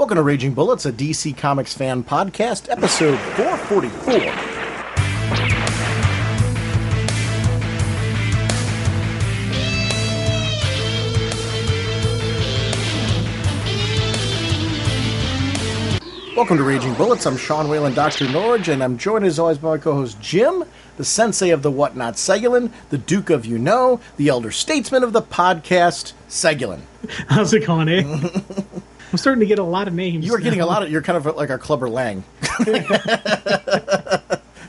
Welcome to Raging Bullets, a DC Comics fan podcast, episode 444. Welcome to Raging Bullets. I'm Sean Whalen, Dr. Norge, and I'm joined as always by my co-host Jim, the sensei of the Whatnot Segulin, the Duke of You Know, the elder statesman of the podcast, Segulin. How's it going, eh? I'm starting to get a lot of names. You are getting a lot of... You're kind of like our Clubber Lang.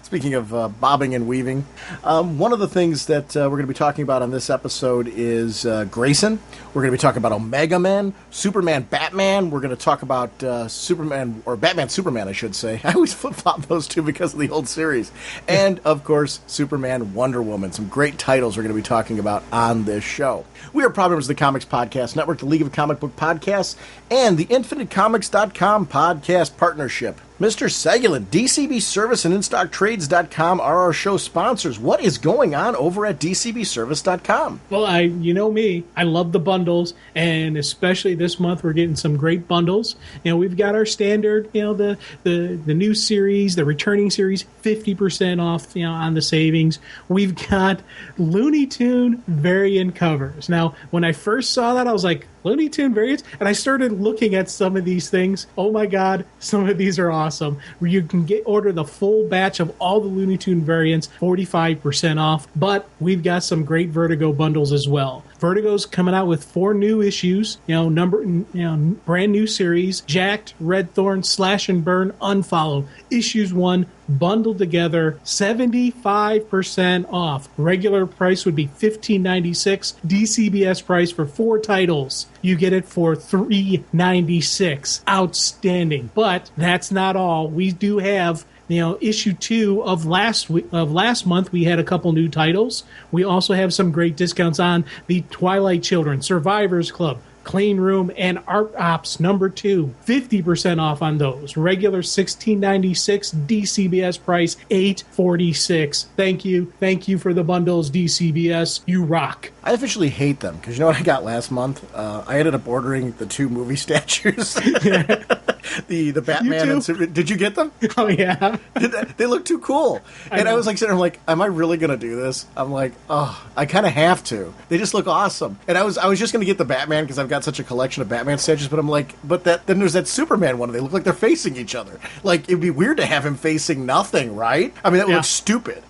Speaking of bobbing and weaving, one of the things that we're going to be talking about on this episode is Grayson. We're going to be talking about Omega Men, Superman, Batman. We're going to talk about Superman, or Batman, Superman, I should say. I always flip-flop those two because of the old series. And, of course, Superman, Wonder Woman. Some great titles we're going to be talking about on this show. We are proud members of the Comics Podcast Network, the League of Comic Book Podcasts, and the InfiniteComics.com podcast partnership. Mr. Segulin, DCB Service and InStockTrades.com are our show sponsors. What is going on over at DCBService.com? Well, you know me. I love the bundles, and especially this month we're getting some great bundles. You know, we've got our standard, the new series, the returning series, 50% off, on the savings. We've got Looney Tune variant covers. Now, when I first saw that, I was like, Looney Tune variants? And I started looking at some of these things. Oh my God, some of these are awesome. Where you can order the full batch of all the Looney Tune variants, 45% off. But we've got some great Vertigo bundles as well. Vertigo's coming out with 4 new issues, brand new series, Jacked, Red Thorn, Slash and Burn, Unfollow. Issues 1, bundled together, 75% off. Regular price would be $15.96. DCBS price for 4 titles. You get it for $3.96. Outstanding. But that's not all. We do have issue 2 of last month, we had a couple new titles. We also have some great discounts on the Twilight Children, Survivors Club, Clean Room, and Art Ops number 2. 50% off on those. Regular $16.96, DCBS price $8.46. Thank you for the bundles, DCBS. You rock. I officially hate them, because you know what I got last month? I ended up ordering the 2 movie statues. the Batman and Superman. Did you get them? Oh, yeah. They look too cool. And I was like, sitting there, I'm like, am I really going to do this? I'm like, oh, I kind of have to. They just look awesome. And I was just going to get the Batman, because I've got such a collection of Batman statues, but I'm like, then there's that Superman one, and they look like they're facing each other. Like, it'd be weird to have him facing nothing, right? I mean, that would look stupid.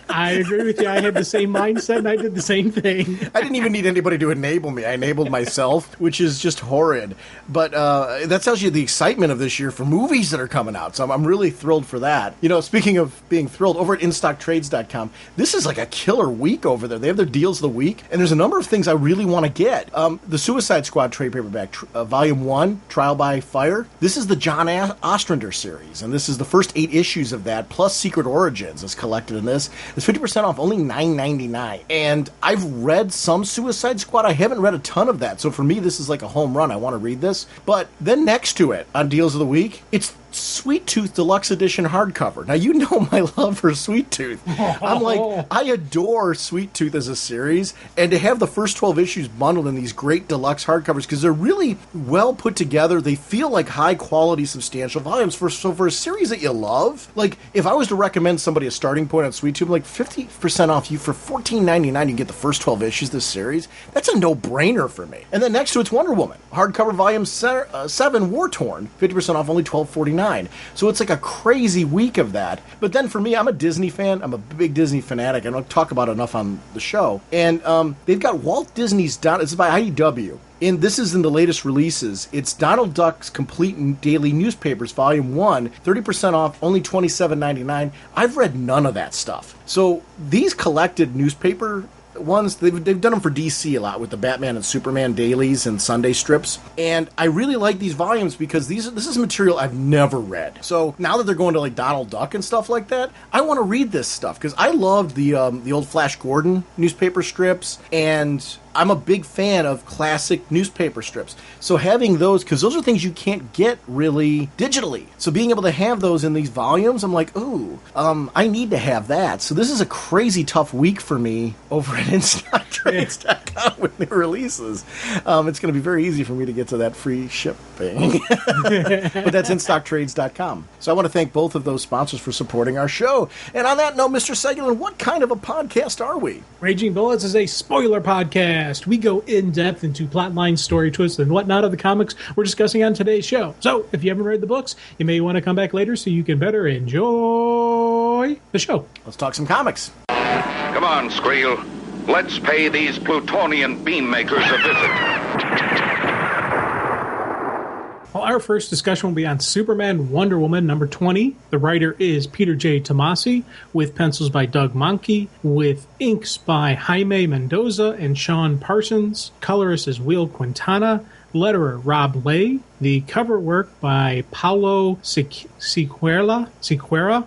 I agree with you. I had the same mindset, and I did the same thing. I didn't even need anybody to enable me. I enabled myself, which is just horrid. But that tells you the excitement of this year for movies that are coming out. So I'm really thrilled for that. Speaking of being thrilled, over at InStockTrades.com, this is like a killer week over there. They have their deals of the week, and there's a number of things I really want to get. The Suicide Squad trade paperback, Volume 1, Trial by Fire. This is the John Ostrander series, and this is the first 8 issues of that, plus Secret Origins is collected in this. It's 50% off, only $9.99. And I've read some Suicide Squad. I haven't read a ton of that. So for me, this is like a home run. I want to read this. But then next to it, on Deals of the Week, it's Sweet Tooth Deluxe Edition hardcover. Now, you know my love for Sweet Tooth. I'm like, I adore Sweet Tooth as a series, and to have the first 12 issues bundled in these great deluxe hardcovers, because they're really well put together. They feel like high-quality, substantial volumes. For a series that you love, like, if I was to recommend somebody a starting point on Sweet Tooth, like 50% off you for $14.99, you can get the first 12 issues of this series. That's a no-brainer for me. And then next to it's Wonder Woman. Hardcover Volume 7, War Torn. 50% off, only $12.49. So it's like a crazy week of that. But then for me, I'm a Disney fan. I'm a big Disney fanatic. I don't talk about it enough on the show. And they've got Walt Disney's... It's by IDW. And this is in the latest releases. It's Donald Duck's Complete Daily Newspapers, Volume 1, 30% off, only $27.99. I've read none of that stuff. So these collected newspaper ones, they've done them for DC a lot with the Batman and Superman dailies and Sunday strips, and I really like these volumes because this is material I've never read. So now that they're going to like Donald Duck and stuff like that, I want to read this stuff because I loved the old Flash Gordon newspaper strips, and I'm a big fan of classic newspaper strips. So having those, because those are things you can't get really digitally. So being able to have those in these volumes, I'm like, ooh, I need to have that. So this is a crazy tough week for me over at InStockTrades.com with new releases. It's going to be very easy for me to get to that free shipping. But that's InStockTrades.com. So I want to thank both of those sponsors for supporting our show. And on that note, Mr. Segulin, what kind of a podcast are we? Raging Bullets is a spoiler podcast. We go in-depth into plotline, story twists, and whatnot of the comics we're discussing on today's show. So, if you haven't read the books, you may want to come back later so you can better enjoy the show. Let's talk some comics. Come on, Skreel. Let's pay these Plutonian beam makers a visit. Well, our first discussion will be on Superman Wonder Woman number 20. The writer is Peter J. Tomasi, with pencils by Doug Mahnke, with inks by Jaime Mendoza and Sean Parsons. Colorist is Will Quintana. Letterer Rob Lay. The cover work by Paulo Siqueira, Siqueira,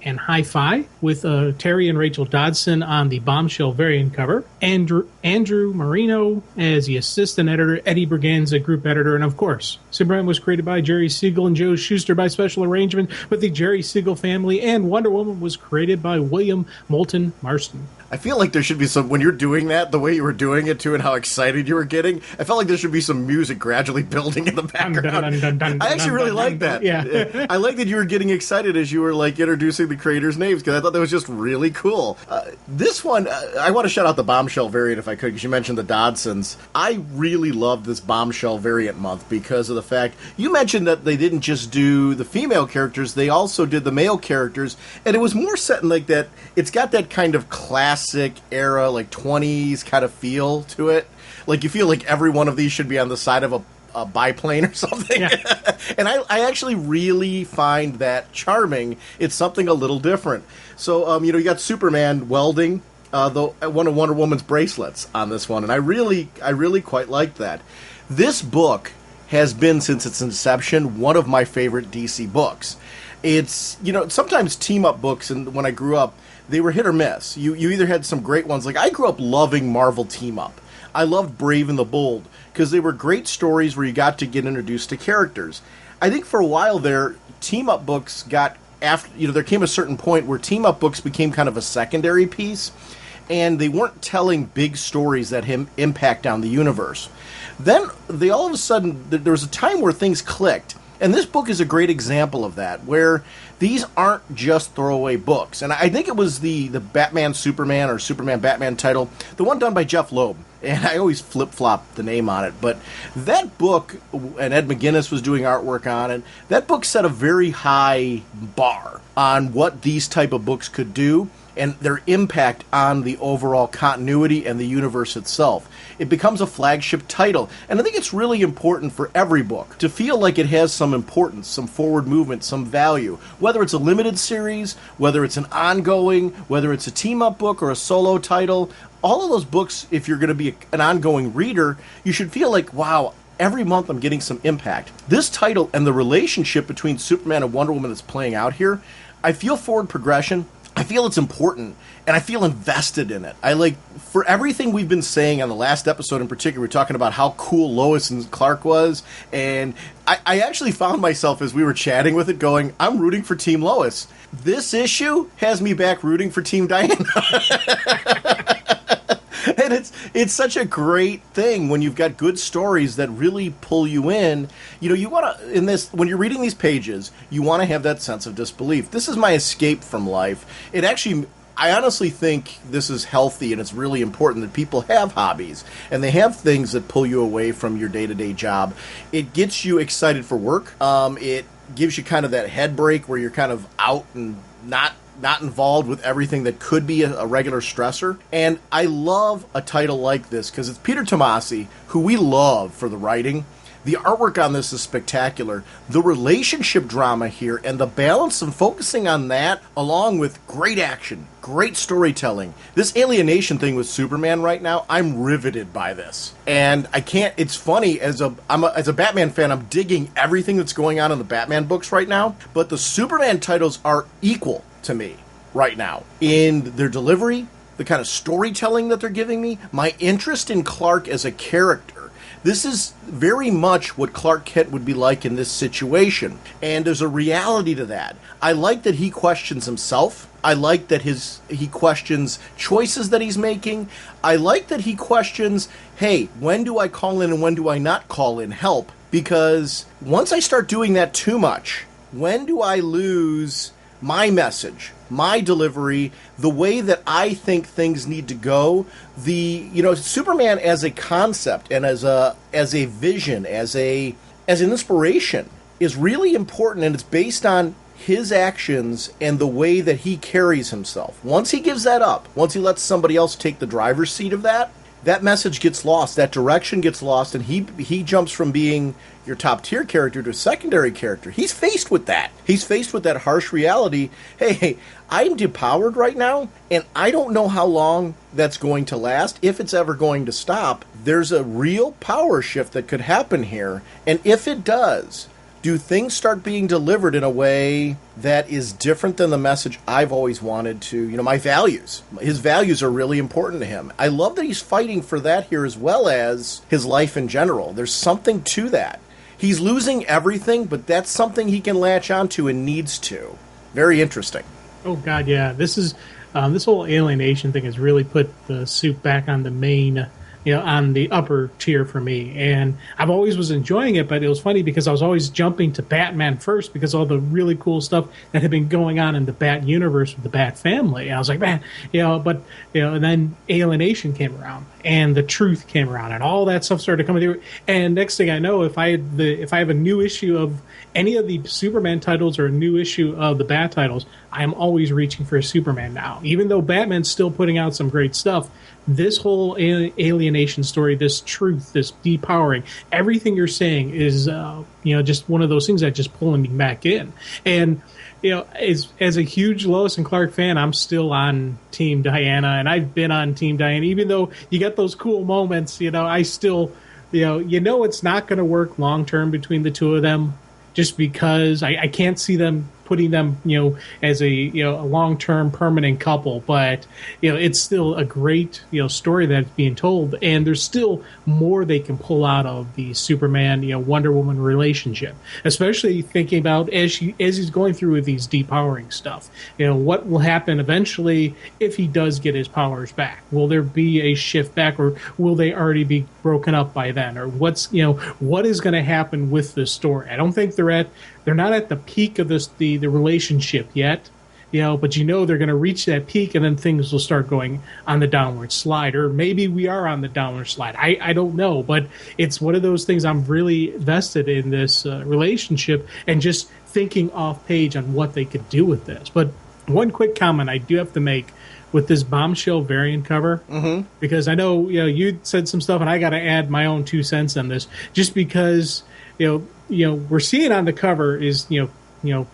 and Hi-Fi, with Terry and Rachel Dodson on the Bombshell variant cover. Andrew Marino as the assistant editor, Eddie Berganza group editor, and of course, Superman was created by Jerry Siegel and Joe Shuster by special arrangement with the Jerry Siegel family, and Wonder Woman was created by William Moulton Marston. I feel like there should be some, when you're doing that, the way you were doing it too and how excited you were getting, I felt like there should be some music gradually building in the background. I actually really like that. Yeah. I like that you were getting excited as you were like introducing the creators' names, because I thought that was just really cool. This one, I want to shout out the Bombshell variant if I could, because you mentioned the Dodsons. I really love this Bombshell variant month because of the fact, you mentioned that they didn't just do the female characters, they also did the male characters, and it was more set in like that, it's got that kind of classic era, like 20s kind of feel to it. Like you feel like every one of these should be on the side of a biplane or something. Yeah. And I actually really find that charming. It's something a little different. So, you got Superman welding one of Wonder Woman's bracelets on this one, and I really quite like that. This book has been, since its inception, one of my favorite DC books. It's, sometimes team-up books, and when I grew up, they were hit or miss. You either had some great ones. Like, I grew up loving Marvel team-up. I loved Brave and the Bold, because they were great stories where you got to get introduced to characters. I think for a while there, team-up books got, after, there came a certain point where team-up books became kind of a secondary piece, and they weren't telling big stories that impact on the universe. Then, they all of a sudden, there was a time where things clicked. And this book is a great example of that, where these aren't just throwaway books. And I think it was the Batman Superman or Superman Batman title, the one done by Jeff Loeb. And I always flip-flop the name on it. But that book, and Ed McGuinness was doing artwork on it, that book set a very high bar on what these type of books could do and their impact on the overall continuity and the universe itself. It becomes a flagship title, and I think it's really important for every book to feel like it has some importance, some forward movement, some value, whether it's a limited series, whether it's an ongoing, whether it's a team-up book or a solo title. All of those books, if you're going to be an ongoing reader, you should feel like, wow, every month I'm getting some impact. This title and the relationship between Superman and Wonder Woman that's playing out here, I feel forward progression. I feel it's important, and I feel invested in it. For everything we've been saying on the last episode in particular, we're talking about how cool Lois and Clark was, and I actually found myself, as we were chatting with it, going, I'm rooting for Team Lois. This issue has me back rooting for Team Diana. And it's such a great thing when you've got good stories that really pull you in. You want to, when you're reading these pages, you want to have that sense of disbelief. This is my escape from life. I honestly think this is healthy, and it's really important that people have hobbies and they have things that pull you away from your day-to-day job. It gets you excited for work. It gives you kind of that head break where you're kind of out and not involved with everything that could be a regular stressor. And I love a title like this because it's Peter Tomasi, who we love for the writing. The artwork on this is spectacular. The relationship drama here and the balance of focusing on that, along with great action, great storytelling. This alienation thing with Superman right now, I'm riveted by this. And I can't, it's funny, as a Batman fan, I'm digging everything that's going on in the Batman books right now, but the Superman titles are equal to me right now in their delivery, the kind of storytelling that they're giving me, my interest in Clark as a character. This is very much what Clark Kent would be like in this situation. And there's a reality to that. I like that he questions himself. I like that he questions choices that he's making. I like that he questions, hey, when do I call in and when do I not call in help? Because once I start doing that too much, when do I lose my message, my delivery, the way that I think things need to go? Superman as a concept and as a vision, as an inspiration is really important, and it's based on his actions and the way that he carries himself. Once he gives that up, once he lets somebody else take the driver's seat of that, that message gets lost, that direction gets lost, and he jumps from being your top-tier character to a secondary character. He's faced with that. He's faced with that harsh reality. Hey, I'm depowered right now, and I don't know how long that's going to last, if it's ever going to stop. There's a real power shift that could happen here, and if it does, do things start being delivered in a way that is different than the message I've always wanted to, my values. His values are really important to him. I love that he's fighting for that here as well as his life in general. There's something to that. He's losing everything, but that's something he can latch onto and needs to. Very interesting. Oh, God, yeah. This whole alienation thing has really put the suit back on the main, on the upper tier for me. And I've always was enjoying it, but it was funny because I was always jumping to Batman first because all the really cool stuff that had been going on in the Bat universe with the Bat family. And I was like, man, and then Alienation came around and the Truth came around and all that stuff started coming through. And next thing I know, if I have a new issue of any of the Superman titles or a new issue of the Bat titles, I am always reaching for a Superman now. Even though Batman's still putting out some great stuff, this whole alienation story, this truth, this depowering, everything you're saying is, just one of those things that just pulling me back in. And, as a huge Lois and Clark fan, I'm still on Team Diana, and I've been on Team Diana. Even though you get those cool moments, I still, it's not going to work long term between the two of them, just because I can't see them putting them, as a long-term permanent couple. But it's still a great story that's being told, and there's still more they can pull out of the Superman Wonder Woman relationship, especially thinking about as he's going through with these depowering stuff. What will happen eventually if he does get his powers back? Will there be a shift back, or will they already be broken up by then? Or what is going to happen with this story? I don't think they're not at the peak of the relationship yet, but they're going to reach that peak, and then things will start going on the downward slide. Or maybe we are on the downward slide. I don't know, but it's one of those things. I'm really vested in this relationship and just thinking off page on what they could do with this. But one quick comment I do have to make with this Bombshell variant cover, because I know you said some stuff, and I got to add my own 2 cents on this, just because we're seeing on the cover is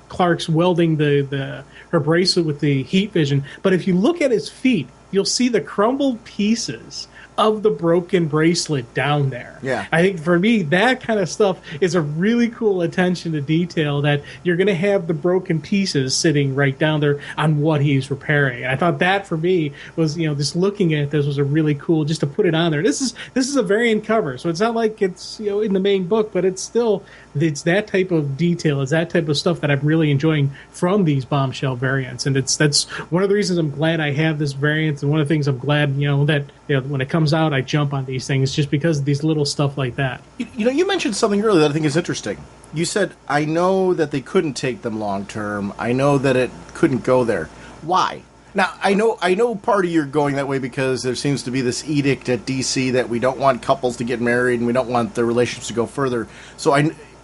Clark's welding her bracelet with the heat vision, but if you look at his feet, you'll see the crumbled pieces of the broken bracelet down there. Yeah. I think for me, that kind of stuff is a really cool attention to detail, that you're going to have the broken pieces sitting right down there on what he's repairing. And I thought that for me was, just looking at this was a really cool, just to put it on there. This is a variant cover, so it's not like it's, in the main book, but it's that type of detail, it's that type of stuff that I'm really enjoying from these Bombshell variants. And that's one of the reasons I'm glad I have this variant, and one of the things I'm glad, that when it comes out, I jump on these things just because of these little stuff like that. You mentioned something earlier that I think is interesting. You said, I know that they couldn't take them long term. I know that it couldn't go there. Why? Now, I know part of you're going that way because there seems to be this edict at DC that we don't want couples to get married and we don't want their relationships to go further. So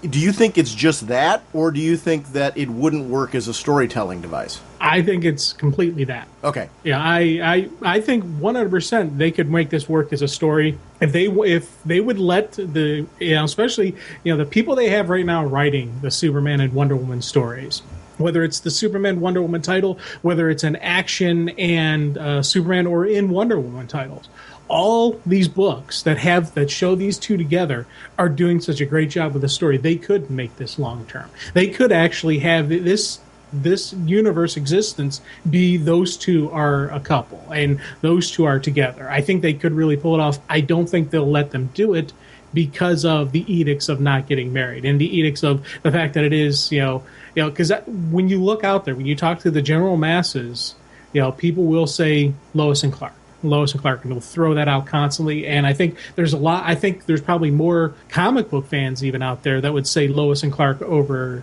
do you think it's just that, or do you think that it wouldn't work as a storytelling device? I think it's completely that. Okay. Yeah, I think 100% they could make this work as a story if they would let especially the people they have right now writing the Superman and Wonder Woman stories. Whether it's the Superman Wonder Woman title, whether it's an action and Superman or in Wonder Woman titles, all these books that show these two together are doing such a great job with the story. They could make this long term. They could actually have this this universe existence be those two are a couple and those two are together. I think they could really pull it off. I don't think they'll let them do it because of the edicts of not getting married and the edicts of the fact that it is, because when you look out there, when you talk to the general masses, people will say Lois and Clark, and they'll throw that out constantly. And I think there's probably more comic book fans even out there that would say Lois and Clark over,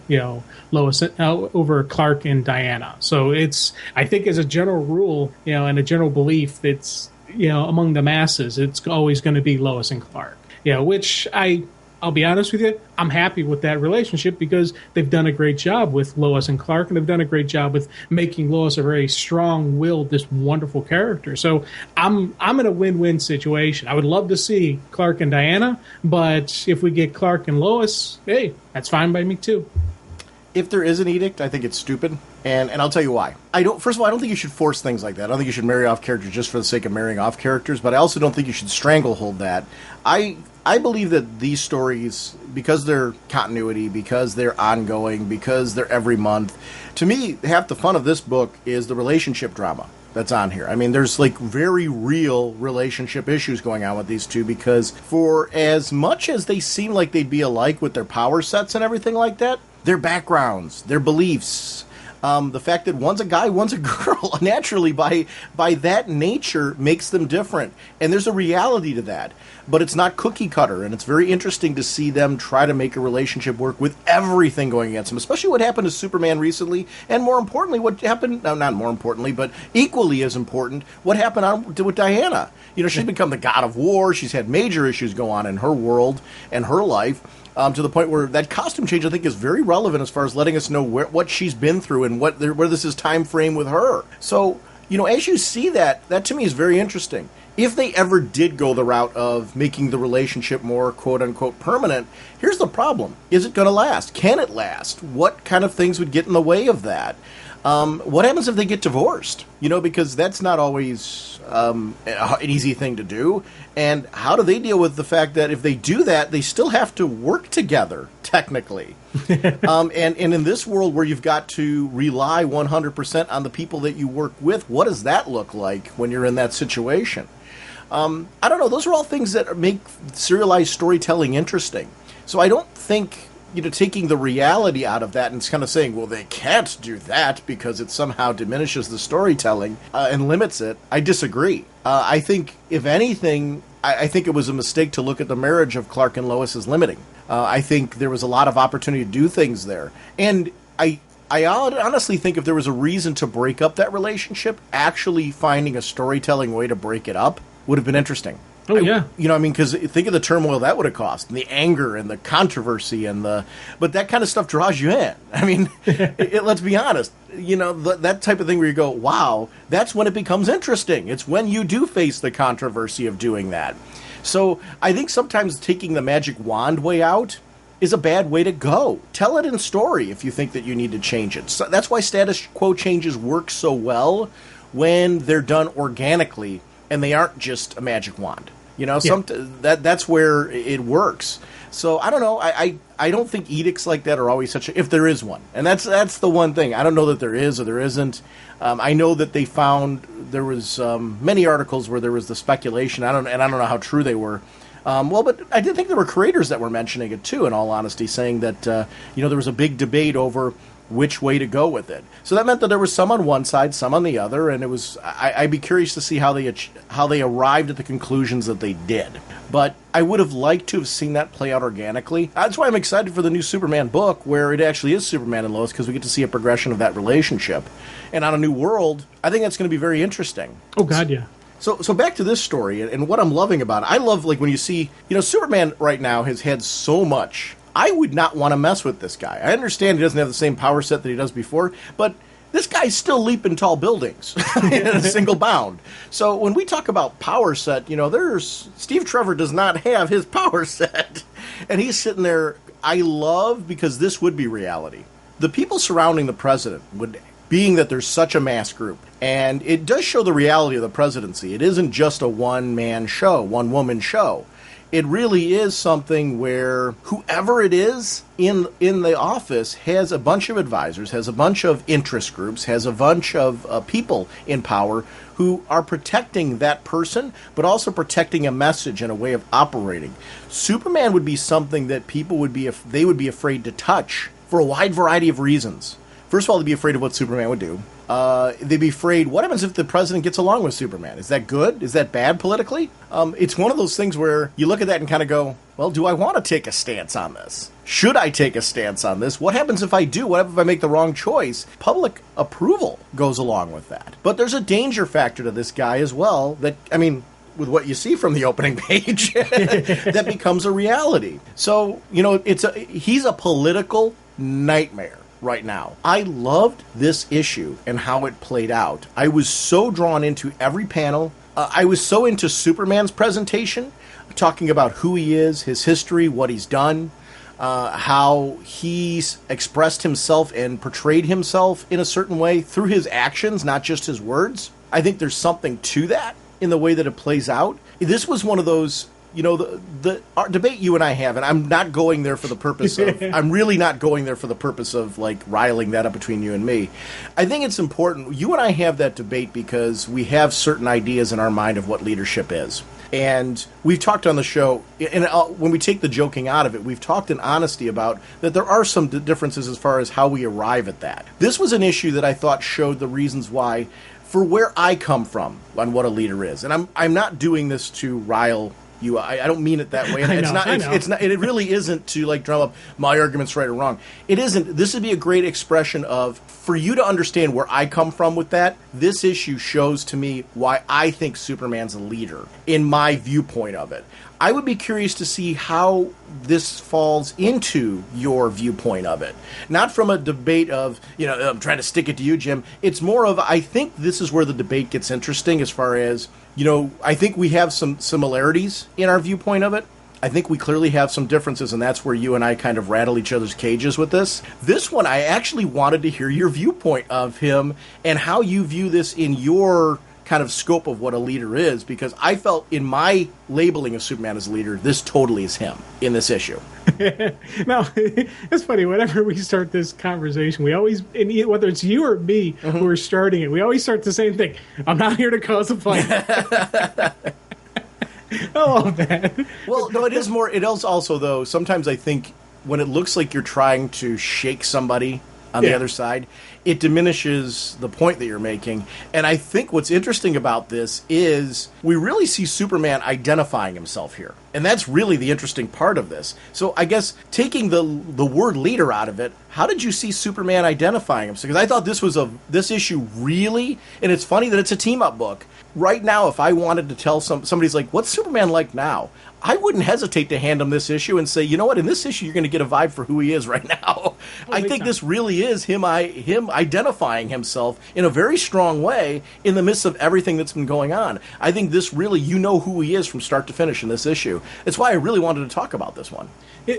over Clark and Diana. So I think as a general rule, and a general belief, it's, among the masses, it's always going to be Lois and Clark. Which I'll be honest with you, I'm happy with that relationship because they've done a great job with Lois and Clark, and they've done a great job with making Lois a very strong-willed, this wonderful character. So I'm in a win-win situation. I would love to see Clark and Diana, but if we get Clark and Lois, hey, that's fine by me too. If there is an edict, I think it's stupid, and I'll tell you why. First of all, I don't think you should force things like that. I don't think you should marry off characters just for the sake of marrying off characters, but I also don't think you should stranglehold that. I believe that these stories, because they're continuity, because they're ongoing, because they're every month, to me, half the fun of this book is the relationship drama that's on here. I mean, there's very real relationship issues going on with these two, because for as much as they seem like they'd be alike with their power sets and everything like that, their backgrounds, their beliefs, the fact that one's a guy, one's a girl, naturally by that nature makes them different. And there's a reality to that. But it's not cookie cutter, and it's very interesting to see them try to make a relationship work with everything going against them, especially what happened to Superman recently, and more importantly, what happened, no, not more importantly, but equally as important, what happened with Diana. She's become the god of war. She's had major issues go on in her world and her life. To the point where that costume change, I think, is very relevant as far as letting us know what she's been through and where this is time frame with her. So, as you see that to me is very interesting. If they ever did go the route of making the relationship more quote-unquote permanent, here's the problem. Is it going to last? Can it last? What kind of things would get in the way of that? What happens if they get divorced? Because that's not always an easy thing to do. And how do they deal with the fact that if they do that, they still have to work together, technically? And in this world where you've got to rely 100% on the people that you work with, what does that look like when you're in that situation? I don't know. Those are all things that make serialized storytelling interesting. So I don't think taking the reality out of that and kind of saying, well, they can't do that because it somehow diminishes the storytelling and limits it, I disagree. I think, if anything, I think it was a mistake to look at the marriage of Clark and Lois as limiting. I think there was a lot of opportunity to do things there. And I honestly think if there was a reason to break up that relationship, actually finding a storytelling way to break it up would have been interesting. Oh, yeah. Because think of the turmoil that would have cost, and the anger and the controversy but that kind of stuff draws you in. I mean, let's be honest. That type of thing where you go, wow, that's when it becomes interesting. It's when you do face the controversy of doing that. So I think sometimes taking the magic wand way out is a bad way to go. Tell it in story if you think that you need to change it. So that's why status quo changes work so well when they're done organically and they aren't just a magic wand. That's where it works. So I don't know. I don't think edicts like that are always if there is one, and that's the one thing. I don't know that there is or there isn't. I know that they found there was many articles where there was the speculation. I don't know how true they were. But I did think there were creators that were mentioning it too. In all honesty, saying that there was a big debate over which way to go with it. So that meant that there was some on one side, some on the other, and it was. I'd be curious to see how they arrived at the conclusions that they did. But I would have liked to have seen that play out organically. That's why I'm excited for the new Superman book, where it actually is Superman and Lois, because we get to see a progression of that relationship. And on a new world, I think that's going to be very interesting. Oh God, yeah. So back to this story and what I'm loving about it. I love when you see, Superman right now has had so much. I would not want to mess with this guy. I understand he doesn't have the same power set that he does before, but this guy's still leaping tall buildings in a single bound. So when we talk about power set, Steve Trevor does not have his power set. And he's sitting there, I love, because this would be reality. The people surrounding the president being that there's such a mass group. And it does show the reality of the presidency. It isn't just a one-man show, one-woman show. It really is something where whoever it is in the office has a bunch of advisors, has a bunch of interest groups, has a bunch of people in power who are protecting that person, but also protecting a message and a way of operating. Superman would be something that people would be afraid to touch for a wide variety of reasons. First of all, they'd be afraid of what Superman would do. They'd be afraid, what happens if the president gets along with Superman? Is that good? Is that bad politically? It's one of those things where you look at that and kind of go, well, do I want to take a stance on this? Should I take a stance on this? What happens if I do? What if I make the wrong choice? Public approval goes along with that. But there's a danger factor to this guy as well that, I mean, with what you see from the opening page, that becomes a reality. So, you know, he's a political nightmare right now. I loved this issue and how it played out. I was so drawn into every panel. I was so into Superman's presentation, talking about who he is, his history, what he's done, how he's expressed himself and portrayed himself in a certain way through his actions, not just his words. I think there's something to that in the way that it plays out. This was one of those, you know, the debate you and I have, and I'm not going there for the purpose of, I'm really not going there for the purpose of, like, riling that up between you and me. I think it's important. You and I have that debate because we have certain ideas in our mind of what leadership is. And we've talked on the show, and when we take the joking out of it, we've talked in honesty about that there are some differences as far as how we arrive at that. This was an issue that I thought showed the reasons why, for where I come from on what a leader is. And I'm not doing this to rile you. I don't mean it that way. And it's not. It really isn't to, like, drum up my arguments right or wrong. It isn't. This would be a great expression of, for you to understand where I come from with that. This issue shows to me why I think Superman's a leader in my viewpoint of it. I would be curious to see how this falls into your viewpoint of it. Not from a debate of, you know, I'm trying to stick it to you, Jim. It's more of, I think this is where the debate gets interesting as far as, you know, I think we have some similarities in our viewpoint of it. I think we clearly have some differences, and that's where you and I kind of rattle each other's cages with this. This one, I actually wanted to hear your viewpoint of him and how you view this in your kind of scope of what a leader is, because I felt in my labeling of Superman as a leader, this totally is him in this issue. No, it's funny. Whenever we start this conversation, we always, whether it's you or me who are starting it, we always start the same thing. I'm not here to cause a fight. I love that. Well, no, it is more. It is also, though, sometimes I think when it looks like you're trying to shake somebody on the other side, it diminishes the point that you're making. And I think what's interesting about this is we really see Superman identifying himself here. And that's really the interesting part of this. So I guess taking the word leader out of it, how did you see Superman identifying himself? Because I thought this issue really, and it's funny that it's a team-up book. Right now, if I wanted to tell somebody's like, what's Superman like now? I wouldn't hesitate to hand him this issue and say, you know what, in this issue, you're going to get a vibe for who he is right now. I think this really is him identifying himself in a very strong way in the midst of everything that's been going on. I think this really, you know who he is from start to finish in this issue. It's why I really wanted to talk about this one.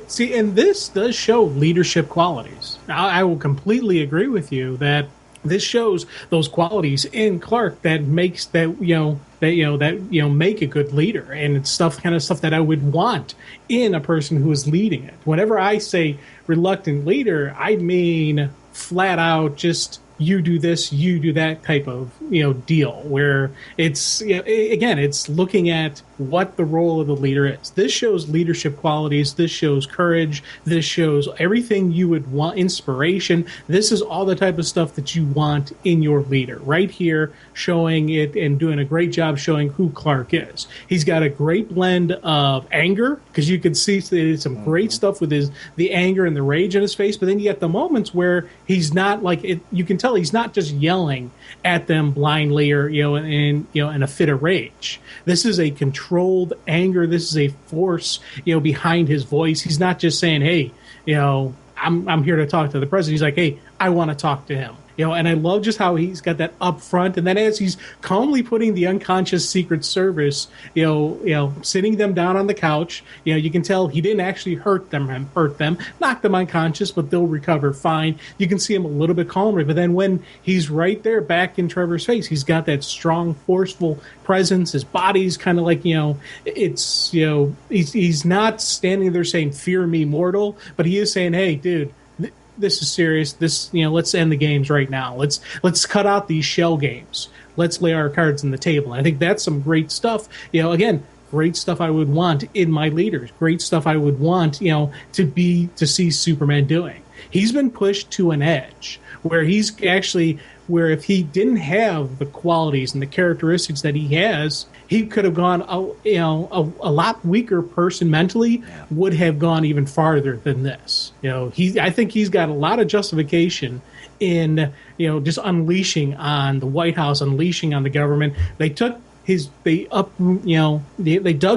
See, and this does show leadership qualities. I will completely agree with you that this shows those qualities in Clark that makes that make a good leader, and it's stuff that I would want in a person who is leading it. Whenever I say reluctant leader, I mean flat out just you do this, you do that type of deal where it's again it's looking at what the role of the leader is. This shows leadership qualities. This shows courage. This shows everything you would want, inspiration. This is all the type of stuff that you want in your leader right here, showing it and doing a great job showing who Clark is. He's got a great blend of anger, because you can see some great stuff with the anger and the rage in his face, but then you get the moments where he's not like it. You can tell he's not just yelling at them blindly or in a fit of rage. This is a controlled anger. This is a force behind his voice. He's not just saying, hey, I'm here to talk to the president. He's like, hey, I want to talk to him. And I love just how he's got that up front, and then as he's calmly putting the unconscious Secret Service, sitting them down on the couch, you can tell he didn't actually hurt them, knock them unconscious, but they'll recover fine. You can see him a little bit calmer, but then when he's right there back in Trevor's face, he's got that strong, forceful presence. His body's kind of like, he's not standing there saying, "Fear me, mortal," but he is saying, "Hey, dude, this is serious. This, let's end the games right now. Let's cut out these shell games. Let's lay our cards on the table." And I think that's some great stuff. Again, great stuff I would want in my leaders. Great stuff I would want, to see Superman doing. He's been pushed to an edge where where if he didn't have the qualities and the characteristics that he has, he could have gone, a lot weaker person mentally would have gone even farther than this. I think he's got a lot of justification in, just unleashing on the White House, unleashing on the government. They dug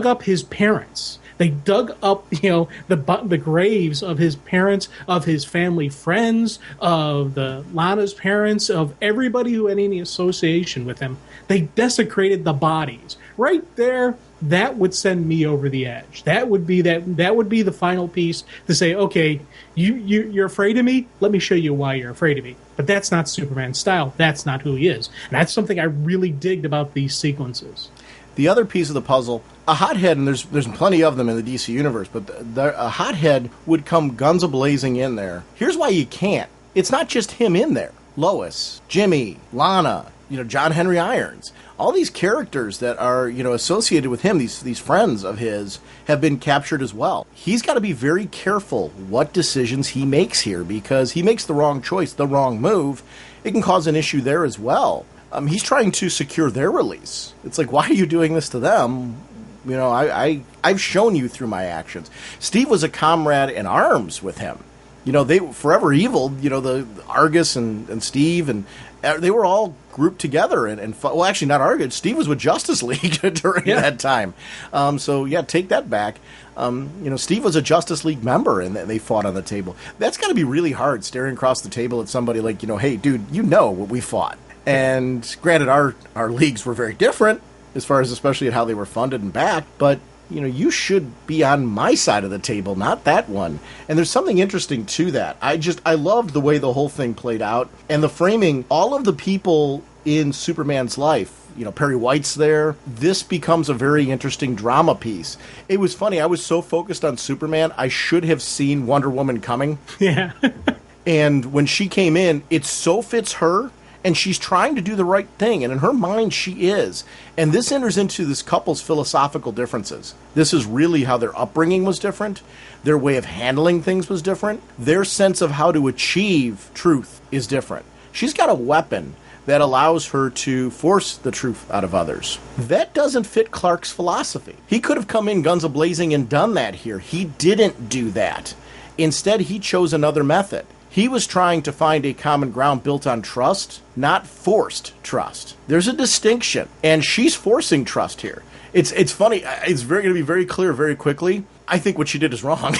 up his parents. They dug up, the graves of his parents, of his family friends, of Lana's parents, of everybody who had any association with him. They desecrated the bodies. Right there, that would send me over the edge. That would be the final piece to say, okay, you're afraid of me? Let me show you why you're afraid of me. But that's not Superman's style. That's not who he is. And that's something I really digged about these sequences. The other piece of the puzzle, a hothead, and there's plenty of them in the DC universe, but a hothead would come guns a-blazing in there. Here's why you can't. It's not just him in there. Lois, Jimmy, Lana, John Henry Irons. All these characters that are, associated with him, these friends of his, have been captured as well. He's got to be very careful what decisions he makes here, because he makes the wrong choice, the wrong move. It can cause an issue there as well. He's trying to secure their release. It's like, why are you doing this to them? I've shown you through my actions. Steve was a comrade in arms with him. They Forever Evil, the Argus and Steve, and they were all grouped together and fought. Well, actually, not Argus. Steve was with Justice League during that time. Take that back. Steve was a Justice League member, and they fought on the table. That's got to be really hard, staring across the table at somebody like, hey, dude, what we fought. And granted, our leagues were very different as far as especially at how they were funded and backed, but you should be on my side of the table, not that one. And there's something interesting to that. I loved the way the whole thing played out and the framing. All of the people in Superman's life, Perry White's there. This becomes a very interesting drama piece. It was funny. I was so focused on Superman, I should have seen Wonder Woman coming. Yeah. And when she came in, it so fits her. And she's trying to do the right thing, and in her mind, she is. And this enters into this couple's philosophical differences. This is really how their upbringing was different. Their way of handling things was different. Their sense of how to achieve truth is different. She's got a weapon that allows her to force the truth out of others. That doesn't fit Clark's philosophy. He could have come in guns a-blazing and done that here. He didn't do that. Instead, he chose another method. He was trying to find a common ground built on trust, not forced trust. There's a distinction, and she's forcing trust here. It's funny. It's going to be very clear very quickly. I think what she did is wrong.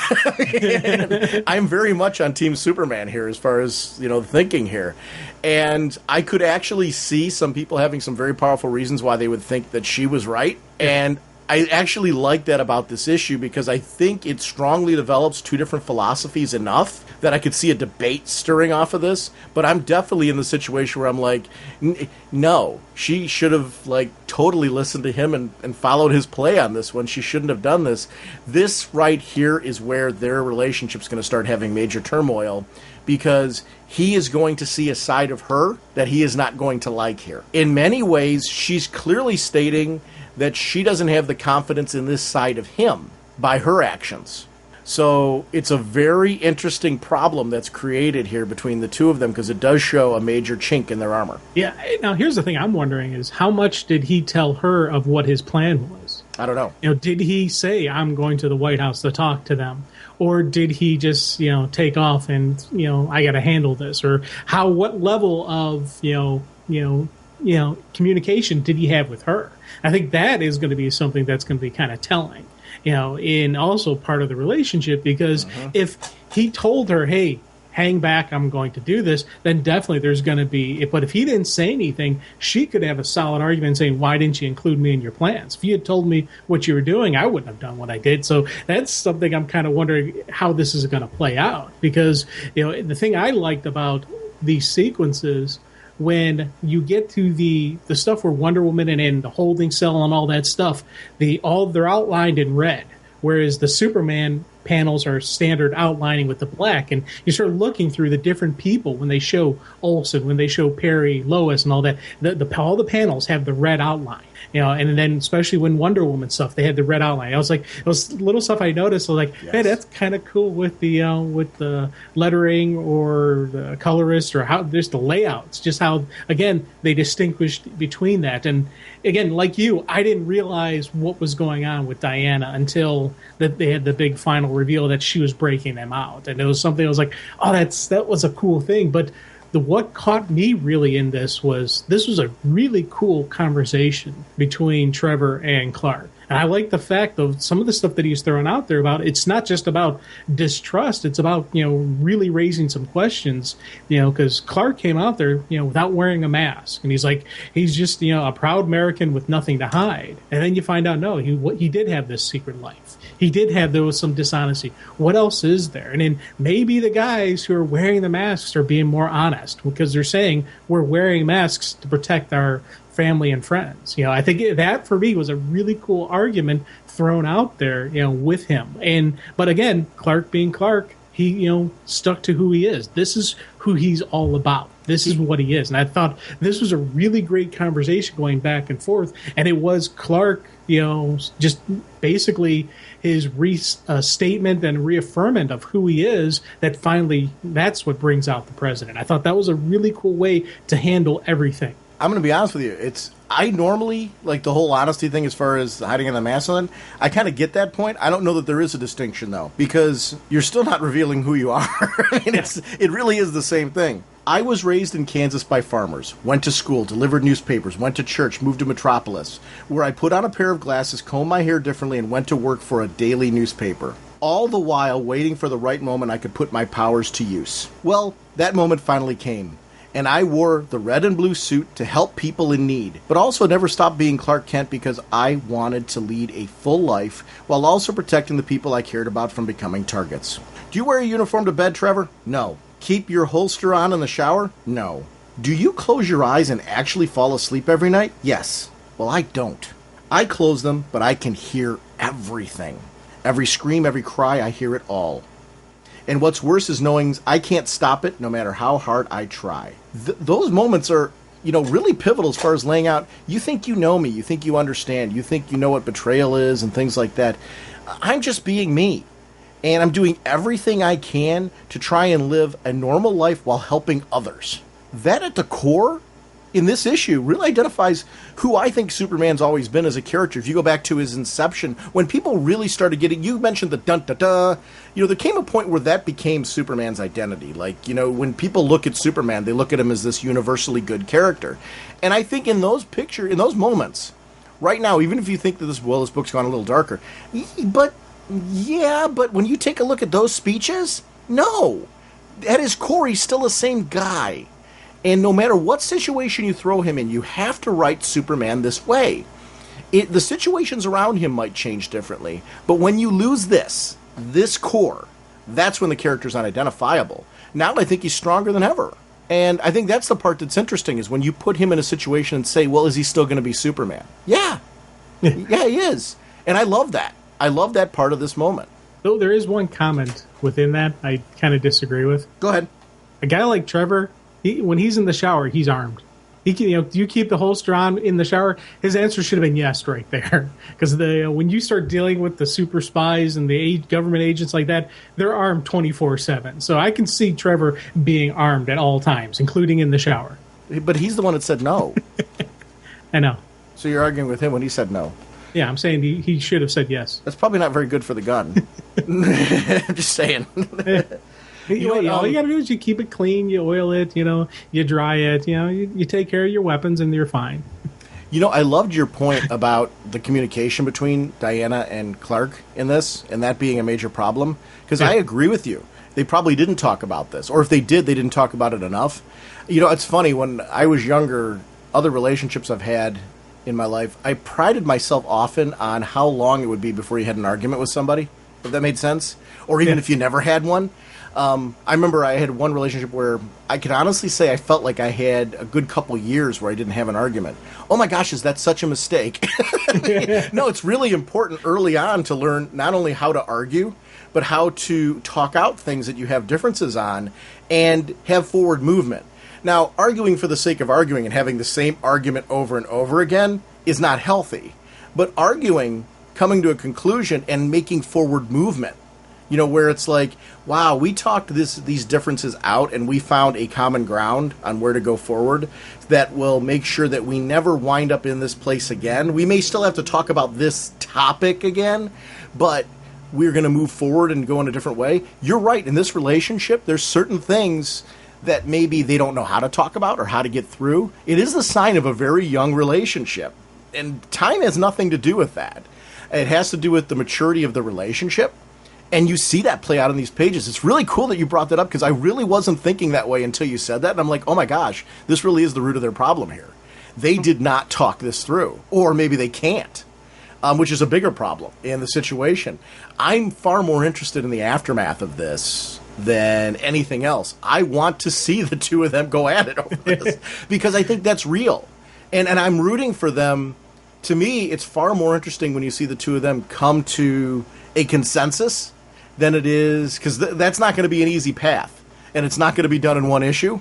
I'm very much on Team Superman here as far as, thinking here. And I could actually see some people having some very powerful reasons why they would think that she was right. And I actually like that about this issue because I think it strongly develops two different philosophies enough that I could see a debate stirring off of this. But I'm definitely in the situation where I'm like, no, she should have totally listened to him and followed his play on this one. She shouldn't have done this. This right here is where their relationship's going to start having major turmoil because he is going to see a side of her that he is not going to like here. In many ways, she's clearly stating that she doesn't have the confidence in this side of him by her actions. So it's a very interesting problem that's created here between the two of them because it does show a major chink in their armor. Yeah. Now, here's the thing I'm wondering is how much did he tell her of what his plan was? I don't know. Did he say, I'm going to the White House to talk to them? Or did he just, take off and, I got to handle this? Or what level of, communication did he have with her? I think that is going to be something that's going to be kind of telling, in also part of the relationship, because if he told her, hey, hang back, I'm going to do this, then definitely there's going to be. But if he didn't say anything, she could have a solid argument saying, why didn't you include me in your plans? If you had told me what you were doing, I wouldn't have done what I did. So that's something I'm kind of wondering how this is going to play out. Because, the thing I liked about these sequences, when you get to the stuff where Wonder Woman and in the holding cell and all that stuff, they're outlined in red, whereas the Superman panels are standard outlining with the black, and you start looking through the different people when they show Olsen, when they show Perry, Lois, and all that. All the panels have the red outline. And then especially when Wonder Woman stuff, they had the red outline. I was like, it was little stuff I noticed. I was like, hey, that's kind of cool with the lettering or the colorist or how just the layouts, just how again they distinguished between that. And again, like you, I didn't realize what was going on with Diana until that they had the big final reveal that she was breaking them out, and it was something I was like, oh, that was a cool thing, but. What caught me really in this was a really cool conversation between Trevor and Clark. And I like the fact of some of the stuff that he's throwing out there about it's not just about distrust. It's about, really raising some questions, because Clark came out there, without wearing a mask. And he's just, a proud American with nothing to hide. And then you find out, no, he did have this secret life. There was some dishonesty. What else is there? And then maybe the guys who are wearing the masks are being more honest because they're saying we're wearing masks to protect our family and friends. I think that for me was a really cool argument thrown out there, with him. But again, Clark being Clark, he, stuck to who he is. This is who he's all about. This is what he is. And I thought this was a really great conversation going back and forth. And it was Clark, just basically his statement and reaffirmment of who he is that finally that's what brings out the president. I thought that was a really cool way to handle everything. I'm going to be honest with you. I normally, like the whole honesty thing as far as hiding in the masculine, I kind of get that point. I don't know that there is a distinction, though, because you're still not revealing who you are. I mean, it really is the same thing. I was raised in Kansas by farmers, went to school, delivered newspapers, went to church, moved to Metropolis, where I put on a pair of glasses, combed my hair differently, and went to work for a daily newspaper. All the while waiting for the right moment I could put my powers to use. Well, that moment finally came. And I wore the red and blue suit to help people in need, but also never stopped being Clark Kent because I wanted to lead a full life while also protecting the people I cared about from becoming targets. Do you wear a uniform to bed, Trevor? No. Keep your holster on in the shower? No. Do you close your eyes and actually fall asleep every night? Yes. Well, I don't. I close them, but I can hear everything. Every scream, every cry, I hear it all. And what's worse is knowing I can't stop it no matter how hard I try. Those moments are, really pivotal as far as laying out, you think you know me, you think you understand, you think you know what betrayal is and things like that. I'm just being me. And I'm doing everything I can to try and live a normal life while helping others. That at the core, in this issue, really identifies who I think Superman's always been as a character. If you go back to his inception, when people really started getting, you mentioned the dun-da-da, there came a point where that became Superman's identity. Like, when people look at Superman, they look at him as this universally good character. And I think in those moments, right now, even if you think that this book's gone a little darker, but when you take a look at those speeches, no. At his core, he's still the same guy. And no matter what situation you throw him in, you have to write Superman this way. The situations around him might change differently, but when you lose this core, that's when the character's unidentifiable. Now I think he's stronger than ever. And I think that's the part that's interesting, is when you put him in a situation and say, well, is he still going to be Superman? Yeah. Yeah, he is. And I love that. I love that part of this moment. Though there is one comment within that I kind of disagree with. Go ahead. A guy like Trevor, when he's in the shower, he's armed. He can, do you keep the holster on in the shower? His answer should have been yes right there. Because when you start dealing with the super spies and the government agents like that, they're armed 24/7. So I can see Trevor being armed at all times, including in the shower. But he's the one that said no. I know. So you're arguing with him when he said no. Yeah, I'm saying he should have said yes. That's probably not very good for the gun. I'm just saying. All you got to do is you keep it clean, you oil it, you dry it, you take care of your weapons and you're fine. I loved your point about the communication between Diana and Clark in this, and that being a major problem, because I agree with you. they probably didn't talk about this. Or if they did, they didn't talk about it enough. You know, it's funny, when I was younger, other relationships I've had in my life, I prided myself often on how long it would be before you had an argument with somebody, if that made sense. Or even if you never had one. I remember I had one relationship where I could honestly say I felt like I had a good couple years where I didn't have an argument. Oh my gosh, is that such a mistake? No, it's really important early on to learn not only how to argue, but how to talk out things that you have differences on and have forward movement. Now, arguing for the sake of arguing and having the same argument over and over again is not healthy. But arguing, coming to a conclusion, and making forward movement, you know, where it's like, wow, we talked these differences out and we found a common ground on where to go forward that will make sure that we never wind up in this place again. We may still have to talk about this topic again, but we're going to move forward and go in a different way. You're right. In this relationship, there's certain things that maybe they don't know how to talk about or how to get through. It is the sign of a very young relationship. And time has nothing to do with that. It has to do with the maturity of the relationship. And you see that play out in these pages. It's really cool that you brought that up, because I really wasn't thinking that way until you said that. And I'm like, oh my gosh, this really is the root of their problem here. They did not talk this through. Or maybe they can't, which is a bigger problem in the situation. I'm far more interested in the aftermath of this than anything else. I want to see the two of them go at it over this, because I think that's real. And I'm rooting for them. To me, it's far more interesting when you see the two of them come to a consensus than it is, because that's not going to be an easy path, and it's not going to be done in one issue.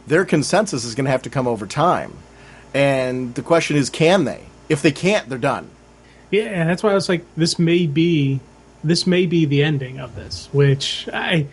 Their consensus is going to have to come over time. And the question is, can they? If they can't, they're done. Yeah, and that's why I was like, this may be the ending of this, which I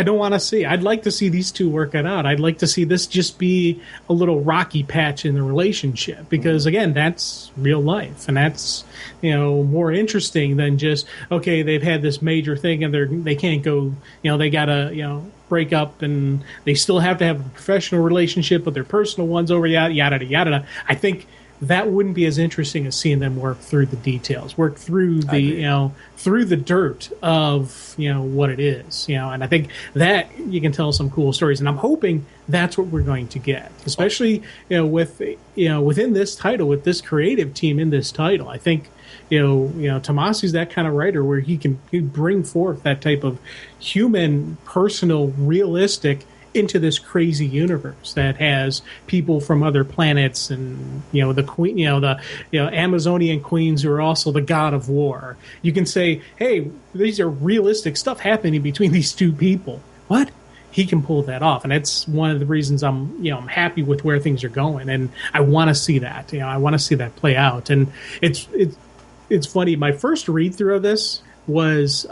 don't want to see. I'd like to see these two work it out. I'd like to see this just be a little rocky patch in the relationship, because again, that's real life, and that's, you know, more interesting than just, okay, they've had this major thing and they can't go, you know, they gotta, you know, break up, and they still have to have a professional relationship, but their personal one's over, yada yada yada. I think that wouldn't be as interesting as seeing them work through the details, work through the, you know, through the dirt of, you know, what it is, you know. And I think that you can tell some cool stories, and I'm hoping that's what we're going to get, especially, you know, with, you know, within this title, with this creative team in this title. I think, you know, Tomasi's that kind of writer where he bring forth that type of human, personal, realistic into this crazy universe that has people from other planets, and, you know, the queen, you know, the, you know, Amazonian queens who are also the god of war. You can say, hey, these are realistic stuff happening between these two people. What? He can pull that off, and that's one of the reasons I'm happy with where things are going, and I want to see that. You know, I want to see that play out. And it's funny. My first read through of this was,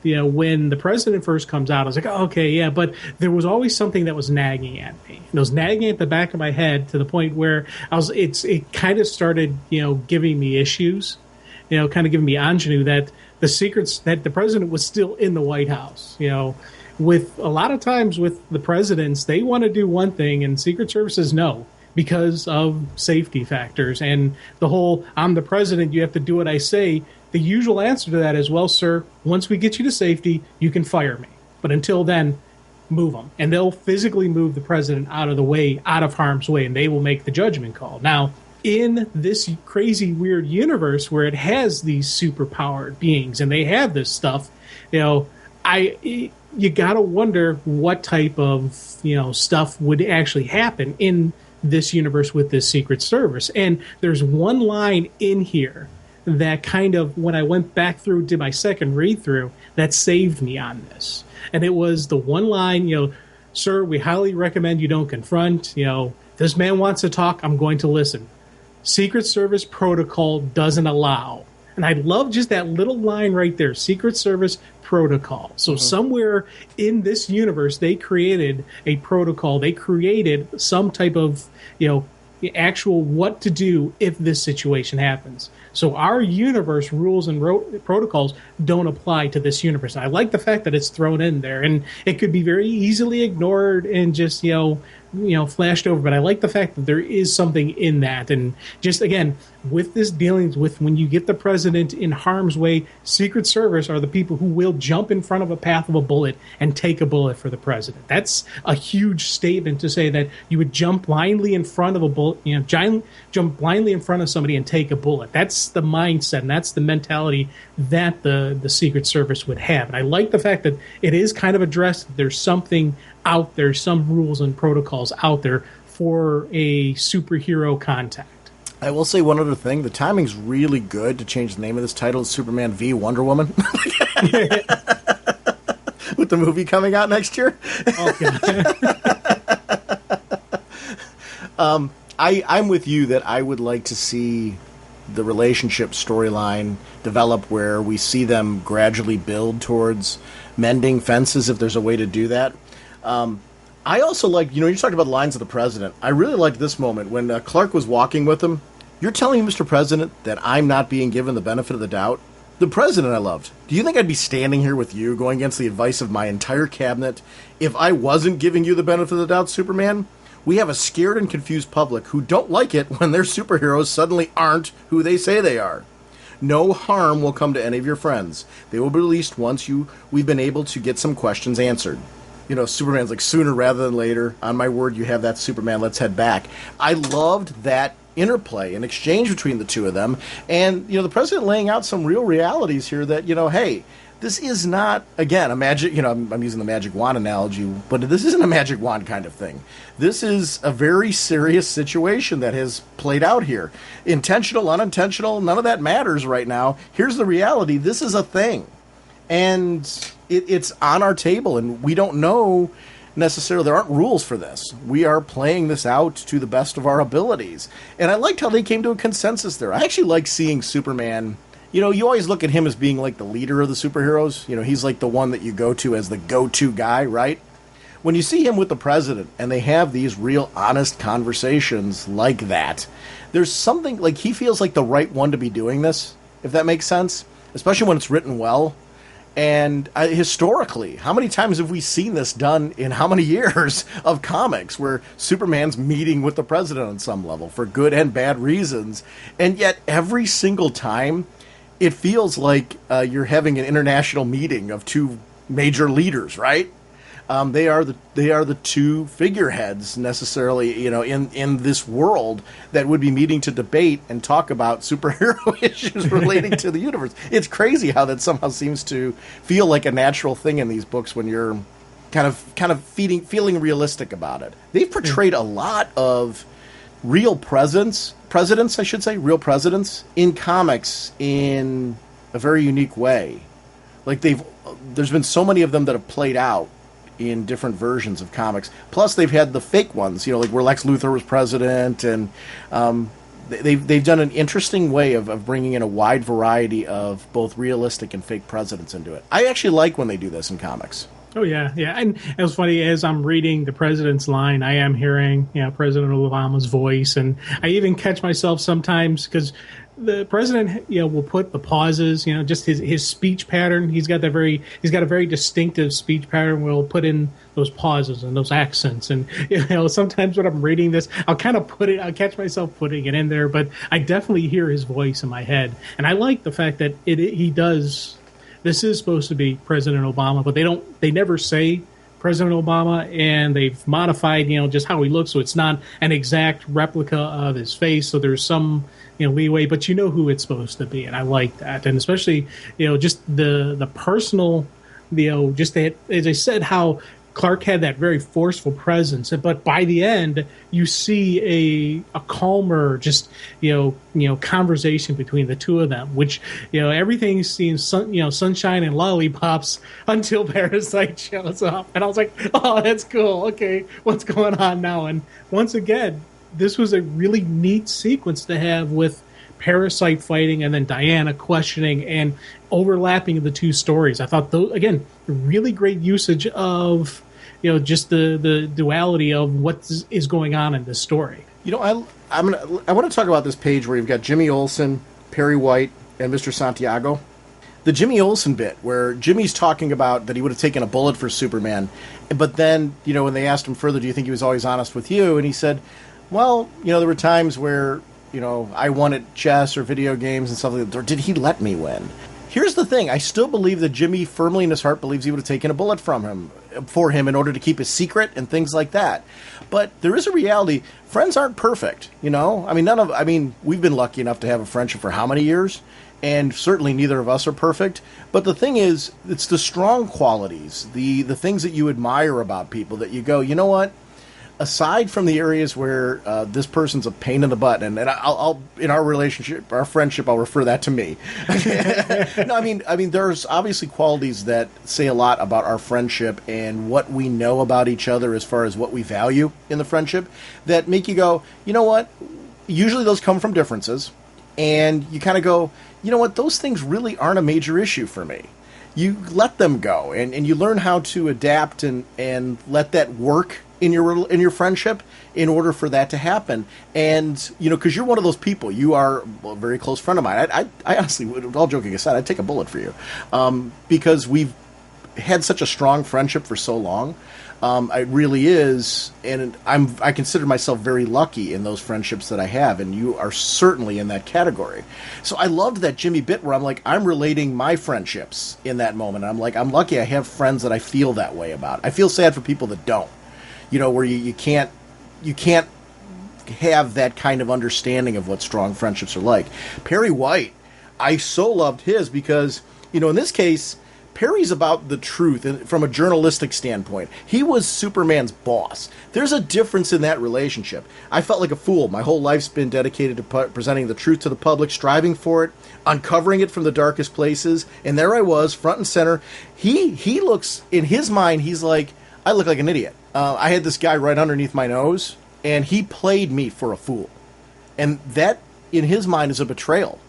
you know, when the president first comes out, I was like, oh, okay, yeah, but there was always something that was nagging at me. It was nagging at the back of my head to the point where it kind of started, you know, giving me issues, you know, kind of giving me ingenue that the president was still in the White House. You know, with a lot of times with the presidents, they want to do one thing and Secret Service says no, because of safety factors and the whole, I'm the president, you have to do what I say. The usual answer to that is, well, sir, once we get you to safety, you can fire me. But until then, move them. And they'll physically move the president out of the way, out of harm's way, and they will make the judgment call. Now, in this crazy, weird universe where it has these superpowered beings and they have this stuff, you know, you got to wonder what type of, you know, stuff would actually happen in this universe with this Secret Service. And there's one line in here that kind of, when I went back through, did my second read through, that saved me on this. And it was the one line, you know, sir, we highly recommend you don't confront, you know, this man wants to talk, I'm going to listen. Secret Service protocol doesn't allow. And I love just that little line right there, Secret Service protocol. So somewhere in this universe, they created a protocol. They created some type of, you know, actual what to do if this situation happens. So our universe rules and protocols don't apply to this universe. I like the fact that it's thrown in there, and it could be very easily ignored and just flashed over. But I like the fact that there is something in that, and just again with this dealings with when you get the president in harm's way, Secret Service are the people who will jump in front of a path of a bullet and take a bullet for the president. That's a huge statement to say that you would jump blindly in front of a bullet, jump blindly in front of somebody and take a bullet. That's the mindset and that's the mentality that the Secret Service would have. And I like the fact that it is kind of addressed. There's something out there, some rules and protocols out there for a superhero contact. I will say one other thing. The timing's really good to change the name of this title to Superman v. Wonder Woman. With the movie coming out next year. Okay. I'm with you that I would like to see the relationship storyline develop where we see them gradually build towards mending fences if there's a way to do that. I also like, you talked about the lines of the president. I really liked this moment when Clark was walking with him. You're telling me, Mr. President, that I'm not being given the benefit of the doubt? The president I loved. Do you think I'd be standing here with you going against the advice of my entire cabinet if I wasn't giving you the benefit of the doubt, Superman? We have a scared and confused public who don't like it when their superheroes suddenly aren't who they say they are. No harm will come to any of your friends. They will be released once we've been able to get some questions answered. Superman's like, sooner rather than later. On my word, you have that, Superman. Let's head back. I loved that interplay and exchange between the two of them. And, the president laying out some real realities here that, hey, this is not, again, a magic, I'm using the magic wand analogy, but this isn't a magic wand kind of thing. This is a very serious situation that has played out here. Intentional, unintentional, none of that matters right now. Here's the reality. This is a thing. And it's on our table, and we don't know necessarily. There aren't rules for this. We are playing this out to the best of our abilities. And I liked how they came to a consensus there. I actually like seeing Superman. You always look at him as being like the leader of the superheroes. He's like the one that you go to as the go-to guy, right? When you see him with the president and they have these real honest conversations like that, there's something like he feels like the right one to be doing this, if that makes sense, especially when it's written well. And historically, how many times have we seen this done in how many years of comics where Superman's meeting with the president on some level for good and bad reasons? And yet every single time it feels like you're having an international meeting of two major leaders, right? They are the two figureheads necessarily, in this world that would be meeting to debate and talk about superhero issues relating to the universe. It's crazy how that somehow seems to feel like a natural thing in these books when you're kind of feeling realistic about it. They've portrayed a lot of real presidents in comics in a very unique way. Like there's been so many of them that have played out in different versions of comics. Plus, they've had the fake ones, like where Lex Luthor was president, and they've done an interesting way of bringing in a wide variety of both realistic and fake presidents into it. I actually like when they do this in comics. Oh, yeah. And it was funny, as I'm reading the president's line, I am hearing President Obama's voice, and I even catch myself sometimes because the president, will put the pauses, just his speech pattern. He's got a very distinctive speech pattern. We'll put in those pauses and those accents. And, sometimes when I'm reading this, I'll catch myself putting it in there, but I definitely hear his voice in my head. And I like the fact that he does, this is supposed to be President Obama, but they never say President Obama, and they've modified, just how he looks. So it's not an exact replica of his face. So there's some, leeway, but who it's supposed to be. And I like that. And especially, just the personal, just that, as I said, how Clark had that very forceful presence, but by the end, you see a calmer, just conversation between the two of them, which everything seems sunshine and lollipops until Parasite shows up, and I was like, oh, that's cool. Okay, what's going on now? And once again, this was a really neat sequence to have with Parasite fighting and then Diana questioning and overlapping the two stories. I thought, those, again, really great usage of just the duality of what is going on in this story. I want to talk about this page where you've got Jimmy Olsen, Perry White and Mr. Santiago. The Jimmy Olsen bit, where Jimmy's talking about that he would have taken a bullet for Superman, but then, when they asked him further, do you think he was always honest with you? And he said, well, there were times where, I won at chess or video games and stuff like that. Or did he let me win? Here's the thing. I still believe that Jimmy firmly in his heart believes he would have taken a bullet for him in order to keep his secret and things like that. But there is a reality. Friends aren't perfect, we've been lucky enough to have a friendship for how many years? And certainly neither of us are perfect. But the thing is, it's the strong qualities, the things that you admire about people that you go, you know what? Aside from the areas where this person's a pain in the butt, and I'll in our relationship, our friendship, I'll refer that to me. No, there's obviously qualities that say a lot about our friendship and what we know about each other as far as what we value in the friendship that make you go, you know what? Usually those come from differences, and you kind of go, you know what? Those things really aren't a major issue for me. You let them go, and you learn how to adapt and let that work in your friendship in order for that to happen. And because you're one of those people, you are a very close friend of mine. I honestly, all joking aside, I'd take a bullet for you, because we've had such a strong friendship for so long. It really is, and I consider myself very lucky in those friendships that I have, and you are certainly in that category. So I loved that Jimmy bit where I'm relating my friendships in that moment. I'm like, I'm lucky I have friends that I feel that way about. I feel sad for people that don't. Where you can't have that kind of understanding of what strong friendships are like. Perry White, I so loved his because, in this case, Perry's about the truth from a journalistic standpoint. He was Superman's boss. There's a difference in that relationship. I felt like a fool. My whole life's been dedicated to presenting the truth to the public, striving for it, uncovering it from the darkest places, and there I was, front and center. He looks, in his mind, he's like, I look like an idiot. I had this guy right underneath my nose, and he played me for a fool. And that, in his mind, is a betrayal.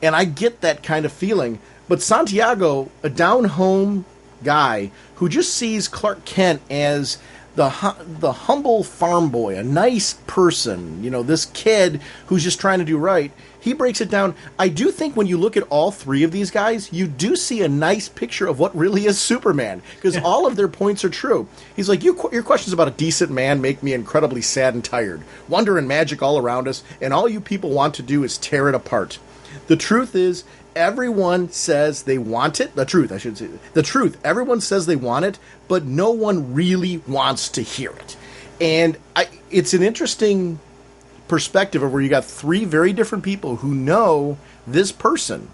And I get that kind of feeling. But Santiago, a down-home guy who just sees Clark Kent as the humble farm boy, a nice person, this kid who's just trying to do right, he breaks it down. I do think when you look at all three of these guys, you do see a nice picture of what really is Superman, because all of their points are true. He's like, your questions about a decent man make me incredibly sad and tired. Wonder and magic all around us, and all you people want to do is tear it apart. The truth is, everyone says they want it. The truth, I should say. The truth, everyone says they want it, but no one really wants to hear it. And it's an interesting perspective of where you got three very different people who know this person.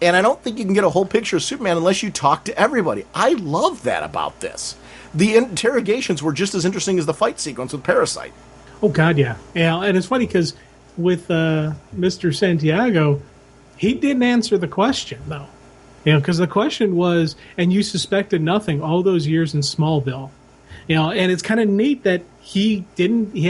And I don't think you can get a whole picture of Superman unless you talk to everybody. I love that about this. The interrogations were just as interesting as the fight sequence with Parasite. Oh, God, yeah. Yeah, and it's funny because with Mr. Santiago, he didn't answer the question, though. Because the question was, and you suspected nothing all those years in Smallville. And it's kind of neat that he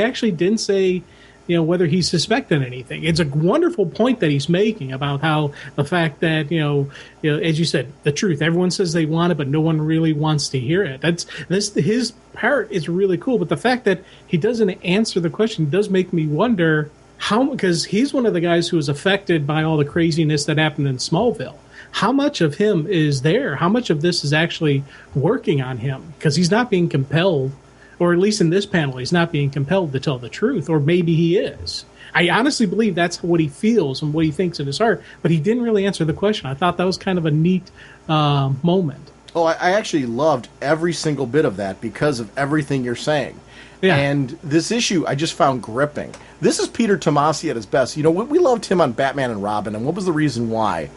actually didn't say, whether he suspected anything. It's a wonderful point that he's making about how the fact that, as you said, the truth, everyone says they want it, but no one really wants to hear it. His part is really cool, but the fact that he doesn't answer the question does make me wonder because he's one of the guys who was affected by all the craziness that happened in Smallville. How much of him is there? How much of this is actually working on him? Because he's not being compelled, or at least in this panel, he's not being compelled to tell the truth, or maybe he is. I honestly believe that's what he feels and what he thinks in his heart, but he didn't really answer the question. I thought that was kind of a neat moment. Oh, I actually loved every single bit of that because of everything you're saying. Yeah. And this issue I just found gripping. This is Peter Tomasi at his best. We loved him on Batman and Robin, and what was the reason why?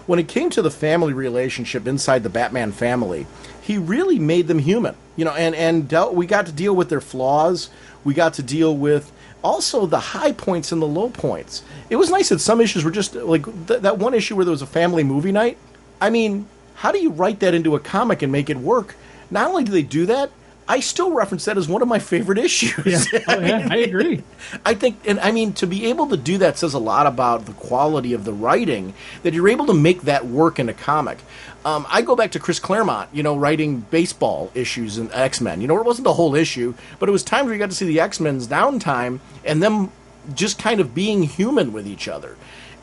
When it came to the family relationship inside the Batman family, he really made them human. We got to deal with their flaws. We got to deal with also the high points and the low points. It was nice that some issues were just like that one issue where there was a family movie night. I mean, how do you write that into a comic and make it work? Not only do they do that, I still reference that as one of my favorite issues. Yeah. Oh, yeah, I agree. I think, to be able to do that says a lot about the quality of the writing, that you're able to make that work in a comic. I go back to Chris Claremont, writing baseball issues in X-Men. It wasn't the whole issue, but it was times where you got to see the X-Men's downtime and them just kind of being human with each other.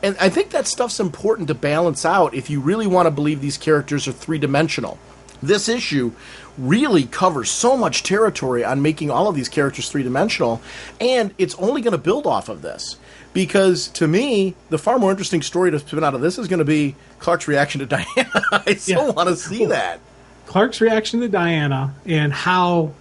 And I think that stuff's important to balance out if you really want to believe these characters are three-dimensional. This issue really covers so much territory on making all of these characters three-dimensional, and it's only going to build off of this. Because, to me, the far more interesting story to spin out of this is going to be Clark's reaction to Diana. I still want to see that. Clark's reaction to Diana and how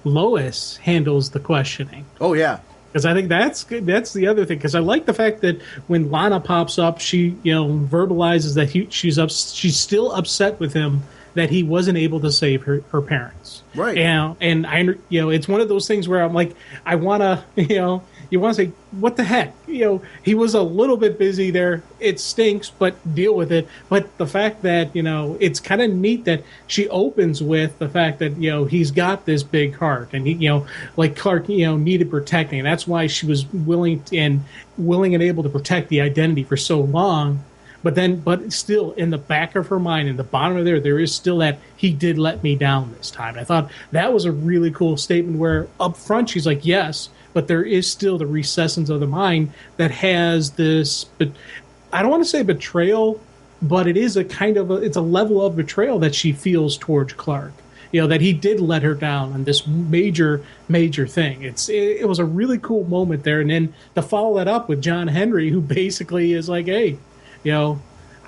Lois handles the questioning. Oh, yeah. Because I think that's good. That's the other thing. Because I like the fact that when Lana pops up, she verbalizes that she's still upset with him that he wasn't able to save her parents. Right. And I it's one of those things where I'm like, I want to you want to say, what the heck? He was a little bit busy there. It stinks, but deal with it. But the fact that, it's kind of neat that she opens with the fact that, he's got this big heart and he, like Clark, needed protecting. And that's why she was willing and able to protect the identity for so long. But still, in the back of her mind, in the bottom of there is still that he did let me down this time. I thought that was a really cool statement where up front she's like, yes, but there is still the recesses of the mind that has this, but I don't want to say betrayal, but it is it's a level of betrayal that she feels towards Clark. That he did let her down on this major, major thing. It was a really cool moment there. And then to follow that up with John Henry, who basically is like, hey,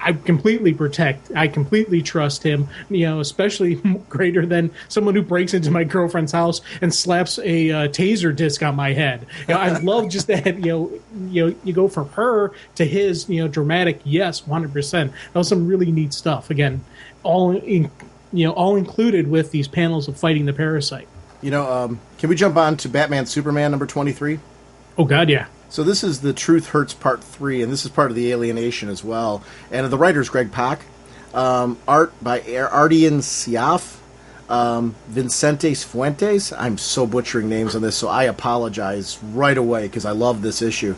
I completely trust him, especially greater than someone who breaks into my girlfriend's house and slaps a taser disc on my head. I love just that, you go from her to his, dramatic, yes, 100%. That was some really neat stuff. Again, all included with these panels of fighting the parasite. Can we jump on to Batman Superman number 23? Oh, God, yeah. So this is The Truth Hurts Part 3, and this is part of the Alienation as well. And the writer's Greg Pak. Art by Ardian Siaf. Vicente Fuentes. I'm so butchering names on this, so I apologize right away because I love this issue.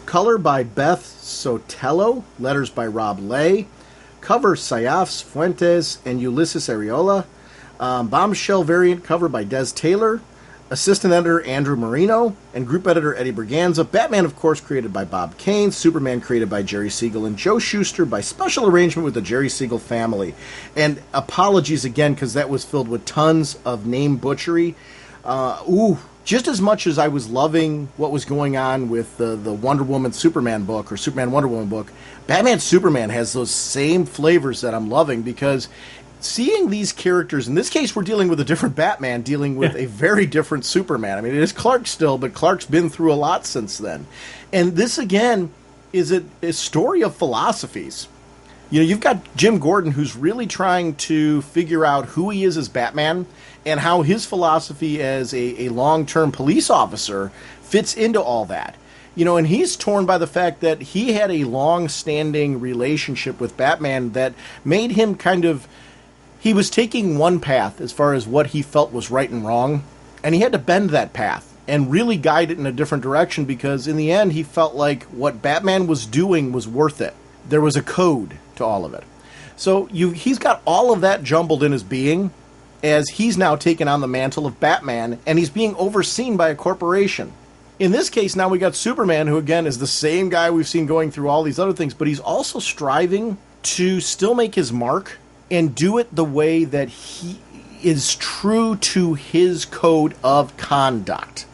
Color by Beth Sotelo. Letters by Rob Lay. Cover Siaf, Fuentes, and Ulysses Areola. Bombshell variant cover by Des Taylor. Assistant editor Andrew Marino, and group editor Eddie Berganza. Batman, of course, created by Bob Kane. Superman created by Jerry Siegel and Joe Shuster by special arrangement with the Jerry Siegel family. And apologies again, because that was filled with tons of name butchery. Just as much as I was loving what was going on with the Wonder Woman Superman book, or Superman Wonder Woman book, Batman Superman has those same flavors that I'm loving, because seeing these characters, in this case we're dealing with a different Batman, dealing with a very different Superman. I mean, it is Clark still, but Clark's been through a lot since then. And this, again, is a story of philosophies. You've got Jim Gordon, who's really trying to figure out who he is as Batman and how his philosophy as a long-term police officer fits into all that. And he's torn by the fact that he had a long-standing relationship with Batman that made him he was taking one path as far as what he felt was right and wrong, and he had to bend that path and really guide it in a different direction, because in the end he felt like what Batman was doing was worth it. There was a code to all of it. So he's got all of that jumbled in his being as he's now taken on the mantle of Batman, and he's being overseen by a corporation. In this case, now we got Superman, who again is the same guy we've seen going through all these other things, but he's also striving to still make his mark and do it the way that he is true to his code of conduct.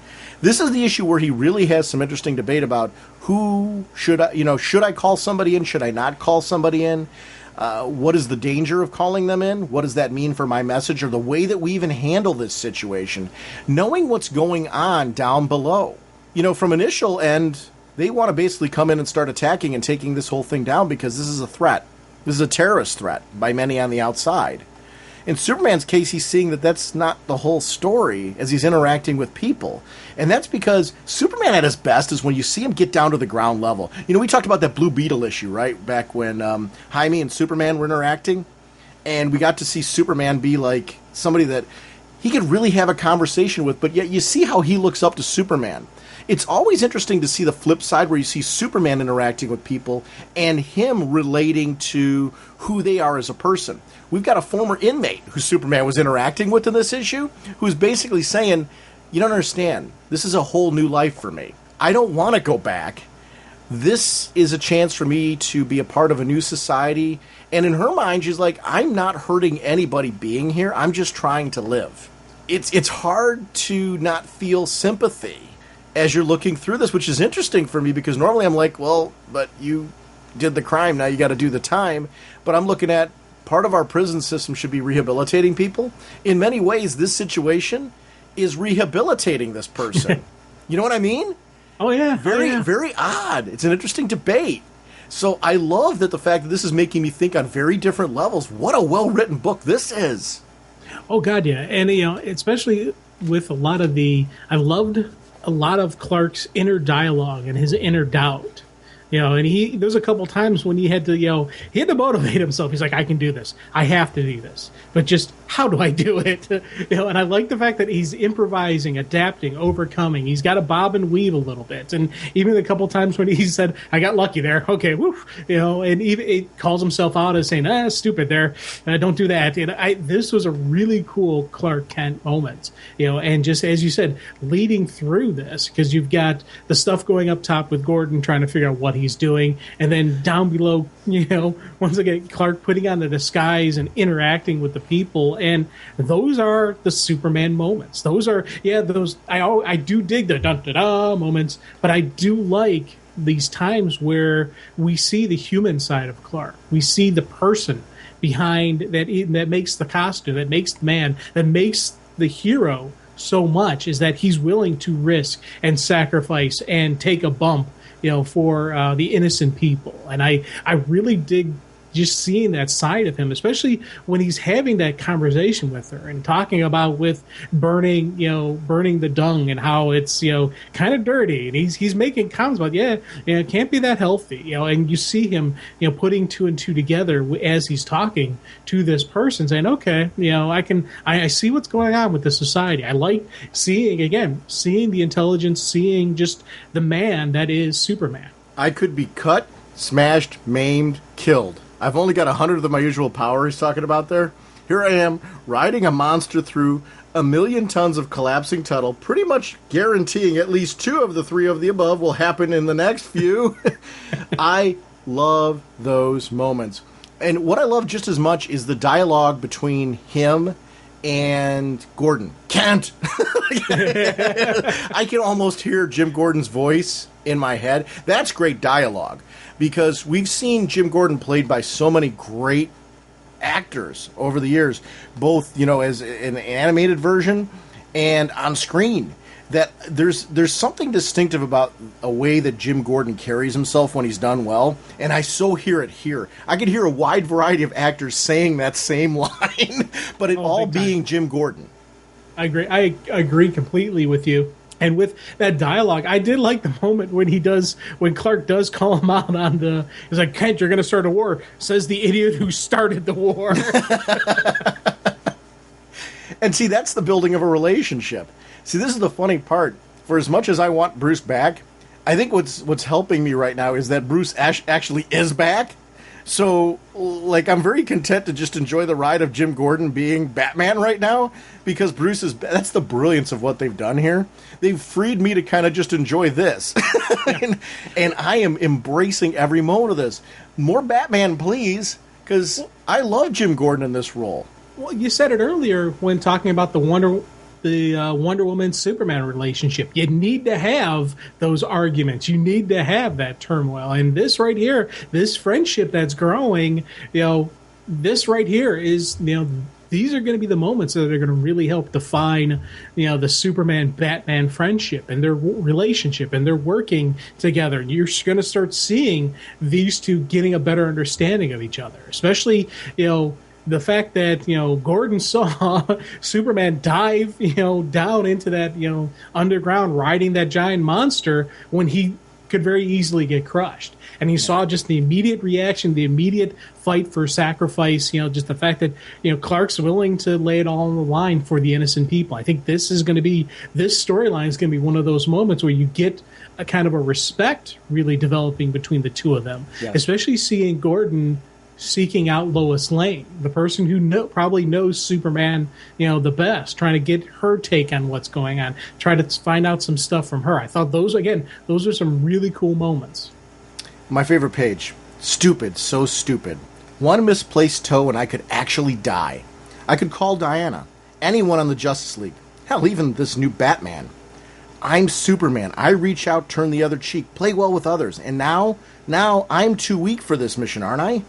This is the issue where he really has some interesting debate about who should I call somebody in? Should I not call somebody in? What is the danger of calling them in? What does that mean for my message, or the way that we even handle this situation? Knowing what's going on down below. From initial end, they want to basically come in and start attacking and taking this whole thing down because this is a threat. This is a terrorist threat by many on the outside. In Superman's case, he's seeing that that's not the whole story as he's interacting with people. And that's because Superman at his best is when you see him get down to the ground level. We talked about that Blue Beetle issue, right? Back when Jaime and Superman were interacting. And we got to see Superman be like somebody that he could really have a conversation with, but yet you see how he looks up to Superman. It's always interesting to see the flip side where you see Superman interacting with people and him relating to who they are as a person. We've got a former inmate who Superman was interacting with in this issue who's basically saying, you don't understand, this is a whole new life for me. I don't want to go back. this is a chance for me to be a part of a new society. And in her mind, she's like, I'm not hurting anybody being here. I'm just trying to live. It's hard to not feel sympathy as you're looking through this, which is interesting for me because normally I'm like, well, but you did the crime, now you got to do the time. But I'm looking at part of our prison system should be rehabilitating people. In many ways, this situation is rehabilitating this person. You know what I mean? Oh, yeah. Very odd. It's an interesting debate. So I love that the fact that this is making me think on very different levels. What a well-written book this is. Oh, God, yeah. And, especially with I loved a lot of Clark's inner dialogue and his inner doubt. And there's a couple times when he had to motivate himself. He's like, I can do this. I have to do this. But just how do I do it? And I like the fact that he's improvising, adapting, overcoming. He's got to bob and weave a little bit. And even a couple times when he said, I got lucky there. Okay, woof. And even it calls himself out as saying, stupid there. Don't do that. This was a really cool Clark Kent moment. And just as you said, leading through this, because you've got the stuff going up top with Gordon trying to figure out what he's doing, and then down below, once again, Clark putting on the disguise and interacting with the people, and those are the Superman moments. Those are, I do dig the dun-da-da moments, but I do like these times where we see the human side of Clark. We see the person behind that makes the costume, that makes the man, that makes the hero so much, is that he's willing to risk and sacrifice and take a bump for the innocent people. And I really dig just seeing that side of him, especially when he's having that conversation with her and talking about with burning the dung and how it's, kind of dirty. And he's making comments about, it can't be that healthy, and you see him, putting two and two together as he's talking to this person saying, okay, I see what's going on with the society. I like seeing the intelligence, seeing just the man that is Superman. I could be cut, smashed, maimed, killed. I've only got 100 of my usual power he's talking about there. Here I am, riding a monster through 1,000,000 tons of collapsing tunnel, pretty much guaranteeing at least 2 of the 3 of the above will happen in the next few. I love those moments. And what I love just as much is the dialogue between him and Gordon. Kent! I can almost hear Jim Gordon's voice in my head. That's great dialogue, because we've seen Jim Gordon played by so many great actors over the years, both, as an animated version and on screen, that there's something distinctive about a way that Jim Gordon carries himself when he's done well, and I so hear it here. I could hear a wide variety of actors saying that same line, but it all being Jim Gordon. I agree completely with you. And with that dialogue, I did like the moment when Clark does call him out on he's like, Kent, you're going to start a war, says the idiot who started the war. And see, that's the building of a relationship. See, this is the funny part. For as much as I want Bruce back, I think what's helping me right now is that Bruce actually is back. So, I'm very content to just enjoy the ride of Jim Gordon being Batman right now, because Bruce is... That's the brilliance of what they've done here. They've freed me to kind of just enjoy this. Yeah. and I am embracing every moment of this. More Batman, please, because I love Jim Gordon in this role. Well, you said it earlier when talking about the Wonder Woman Superman relationship. You need to have those arguments. You need to have that turmoil. And this right here, this friendship that's growing, this right here is, these are going to be the moments that are going to really help define, the Superman-Batman friendship and their relationship, and they're working together. You're going to start seeing these two getting a better understanding of each other, especially, the fact that, Gordon saw Superman dive, down into that, underground, riding that giant monster when he could very easily get crushed. And he saw just the immediate reaction, the immediate fight for sacrifice, just the fact that, Clark's willing to lay it all on the line for the innocent people. I think this storyline is going to be one of those moments where you get a kind of a respect really developing between the two of them, especially seeing Gordon seeking out Lois Lane, the person who probably knows Superman, the best, trying to get her take on what's going on, try to find out some stuff from her. I thought those are some really cool moments. My favorite page. Stupid, so stupid. One misplaced toe and I could actually die. I could call Diana. Anyone on the Justice League. Hell, even this new Batman. I'm Superman. I reach out, turn the other cheek, play well with others. And now I'm too weak for this mission, aren't I?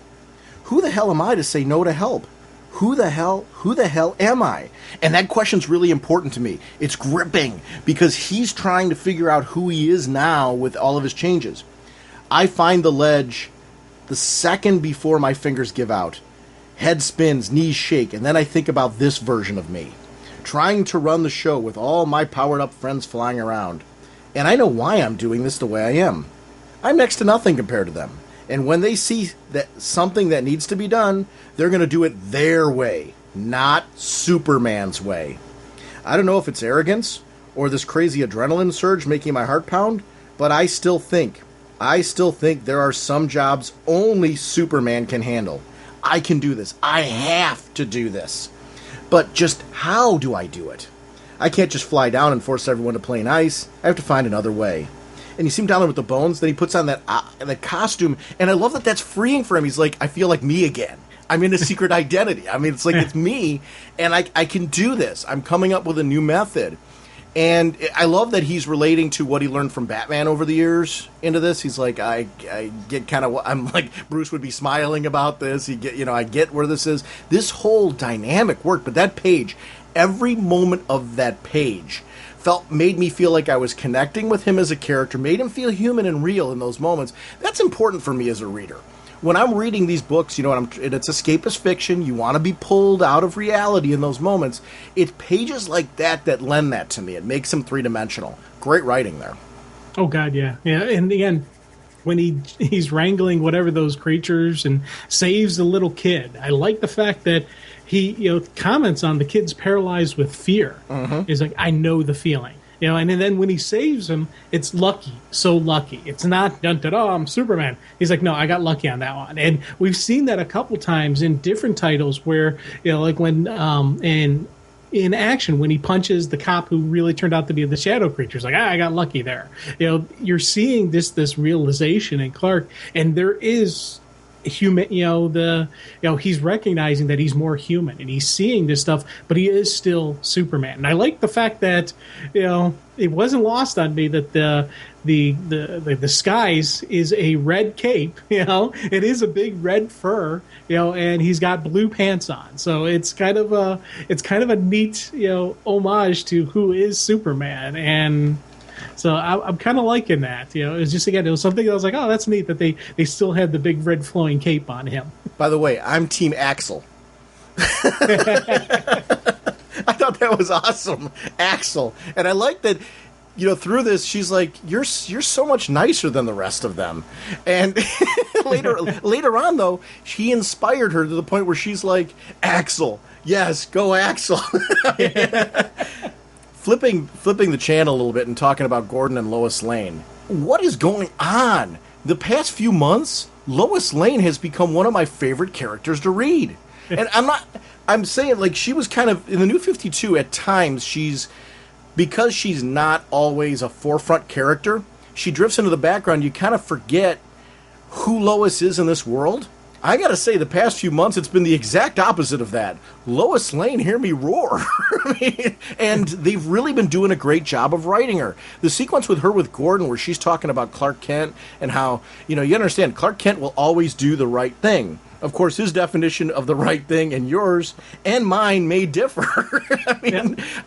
Who the hell am I to say no to help? Who the hell am I? And that question's really important to me. It's gripping because he's trying to figure out who he is now with all of his changes. I find the ledge the second before my fingers give out. Head spins, knees shake, and then I think about this version of me. Trying to run the show with all my powered-up friends flying around. And I know why I'm doing this the way I am. I'm next to nothing compared to them. And when they see that something that needs to be done, they're going to do it their way, not Superman's way. I don't know if it's arrogance or this crazy adrenaline surge making my heart pound, but I still think there are some jobs only Superman can handle. I can do this. I have to do this. But just how do I do it? I can't just fly down and force everyone to play nice. I have to find another way. And you see him down there with the bones, then he puts on that costume, and I love that that's freeing for him. He's like, I feel like me again. I'm in a secret identity. I mean, it's like it's me, and I can do this. I'm coming up with a new method. And I love that he's relating to what he learned from Batman over the years into this. He's like, I get kind of, I'm like, Bruce would be smiling about this. I get where this is. This whole dynamic worked, but that page, every moment of that page made me feel like I was connecting with him as a character, made him feel human and real in those moments. That's important for me as a reader. When I'm reading these books, it's escapist fiction. You want to be pulled out of reality in those moments. It's pages like that lend that to me. It makes them three-dimensional. Great writing there. Oh, God, yeah. Yeah, and again, when he's wrangling whatever those creatures and saves the little kid, I like the fact that he comments on the kid's paralyzed with fear. Mm-hmm. He's like, I know the feeling. And then when he saves him, it's lucky, so lucky. It's not, dun-da-da, I'm Superman. He's like, no, I got lucky on that one. And we've seen that a couple times in different titles where, like when in action, when he punches the cop who really turned out to be the shadow creatures, like, I got lucky there. You're seeing this realization in Clark, and there is human, he's recognizing that he's more human and he's seeing this stuff, but he is still Superman. And I like the fact that it wasn't lost on me that the disguise is a red cape. It is a big red fur, and he's got blue pants on. So it's kind of a neat homage to who is Superman. And so I'm kind of liking that. It was just, again, it was something that I was like, oh, that's neat that they still had the big red flowing cape on him. By the way, I'm Team Axel. I thought that was awesome, Axel. And I like that, through this, she's like, you're so much nicer than the rest of them. And later on, though, he inspired her to the point where she's like, Axel, yes, go Axel. Flipping the channel a little bit and talking about Gordon and Lois Lane. What is going on? The past few months, Lois Lane has become one of my favorite characters to read. And I'm saying, like, she was kind of, in the New 52, at times, because she's not always a forefront character, she drifts into the background. You kind of forget who Lois is in this world. I gotta say, the past few months, it's been the exact opposite of that. Lois Lane, hear me roar. And they've really been doing a great job of writing her. The sequence with her with Gordon, where she's talking about Clark Kent and how, you understand, Clark Kent will always do the right thing. Of course, his definition of the right thing and yours and mine may differ.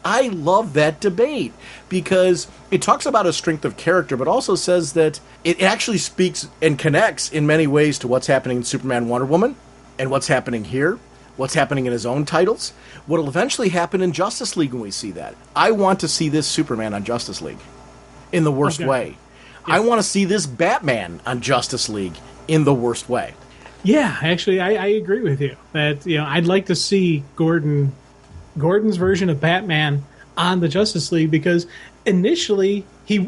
I love that debate because it talks about a strength of character, but also says that it actually speaks and connects in many ways to what's happening in Superman, Wonder Woman, and what's happening here, what's happening in his own titles, what will eventually happen in Justice League when we see that. I want to see this Superman on Justice League in the worst way. Yeah. I want to see this Batman on Justice League in the worst way. Yeah, actually, I agree with you that I'd like to see Gordon's version of Batman on the Justice League because initially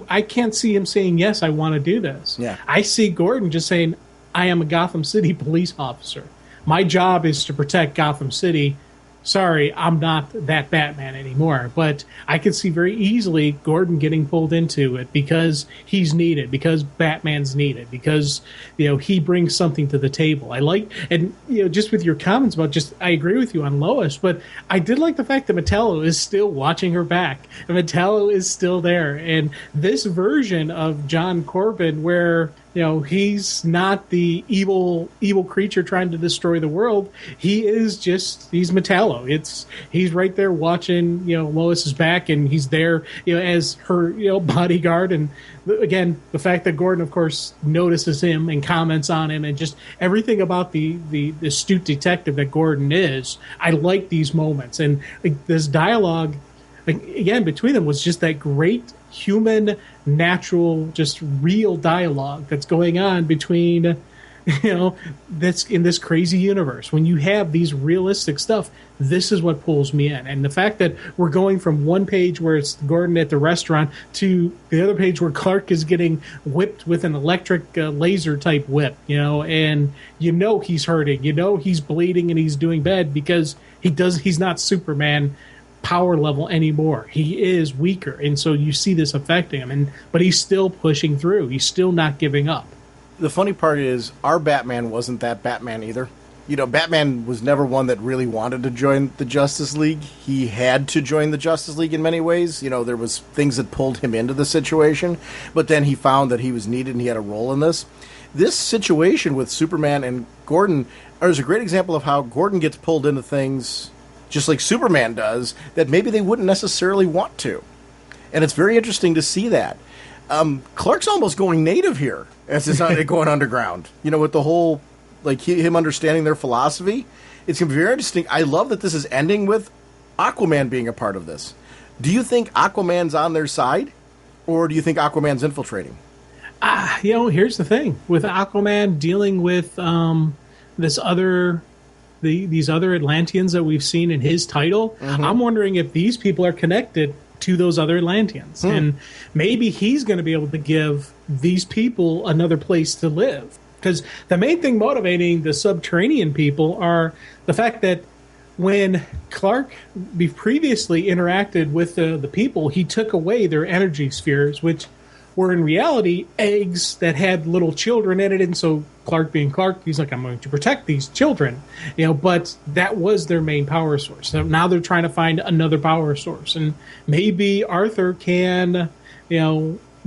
I can't see him saying yes, I want to do this. Yeah. I see Gordon just saying I am a Gotham City police officer. My job is to protect Gotham City sorry, I'm not that Batman anymore. But I could see very easily Gordon getting pulled into it because he's needed, because Batman's needed, because, he brings something to the table. I like, and, just with your comments about I agree with you on Lois, but I did like the fact that Metallo is still watching her back. And Metallo is still there. And this version of John Corbin where, he's not the evil creature trying to destroy the world. He's Metallo. He's right there watching, Lois's back, and he's there, as her, bodyguard. And again, the fact that Gordon, of course, notices him and comments on him, and just everything about the astute detective that Gordon is. I like these moments, and this dialogue, again, between them was just that great human, natural, just real dialogue that's going on between, that's in this crazy universe. When you have these realistic stuff, this is what pulls me in. And the fact that we're going from one page where it's Gordon at the restaurant to the other page where Clark is getting whipped with an electric laser type whip, and he's hurting, he's bleeding and he's doing bad because he's not Superman power level anymore. He is weaker, and so you see this affecting him, but he's still pushing through. He's still not giving up. The funny part is our Batman wasn't that Batman either. Batman was never one that really wanted to join the Justice League. He had to join the Justice League in many ways. There was things that pulled him into the situation, but then he found that he was needed and he had a role in this. This situation with Superman and Gordon is a great example of how Gordon gets pulled into things just like Superman does, that maybe they wouldn't necessarily want to. And it's very interesting to see that. Clark's almost going native here as it's going underground. With the whole, him understanding their philosophy. It's going to be very interesting. I love that this is ending with Aquaman being a part of this. Do you think Aquaman's on their side, or do you think Aquaman's infiltrating? Here's the thing. With Aquaman dealing with this other... these other Atlanteans that we've seen in his title, I'm wondering if these people are connected to those other Atlanteans. And maybe he's going to be able to give these people another place to live. Because the main thing motivating the subterranean people are the fact that when Clark previously interacted with the people, he took away their energy spheres, which were in reality eggs that had little children in it. And so Clark being Clark, he's like, I'm going to protect these children, but that was their main power source. So now they're trying to find another power source. And maybe Arthur can,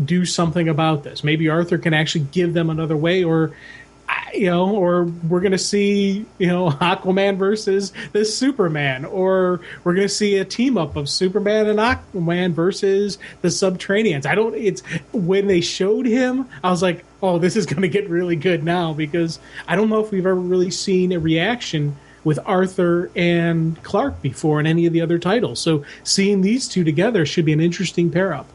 do something about this. Maybe Arthur can actually give them another way, or we're going to see, Aquaman versus this Superman, or we're going to see a team up of Superman and Aquaman versus the Subterraneans. It's when they showed him, I was like, oh, this is going to get really good now, because I don't know if we've ever really seen a reaction with Arthur and Clark before in any of the other titles. So seeing these two together should be an interesting pair up.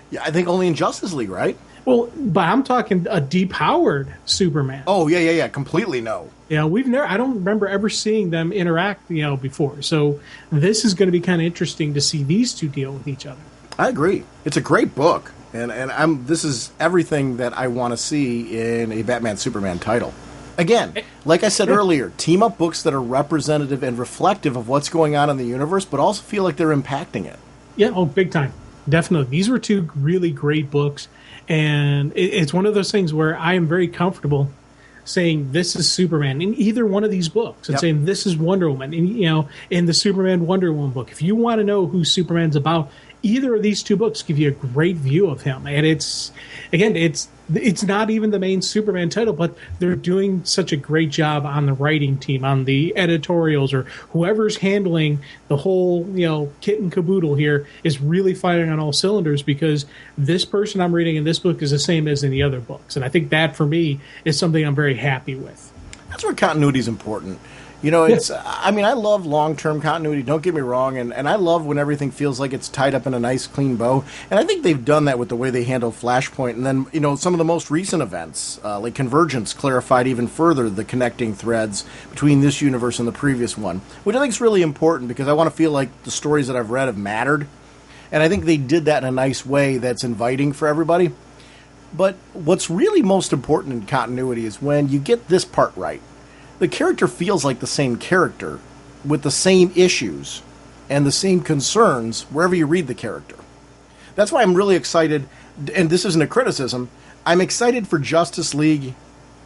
Yeah, I think only in Justice League, right? Well, but I'm talking a depowered Superman. Oh, yeah. Completely no. I don't remember ever seeing them interact, before. So this is going to be kind of interesting to see these two deal with each other. I agree. It's a great book. And this is everything that I want to see in a Batman Superman title. Again, like I said earlier, team up books that are representative and reflective of what's going on in the universe, but also feel like they're impacting it. Yeah, big time. Definitely. These were two really great books. And it's one of those things where I am very comfortable saying this is Superman in either one of these books, and saying this is Wonder Woman, in the Superman Wonder Woman book. If you want to know who Superman's about, either of these two books give you a great view of him. And it's not even the main Superman title, but they're doing such a great job on the writing team, on the editorials, or whoever's handling the whole, kit and caboodle here is really firing on all cylinders, because this person I'm reading in this book is the same as in the other books. And I think that, for me, is something I'm very happy with. That's where continuity is important. I love long-term continuity, don't get me wrong, and I love when everything feels like it's tied up in a nice, clean bow, and I think they've done that with the way they handle Flashpoint, and then, some of the most recent events, like Convergence, clarified even further the connecting threads between this universe and the previous one, which I think is really important, because I want to feel like the stories that I've read have mattered, and I think they did that in a nice way that's inviting for everybody. But what's really most important in continuity is when you get this part right. The character feels like the same character, with the same issues and the same concerns wherever you read the character. That's why I'm really excited, and this isn't a criticism, I'm excited for Justice League,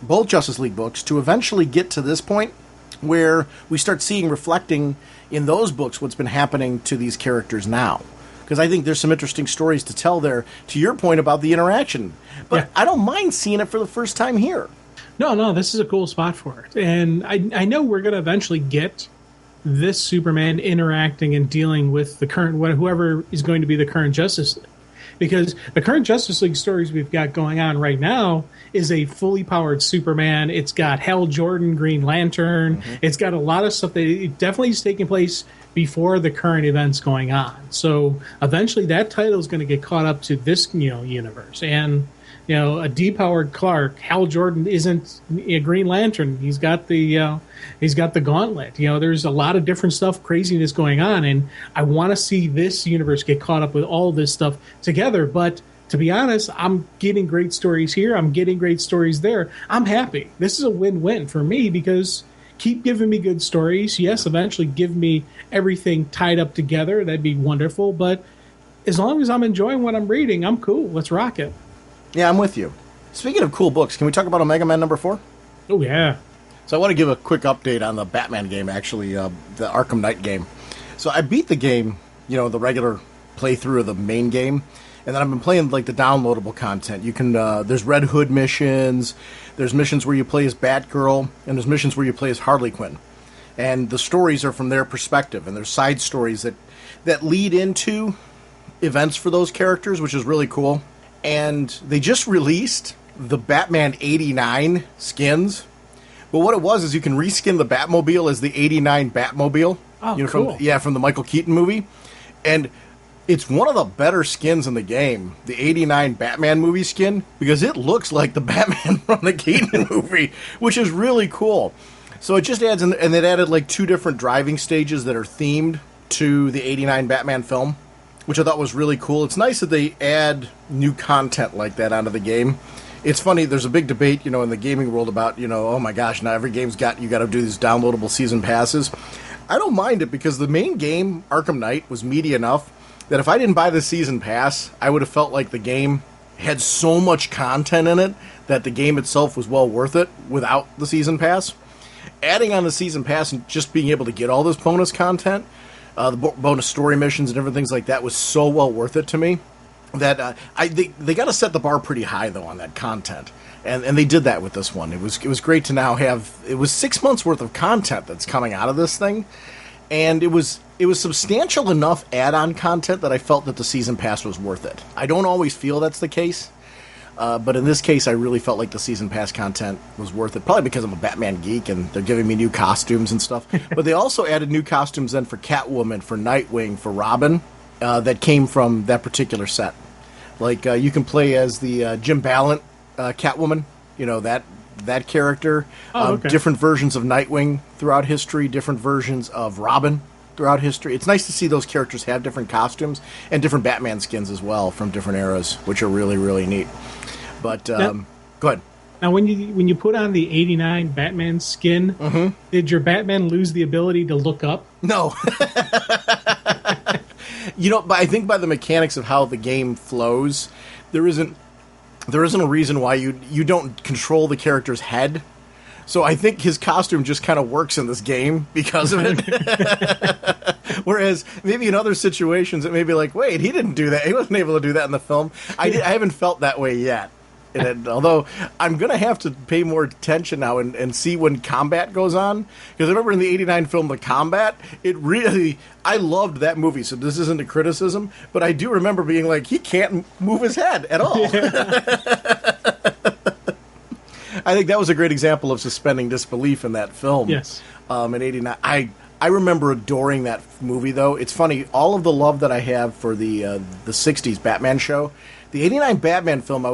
both Justice League books, to eventually get to this point where we start seeing reflecting in those books what's been happening to these characters now. Because I think there's some interesting stories to tell there, to your point about the interaction. But yeah. I don't mind seeing it for the first time here. No, this is a cool spot for it. And I know we're going to eventually get this Superman interacting and dealing with the current, whoever is going to be the current Justice League. Because the current Justice League stories we've got going on right now is a fully powered Superman. It's got Hal Jordan, Green Lantern. Mm-hmm. It's got a lot of stuff that it definitely is taking place before the current events going on. So eventually that title is going to get caught up to this universe. And a depowered Clark, Hal Jordan isn't a Green Lantern. He's got the gauntlet. There's a lot of different stuff, craziness going on, and I want to see this universe get caught up with all this stuff together. But to be honest, I'm getting great stories here. I'm getting great stories there. I'm happy. This is a win-win for me because keep giving me good stories. Yes, eventually give me everything tied up together. That'd be wonderful. But as long as I'm enjoying what I'm reading, I'm cool. Let's rock it. Yeah, I'm with you. Speaking of cool books, can we talk about Omega Man number 4? Oh, yeah. So I want to give a quick update on the Batman game, actually, the Arkham Knight game. So I beat the game, the regular playthrough of the main game, and then I've been playing, the downloadable content. You can, there's Red Hood missions, there's missions where you play as Batgirl, and there's missions where you play as Harley Quinn. And the stories are from their perspective, and there's side stories that lead into events for those characters, which is really cool. And they just released the Batman 89 skins. But what it was is you can reskin the Batmobile as the 89 Batmobile. Oh, cool. From the Michael Keaton movie. And it's one of the better skins in the game, the 89 Batman movie skin, because it looks like the Batman from the Keaton movie, which is really cool. So it just adds, and it added 2 different driving stages that are themed to the 89 Batman film, which I thought was really cool. It's nice that they add new content like that onto the game. It's funny, there's a big debate, in the gaming world about, oh my gosh, now every game's you got to do these downloadable season passes. I don't mind it because the main game, Arkham Knight, was meaty enough that if I didn't buy the season pass, I would have felt like the game had so much content in it that the game itself was well worth it without the season pass. Adding on the season pass and just being able to get all this bonus content, the bonus story missions and different things like that was so well worth it to me that they got to set the bar pretty high though on that content, and they did that with this one. It was great to now have 6 months worth of content that's coming out of this thing, and it was substantial enough add-on content that I felt that the season pass was worth it. I don't always feel that's the case. But in this case, I really felt like the season pass content was worth it, probably because I'm a Batman geek and they're giving me new costumes and stuff. But they also added new costumes then for Catwoman, for Nightwing, for Robin, that came from that particular set. You can play as the Jim Ballant Catwoman, that character. Okay. Different versions of Nightwing throughout history, different versions of Robin throughout history. It's nice to see those characters have different costumes and different Batman skins as well from different eras, which are really, really neat. But go ahead. Now, when you put on the 89 Batman skin, did your Batman lose the ability to look up? No. But I think by the mechanics of how the game flows, there isn't a reason why you don't control the character's head. So I think his costume just kind of works in this game because of it. Whereas maybe in other situations it may be like, wait, he didn't do that. He wasn't able to do that in the film. I haven't felt that way yet. Although I'm going to have to pay more attention now and see when combat goes on. Because I remember in the 89 film, The Combat, I loved that movie. So this isn't a criticism. But I do remember being like, he can't move his head at all. I think that was a great example of suspending disbelief in that film. Yes. In 89. I remember adoring that movie, though. It's funny, all of the love that I have for the 60s Batman show, the 89 Batman film,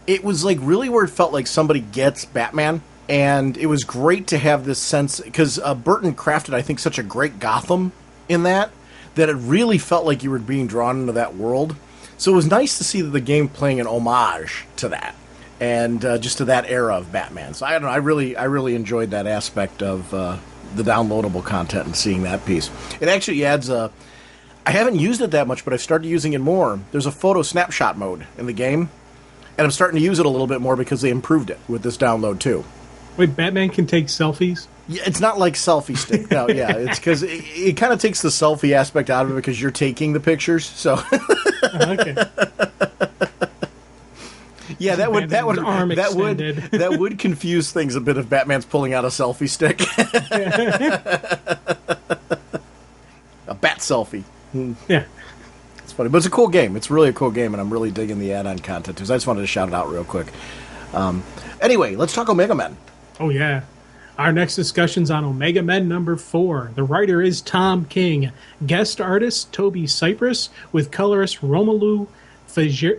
it was really where it felt like somebody gets Batman, and it was great to have this sense, because Burton crafted, I think, such a great Gotham in that it really felt like you were being drawn into that world. So it was nice to see the game playing an homage to that, and just to that era of Batman. So I don't know, I really enjoyed that aspect of the downloadable content and seeing that piece. It actually adds a... I haven't used it that much, but I've started using it more. There's a photo snapshot mode in the game, and I'm starting to use it a little bit more because they improved it with this download, too. Wait, Batman can take selfies? Yeah, it's not like selfie stick. No, yeah, it's because it kind of takes the selfie aspect out of it because you're taking the pictures, so... Okay. Yeah, that would confuse things a bit if Batman's pulling out a selfie stick. A bat selfie. Yeah. It's funny, but it's a cool game. It's really a cool game, and I'm really digging the add-on content too. So I just wanted to shout it out real quick. Anyway, let's talk Omega Men. Oh, yeah. Our next discussion's on Omega Men number 4. The writer is Tom King. Guest artist Toby Cypress with colorist Romelu Fajardo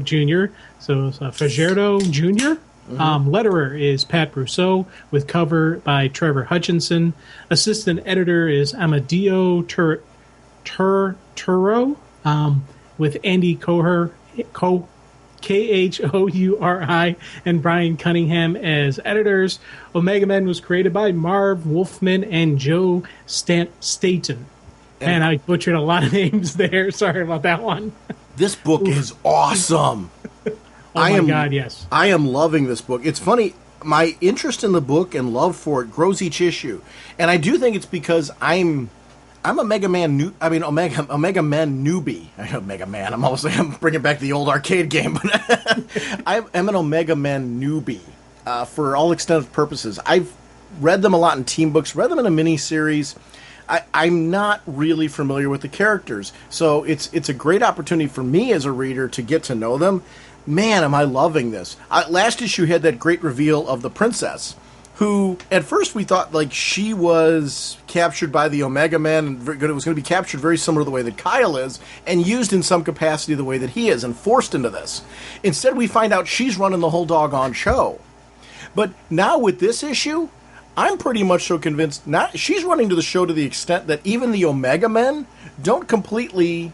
Jr. So it's Fajardo Jr. Letterer is Pat Brousseau with cover by Trevor Hutchinson. Assistant editor is Amadeo Turturro with Andy Khouri and Brian Cunningham as editors. Omega Men was created by Marv Wolfman and Joe Staten. And I butchered a lot of names there. Sorry about that one. This book is awesome. God, yes. I am loving this book. It's funny. My interest in the book and love for it grows each issue. And I do think it's because I'm a Omega Men newbie. Omega Man. I'm bringing back the old arcade game, but I'm an Omega Men newbie for all extended purposes. I've read them a lot in team books, read them in a mini-series. I'm not really familiar with the characters, so it's a great opportunity for me as a reader to get to know them. Man, am I loving this. Last issue had that great reveal of the princess, who at first we thought like she was captured by the Omega Men, and it was going to be captured very similar to the way that Kyle is, and used in some capacity the way that he is, and forced into this. Instead, we find out she's running the whole doggone show. But now with this issue, I'm pretty much so convinced she's running to the show to the extent that even the Omega Men don't completely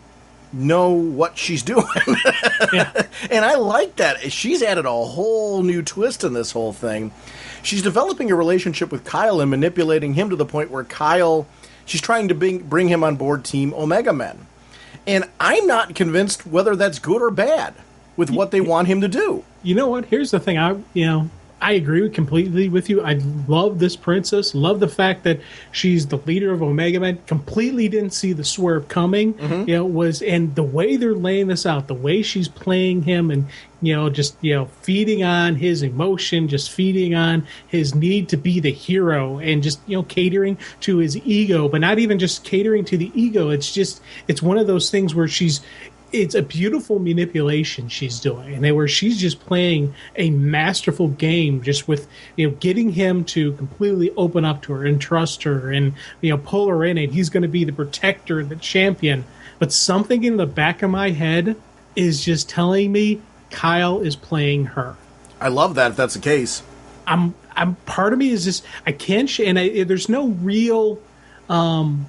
know what she's doing. Yeah. And I like that. She's added a whole new twist in this whole thing. She's developing a relationship with Kyle and manipulating him to the point where she's trying to bring him on board Team Omega Men. And I'm not convinced whether that's good or bad with what they want him to do. You know what? Here's the thing. I agree completely with you. I love this princess. Love the fact that she's the leader of Omega Men. Completely didn't see the swerve coming. Mm-hmm. And the way they're laying this out, the way she's playing him, and just feeding on his emotion, just feeding on his need to be the hero, and just catering to his ego, but not even just catering to the ego. It's one of those things where it's a beautiful manipulation she's doing, and where she's just playing a masterful game, just with getting him to completely open up to her and trust her, and pull her in, and he's going to be the protector, the champion. But something in the back of my head is just telling me Kyle is playing her. I love that if that's the case. I'm part of me is just I can't there's no real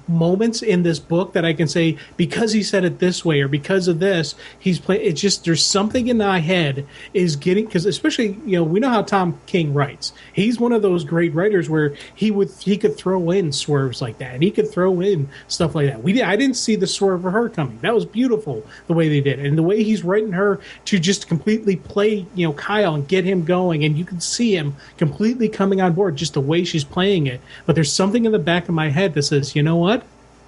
moments in this book that I can say because he said it this way or because of this he's playing. It's just there's something in my head is getting, because especially we know how Tom King writes. He's one of those great writers where he could throw in swerves like that, and he could throw in stuff like that. I didn't see the swerve of her coming. That was beautiful the way they did it, and the way he's writing her to just completely play Kyle and get him going, and you can see him completely coming on board just the way she's playing it. But there's something in the back of my head that says, you know what?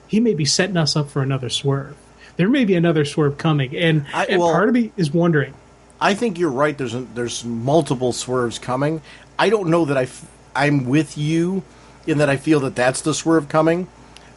He may be setting us up for another swerve. There may be another swerve coming, and part of me is wondering. I think you're right. There's multiple swerves coming. I don't know that I'm with you in that I feel that that's the swerve coming.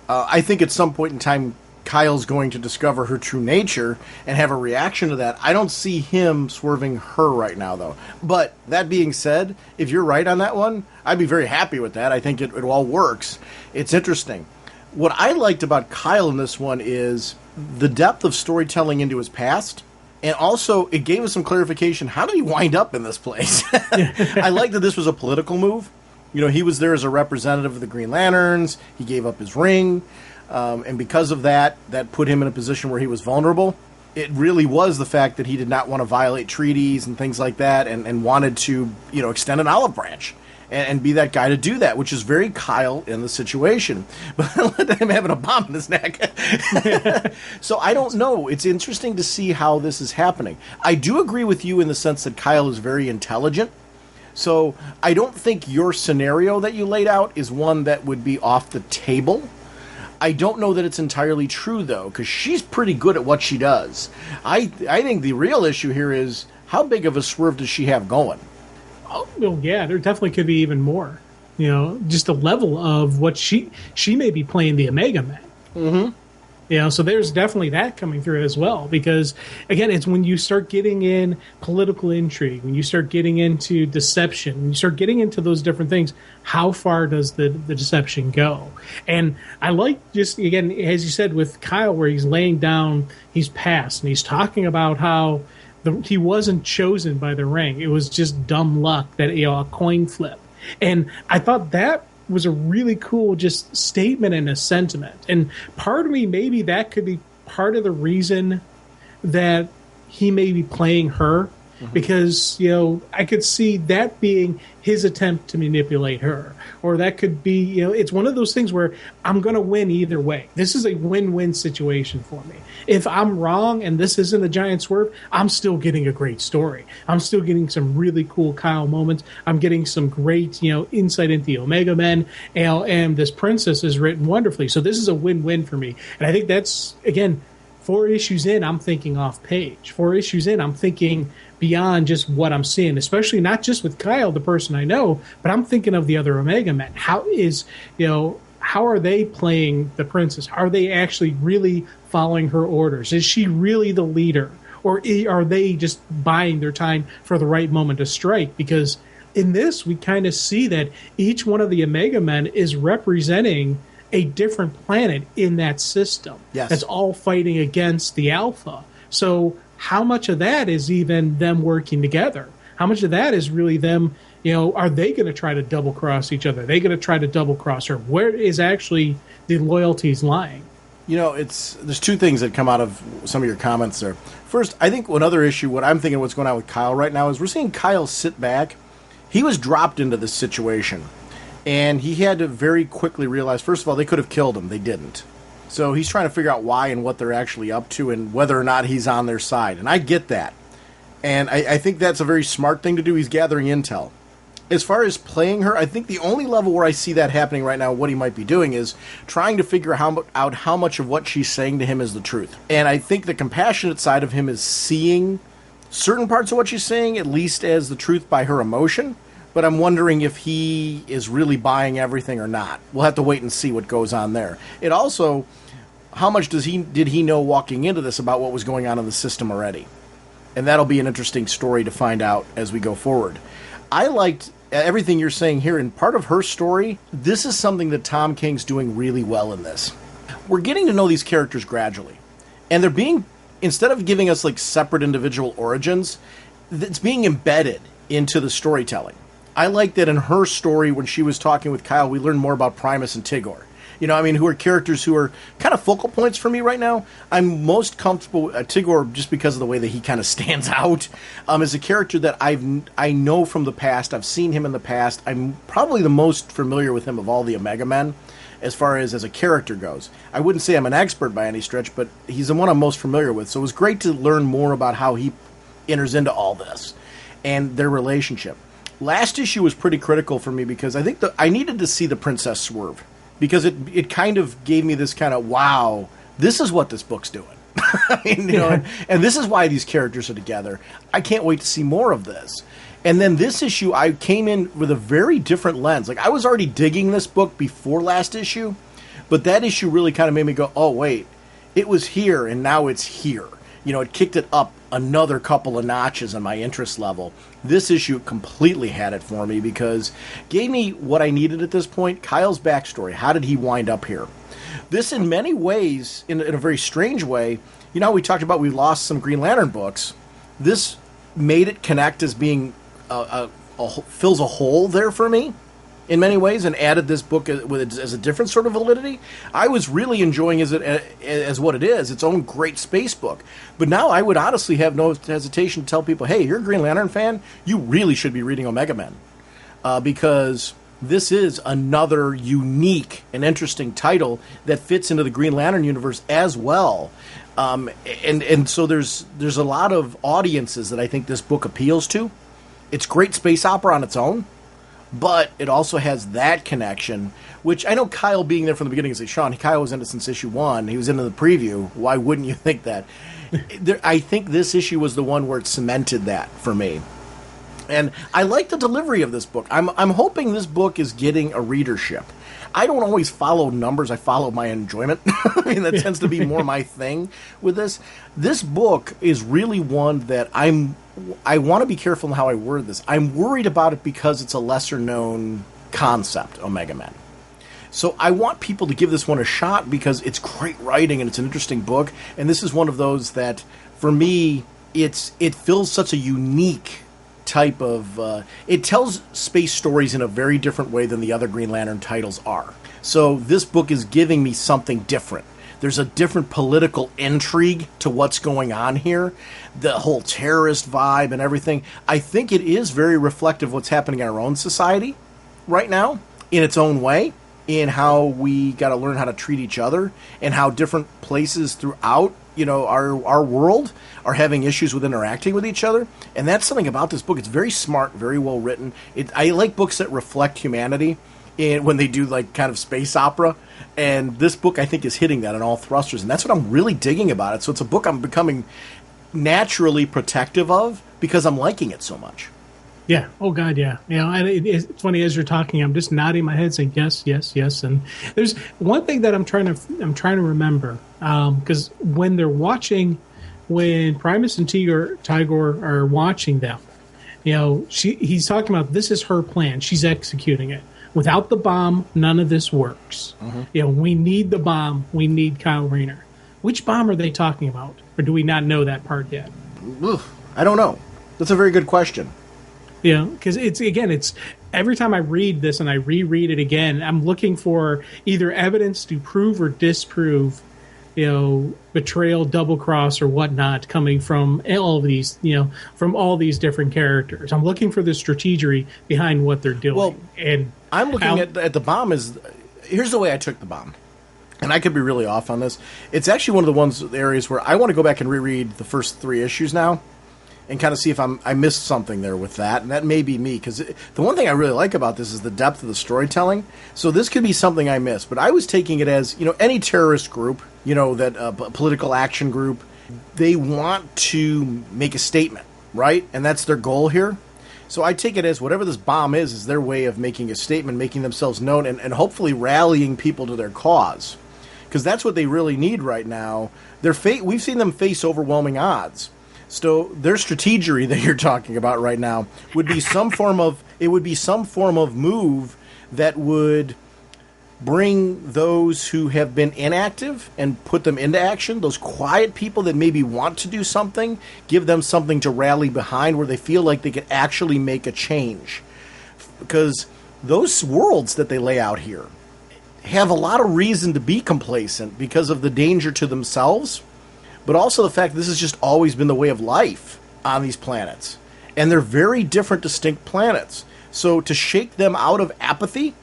I think at some point in time, Kyle's going to discover her true nature and have a reaction to that. I don't see him swerving her right now, though. But that being said, if you're right on that one, I'd be very happy with that. I think it all works. It's interesting. What I liked about Kyle in this one is the depth of storytelling into his past. And also, it gave us some clarification. How did he wind up in this place? I like that this was a political move. He was there as a representative of the Green Lanterns. He gave up his ring. And because of that put him in a position where he was vulnerable. It really was the fact that he did not want to violate treaties and things like that, and wanted to, extend an olive branch. and be that guy to do that, which is very Kyle in the situation. But let him having a bomb in his neck. So I don't know. It's interesting to see how this is happening. I do agree with you in the sense that Kyle is very intelligent. So I don't think your scenario that you laid out is one that would be off the table. I don't know that it's entirely true, though, because she's pretty good at what she does. I think the real issue here is how big of a swerve does she have going? Oh, well, yeah, there definitely could be even more. Just the level of what she may be playing the Omega Man. Mm-hmm. So there's definitely that coming through as well. Because, again, it's when you start getting in political intrigue, when you start getting into deception, when you start getting into those different things, how far does the deception go? And I like just, again, as you said, with Kyle, where he's laying down, he's passed, and he's talking about how he wasn't chosen by the ring. It was just dumb luck that, a coin flip. And I thought that was a really cool just statement and a sentiment. And part of me, maybe that could be part of the reason that he may be playing her. Because, I could see that being his attempt to manipulate her. Or that could be, it's one of those things where I'm going to win either way. This is a win-win situation for me. If I'm wrong and this isn't a giant swerve, I'm still getting a great story. I'm still getting some really cool Kyle moments. I'm getting some great, insight into the Omega Men. And this princess is written wonderfully. So this is a win-win for me. And I think that's, again, 4 issues in, I'm thinking off page. 4 issues in, I'm thinking beyond just what I'm seeing, especially not just with Kyle, the person I know, but I'm thinking of the other Omega Men. How are they playing the princess? Are they actually really following her orders? Is she really the leader? Or are they just buying their time for the right moment to strike? Because in this, we kind of see that each one of the Omega Men is representing a different planet in that system. Yes. That's all fighting against the Alpha. So how much of that is even them working together? How much of that is really them, are they going to try to double cross each other? Are they going to try to double cross her? Where is actually the loyalties lying? There's 2 things that come out of some of your comments there. First, I think another issue, what I'm thinking what's going on with Kyle right now is we're seeing Kyle sit back. He was dropped into this situation, and he had to very quickly realize, first of all, they could have killed him. They didn't. So he's trying to figure out why and what they're actually up to and whether or not he's on their side. And I get that. And I think that's a very smart thing to do. He's gathering intel. As far as playing her, I think the only level where I see that happening right now, what he might be doing, is trying to figure out how much of what she's saying to him is the truth. And I think the compassionate side of him is seeing certain parts of what she's saying, at least as the truth by her emotion. But I'm wondering if he is really buying everything or not. We'll have to wait and see what goes on there. It also, how much did he know walking into this about what was going on in the system already? And that'll be an interesting story to find out as we go forward. I liked everything you're saying here, and part of her story, this is something that Tom King's doing really well in this. We're getting to know these characters gradually. And they're being, instead of giving us like separate individual origins, it's being embedded into the storytelling. I like that in her story, when she was talking with Kyle, we learned more about Primus and Tigor. Who are characters who are kind of focal points for me right now. I'm most comfortable with Tigor just because of the way that he kind of stands out as a character that I know from the past. I've seen him in the past. I'm probably the most familiar with him of all the Omega Men as far as a character goes. I wouldn't say I'm an expert by any stretch, but he's the one I'm most familiar with. So it was great to learn more about how he enters into all this and their relationship. Last issue was pretty critical for me because I think I needed to see the princess swerve. Because it kind of gave me this kind of, wow, this is what this book's doing. And this is why these characters are together. I can't wait to see more of this. And then this issue, I came in with a very different lens. Like, I was already digging this book before last issue, but that issue really kind of made me go, oh, wait, it was here and now it's here. It kicked it up another couple of notches on my interest level. This issue completely had it for me because it gave me what I needed at this point. Kyle's backstory. How did he wind up here? This, in many ways, in a very strange way, we talked about we lost some Green Lantern books. This made it connect as being fills a hole there for me in many ways, and added this book as a different sort of validity. I was really enjoying as what it is, its own great space book. But now I would honestly have no hesitation to tell people, hey, you're a Green Lantern fan, you really should be reading Omega Men. because this is another unique and interesting title that fits into the Green Lantern universe as well. And so there's a lot of audiences that I think this book appeals to. It's great space opera on its own, but it also has that connection, which I know Kyle being there from the beginning is like, Sean, Kyle was in it since issue 1. He was into the preview. Why wouldn't you think that? I think this issue was the one where it cemented that for me. And I like the delivery of this book. I'm hoping this book is getting a readership. I don't always follow numbers. I follow my enjoyment. I mean, that tends to be more my thing with this. This book is really one that I want to be careful in how I word this. I'm worried about it because it's a lesser-known concept, Omega Men. So I want people to give this one a shot because it's great writing and it's an interesting book. And this is one of those that, for me, it fills such a unique type of... it tells space stories in a very different way than the other Green Lantern titles are. So this book is giving me something different. There's a different political intrigue to what's going on here. The whole terrorist vibe and everything. I think it is very reflective of what's happening in our own society right now, in its own way, in how we got to learn how to treat each other, and how different places throughout, our world are having issues with interacting with each other. And that's something about this book. It's very smart, very well written. I like books that reflect humanity when they do like kind of space opera. And this book, I think, is hitting that on all thrusters. And that's what I'm really digging about it. So it's a book I'm becoming naturally protective of because I'm liking it so much. Yeah. Oh, God, yeah. And it's funny, as you're talking, I'm just nodding my head saying, yes, yes, yes. And there's one thing that I'm trying to remember, because when they're watching, when Primus and Tigor are watching them, he's talking about this is her plan. She's executing it. Without the bomb, none of this works. Mm-hmm. We need the bomb. We need Kyle Rayner. Which bomb are they talking about? Or do we not know that part yet? I don't know. That's a very good question. Because it's every time I read this and I reread it again, I'm looking for either evidence to prove or disprove, betrayal, double cross, or whatnot coming from all of these, from all these different characters. I'm looking for the strategery behind what they're doing. Well, and I'm looking at the bomb here's the way I took the bomb. And I could be really off on this. It's actually one of the areas where I want to go back and reread the first 3 issues now and kind of see if I missed something there with that. And that may be me, because the one thing I really like about this is the depth of the storytelling. So this could be something I missed. But I was taking it as, any terrorist group, that political action group, they want to make a statement, right? And that's their goal here. So I take it as whatever this bomb is their way of making a statement, making themselves known, and hopefully rallying people to their cause. Because that's what they really need right now. We've seen them face overwhelming odds. So their strategery that you're talking about right now would be some form of move that would bring those who have been inactive and put them into action, those quiet people that maybe want to do something, give them something to rally behind where they feel like they could actually make a change. Because those worlds that they lay out here have a lot of reason to be complacent because of the danger to themselves, but also the fact that this has just always been the way of life on these planets. And they're very different, distinct planets. So to shake them out of apathy,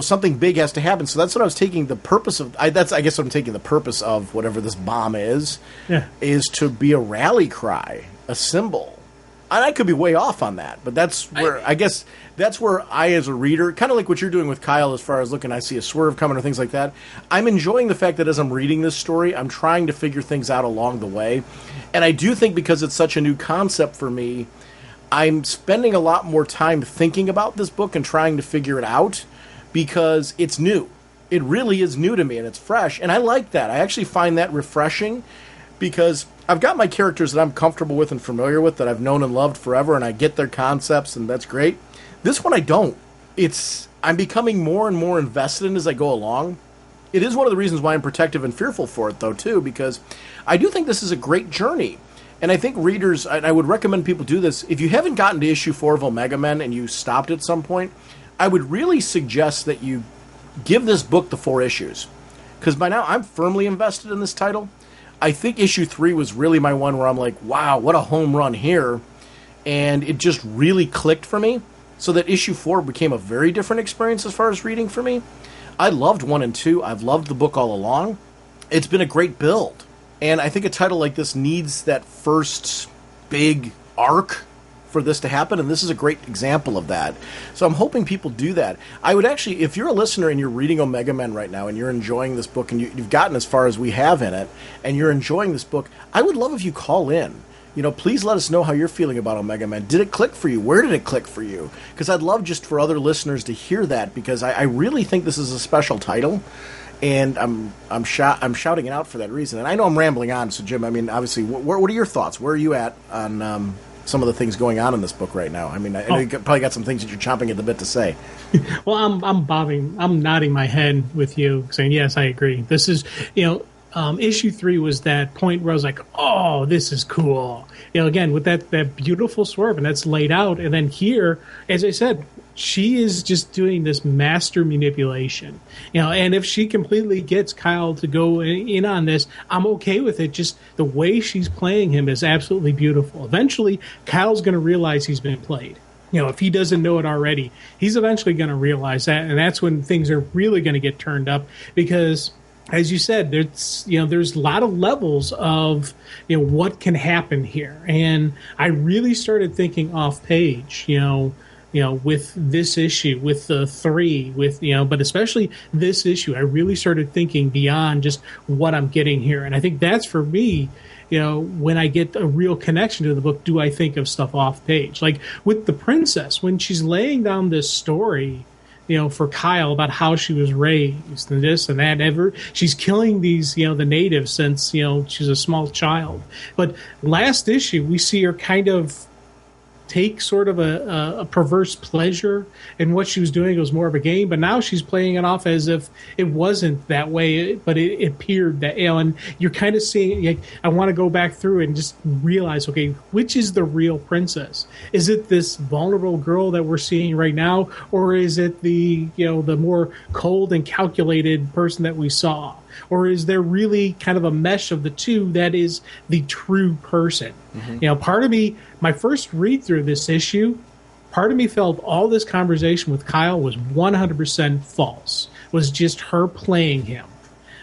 something big has to happen. So that's what I was taking the purpose of. I guess what I'm taking the purpose of whatever this bomb is to be a rally cry, a symbol. And I could be way off on that, but that's where that's where I, as a reader, kind of like what you're doing with Kyle, as far as looking, I see a swerve coming or things like that. I'm enjoying the fact that as I'm reading this story, I'm trying to figure things out along the way. And I do think because it's such a new concept for me, I'm spending a lot more time thinking about this book and trying to figure it out because it's new. It really is new to me and it's fresh. And I like that. I actually find that refreshing because I've got my characters that I'm comfortable with and familiar with that I've known and loved forever, and I get their concepts, and that's great. This one I don't. I'm becoming more and more invested in as I go along. It is one of the reasons why I'm protective and fearful for it, though, too, because I do think this is a great journey. And I think readers, and I would recommend people do this, if you haven't gotten to issue 4 of Omega Men and you stopped at some point, I would really suggest that you give this book the 4 issues. Because by now I'm firmly invested in this title. I think issue 3 was really my one where I'm like, wow, what a home run here. And it just really clicked for me. so that issue 4 became a very different experience as far as reading for me. I loved 1 and 2. I've loved the book all along. It's been a great build. And I think a title like this needs that first big arc for this to happen, and this is a great example of that. So I'm hoping people do that. I would actually, if you're a listener and you're reading Omega Men right now and you're enjoying this book and you've gotten as far as we have in it and you're enjoying this book, I would love if you call in. Please let us know how you're feeling about Omega Men. Did it click for you? Where did it click for you? Because I'd love just for other listeners to hear that, because I really think this is a special title, and I'm shouting it out for that reason. And I know I'm rambling on, so Jim, I mean, obviously, what are your thoughts? Where are you at on some of the things going on in this book right now? I mean, I know you probably got some things that you're chomping at the bit to say. Well, I'm nodding my head with you, saying yes, I agree. This is, issue 3 was that point where I was like, oh, this is cool. Again, with that beautiful swerve, and that's laid out. And then here, as I said, she is just doing this master manipulation. And if she completely gets Kyle to go in on this, I'm okay with it. Just the way she's playing him is absolutely beautiful. Eventually, Kyle's going to realize he's been played. If he doesn't know it already, he's eventually going to realize that. And that's when things are really going to get turned up, because as you said, there's a lot of levels of what can happen here, and I really started thinking off page, with this issue, with the 3, but especially this issue, I really started thinking beyond just what I'm getting here, and I think that's for me. When I get a real connection to the book, do I think of stuff off page, like with the princess when she's laying down this story. For Kyle about how she was raised and this and that. She's killing these, the natives since, she's a small child. But last issue, we see her kind of take sort of a perverse pleasure in what she was doing. It was more of a game, but now she's playing it off as if it wasn't that way, but it appeared that, and you're kind of seeing, like, I want to go back through and just realize, okay, which is the real princess? Is it this vulnerable girl that we're seeing right now, or is it the more cold and calculated person that we saw? Or is there really kind of a mesh of the two that is the true person? Mm-hmm. Part of me, my first read through this issue, part of me felt all this conversation with Kyle was 100% false, was just her playing him.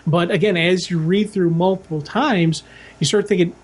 But again, as you read through multiple times, you start thinking,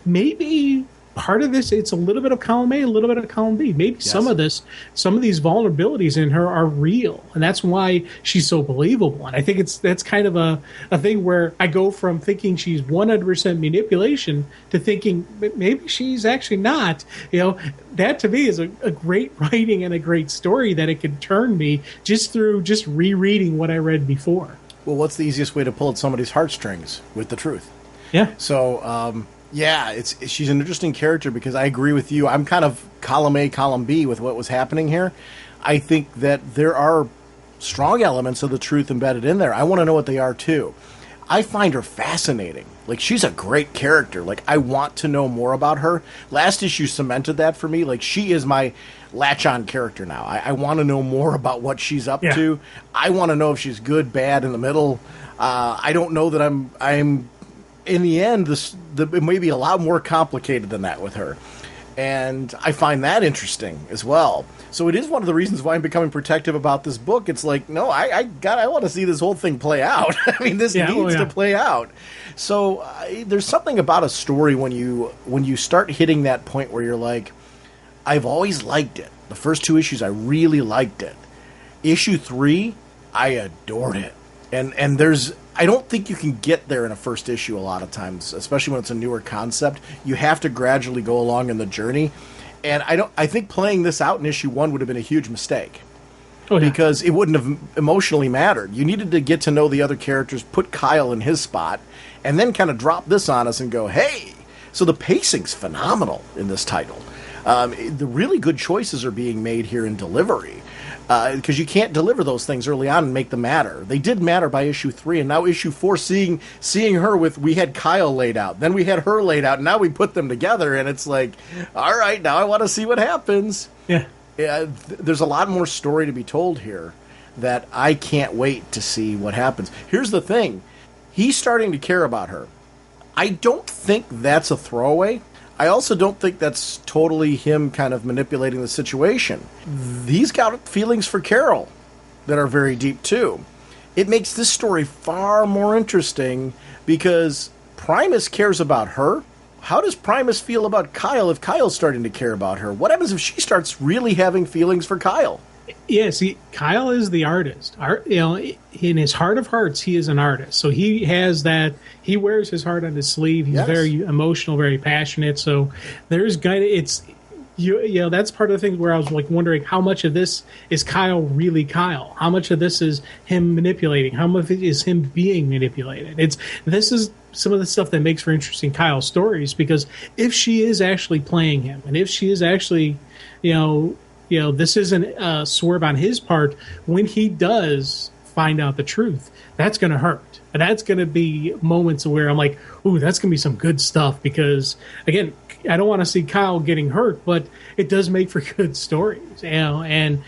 maybe part of this, it's a little bit of column A, a little bit of column B. Maybe yes. some of these vulnerabilities in her are real, and that's why she's so believable. And I think that's kind of a thing where I go from thinking she's 100% manipulation to thinking maybe she's actually not. That to me is a great writing and a great story that it can turn me just through just rereading what I read before. Well, what's the easiest way to pull at somebody's heartstrings? With the truth. Yeah. So, yeah, she's an interesting character, because I agree with you. I'm kind of column A, column B with what was happening here. I think that there are strong elements of the truth embedded in there. I want to know what they are, too. I find her fascinating. Like, she's a great character. Like, I want to know more about her. Last issue cemented that for me. Like, she is my latch-on character now. I want to know more about what she's up to. I want to know if she's good, bad, in the middle. I don't know that I'm in the end, it may be a lot more complicated than that with her. And I find that interesting as well. So it is one of the reasons why I'm becoming protective about this book. It's like, no, I want to see this whole thing play out. I mean, this needs to play out. So there's something about a story when you start hitting that point where you're like, I've always liked it. The first 2 issues, I really liked it. Issue 3, I adored it. And I don't think you can get there in a first issue a lot of times, especially when it's a newer concept. You have to gradually go along in the journey. And I think playing this out in issue 1 would have been a huge mistake. Oh, yeah. Because it wouldn't have emotionally mattered. You needed to get to know the other characters, put Kyle in his spot, and then kind of drop this on us and go, hey. So the pacing's phenomenal in this title. The really good choices are being made here in delivery. Because you can't deliver those things early on and make them matter. They did matter by issue 3, and now issue 4, seeing her we had Kyle laid out, then we had her laid out, and now we put them together, and it's like, all right, now I want to see what happens. Yeah. There's a lot more story to be told here that I can't wait to see what happens. Here's the thing. He's starting to care about her. I don't think that's a throwaway. I also don't think that's totally him kind of manipulating the situation. He's got feelings for Carol that are very deep, too. It makes this story far more interesting because Primus cares about her. How does Primus feel about Kyle if Kyle's starting to care about her? What happens if she starts really having feelings for Kyle? Yeah, see, Kyle is the artist. In his heart of hearts, he is an artist. So he has that. He wears his heart on his sleeve. He's very emotional, very passionate. So there's it's that's part of the thing where I was like wondering how much of this is Kyle really Kyle? How much of this is him manipulating? How much of it is him being manipulated? This is some of the stuff that makes for interesting Kyle stories, because if she is actually playing him, and if she is actually, this isn't a swerve on his part, when he does find out the truth, that's going to hurt. And that's going to be moments where I'm like, ooh, that's going to be some good stuff, because, again, I don't want to see Kyle getting hurt, but it does make for good stories, and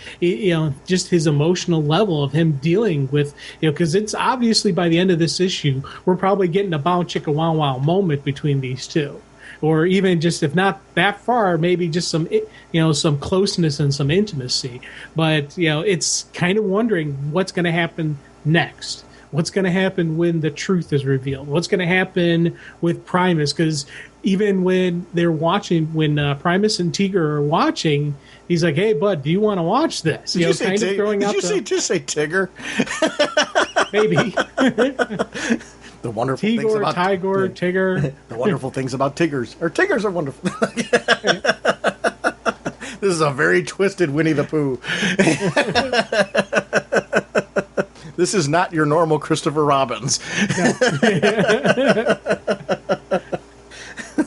just his emotional level of him dealing with, because it's obviously by the end of this issue, we're probably getting a bow chicka wow wow moment between these two, or even just, if not that far, maybe just some, some closeness and some intimacy. But it's kind of wondering what's going to happen next. What's going to happen when the truth is revealed? What's going to happen with Primus? Because even when they're watching, when Primus and Tigger are watching, he's like, "Hey, bud, do you want to watch this?" Did you say Tigger? Maybe. The wonderful Tigor, things about Tigor, Tigger. The wonderful things about Tiggers. Or Tiggers are wonderful. This is a very twisted Winnie the Pooh. This is not your normal Christopher Robbins.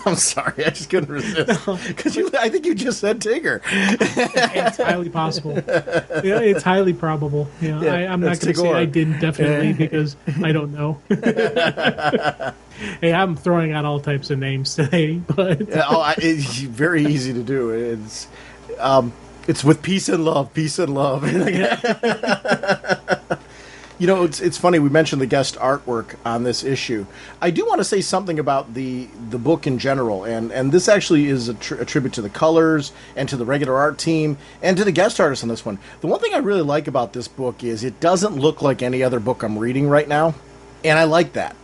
I'm sorry, I just couldn't resist. Because I think you just said Tigger. It's highly possible. Yeah, it's highly probable. I'm not going to say I didn't definitely, because I don't know. Hey, I'm throwing out all types of names today, but it's very easy to do. It's with peace and love, peace and love. It's funny, we mentioned the guest artwork on this issue. I do want to say something about the book in general, and this actually is a tribute to the colors and to the regular art team and to the guest artists on this one. The one thing I really like about this book is it doesn't look like any other book I'm reading right now, and I like that.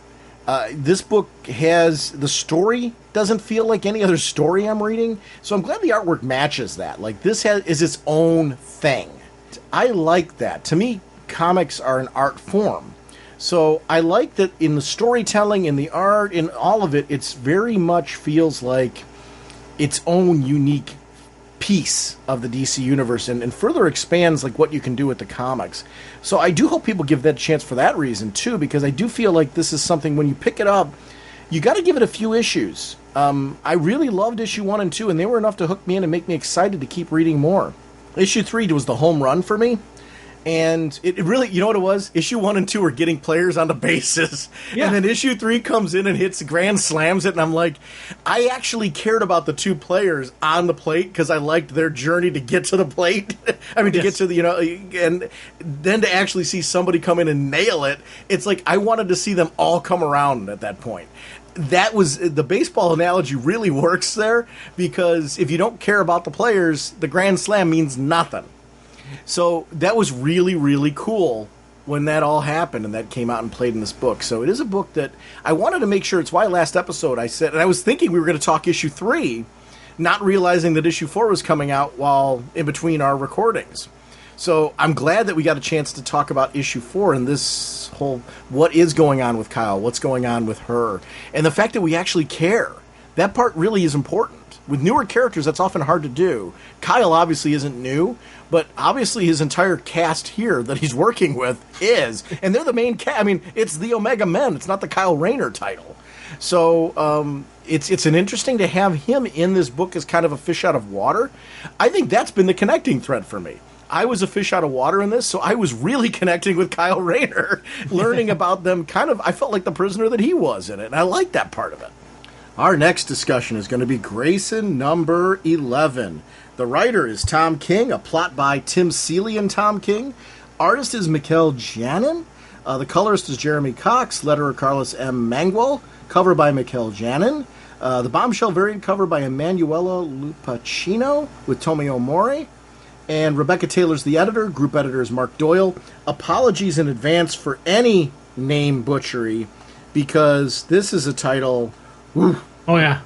This book has, the story doesn't feel like any other story I'm reading, so I'm glad the artwork matches that. Like, this is its own thing. I like that. To me, comics are an art form. So I like that in the storytelling, in the art, in all of it, it's very much feels like its own unique piece of the DC universe, and further expands like what you can do with the comics. So I do hope people give that a chance for that reason too, because I do feel like this is something, when you pick it up, you got to give it a few issues. I really loved issue 1 and 2, and they were enough to hook me in and make me excited to keep reading more. Issue 3 was the home run for me. And it really, you know what it was? Issue 1 and 2 are getting players on the bases. Yeah. And then issue 3 comes in and hits grand slams it. And I'm like, I actually cared about the two players on the plate because I liked their journey to get to the plate. To get to the, and then to actually see somebody come in and nail it. It's like I wanted to see them all come around at that point. That was, the baseball analogy really works there, because if you don't care about the players, the grand slam means nothing. So that was really, really cool when that all happened and that came out and played in this book. So it is a book that I wanted to make sure, it's why last episode I said, and I was thinking we were going to talk issue 3, not realizing that issue 4 was coming out while in between our recordings. So I'm glad that we got a chance to talk about issue 4 and this whole, what is going on with Kyle, what's going on with her, and the fact that we actually care. That part really is important. With newer characters, that's often hard to do. Kyle obviously isn't new, but obviously his entire cast here that he's working with is. And they're the main cast. I mean, it's the Omega Men. It's not the Kyle Rayner title. So it's an interesting to have him in this book as kind of a fish out of water. I think that's been the connecting thread for me. I was a fish out of water in this, so I was really connecting with Kyle Rayner, learning about them kind of, I felt like the prisoner that he was in it, and I like that part of it. Our next discussion is going to be Grayson number 11. The writer is Tom King, a plot by Tim Seeley and Tom King. Artist is Mikel Janin. The colorist is Jeremy Cox. Letterer Carlos M. Mangual. Cover by Mikel Janin. The Bombshell variant cover by Emanuela Lupacchino with Tomio Mori. And Rebecca Taylor's the editor. Group editor is Mark Doyle. Apologies in advance for any name butchery, because this is a title... Oh, yeah.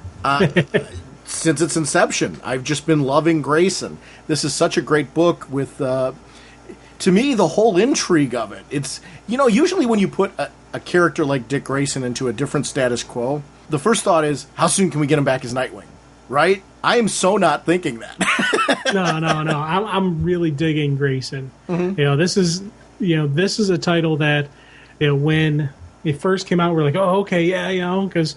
Since its inception, I've just been loving Grayson. This is such a great book with, to me, the whole intrigue of it. It's, usually when you put a character like Dick Grayson into a different status quo, the first thought is, how soon can we get him back as Nightwing? Right? I am so not thinking that. No. I'm really digging Grayson. Mm-hmm. This is a title that, when it first came out, we're like, oh, okay, yeah, because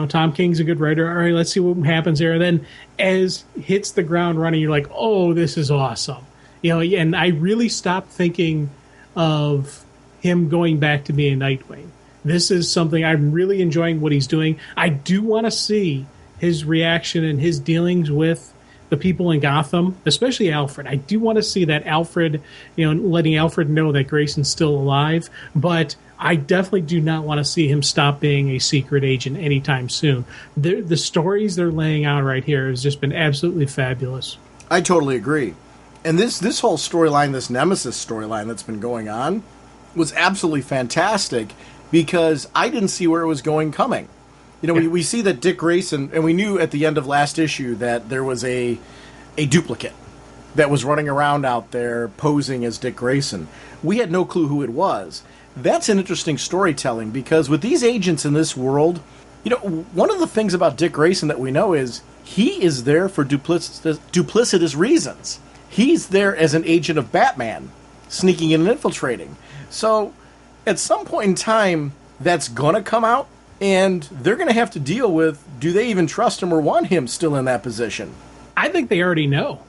Tom King's a good writer. All right, let's see what happens there. And then as hits the ground running, you're like, oh, this is awesome. And I really stopped thinking of him going back to being Nightwing. This is something I'm really enjoying what he's doing. I do want to see his reaction and his dealings with the people in Gotham, especially Alfred. I do want to see that Alfred, letting Alfred know that Grayson's still alive, but I definitely do not want to see him stop being a secret agent anytime soon. The stories they're laying out right here has just been absolutely fabulous. I totally agree. And this whole storyline, this Nemesis storyline that's been going on, was absolutely fantastic, because I didn't see where it was going coming. We see that Dick Grayson, and we knew at the end of last issue that there was a duplicate that was running around out there posing as Dick Grayson. We had no clue who it was. That's an interesting storytelling, because with these agents in this world, one of the things about Dick Grayson that we know is he is there for duplicitous reasons. He's there as an agent of Batman, sneaking in and infiltrating. So at some point in time, that's going to come out, and they're going to have to deal with, do they even trust him or want him still in that position? I think they already know.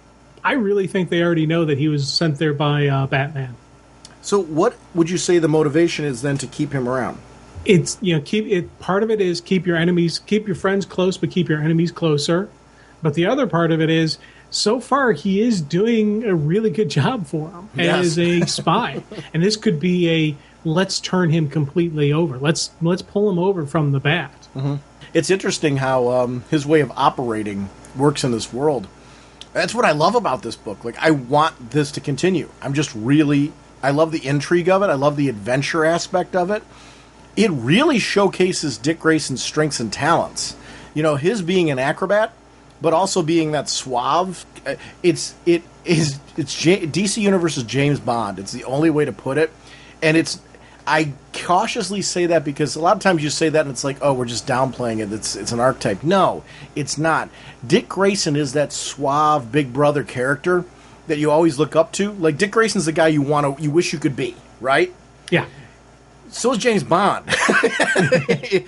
I really think they already know that he was sent there by Batman. So what would you say the motivation is then to keep him around? It's, part of it is keep your friends close, but keep your enemies closer. But the other part of it is, so far he is doing a really good job for him as a spy. And this could be let's turn him completely over. Let's pull him over from the bat. Mm-hmm. It's interesting how his way of operating works in this world. That's what I love about this book. Like, I want this to continue. I love the intrigue of it. I love the adventure aspect of it. It really showcases Dick Grayson's strengths and talents. His being an acrobat, but also being that suave. It's DC Universe's James Bond. It's the only way to put it. And I cautiously say that because a lot of times you say that and it's like, oh, we're just downplaying it. It's an archetype. No, it's not. Dick Grayson is that suave big brother character that you always look up to. Like, Dick Grayson's the guy you wish you could be, right? Yeah. So is James Bond.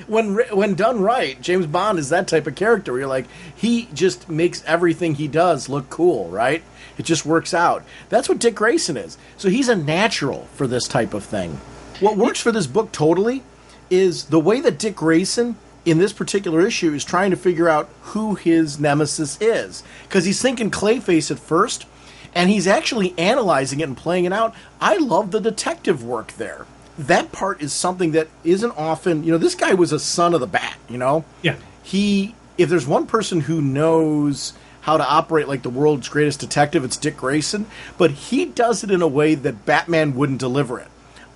When done right, James Bond is that type of character where you're like, he just makes everything he does look cool, right? It just works out. That's what Dick Grayson is. So he's a natural for this type of thing. What works for this book totally is the way that Dick Grayson, in this particular issue, is trying to figure out who his nemesis is. Because he's thinking Clayface at first, and he's actually analyzing it and playing it out. I love the detective work there. That part is something that isn't often... this guy was a son of the Bat, Yeah. If there's one person who knows how to operate like the world's greatest detective, it's Dick Grayson. But he does it in a way that Batman wouldn't deliver it.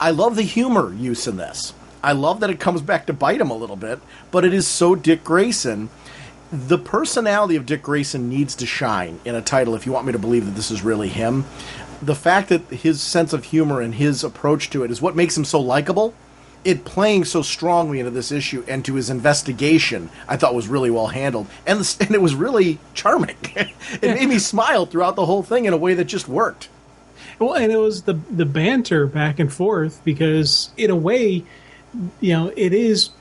I love the humor use in this. I love that it comes back to bite him a little bit, but it is so Dick Grayson. The personality of Dick Grayson needs to shine in a title if you want me to believe that this is really him. The fact that his sense of humor and his approach to it is what makes him so likable. It playing so strongly into this issue and to his investigation, I thought was really well handled. And it was really charming. It made me smile throughout the whole thing in a way that just worked. Well, and it was the banter back and forth because, in a way, this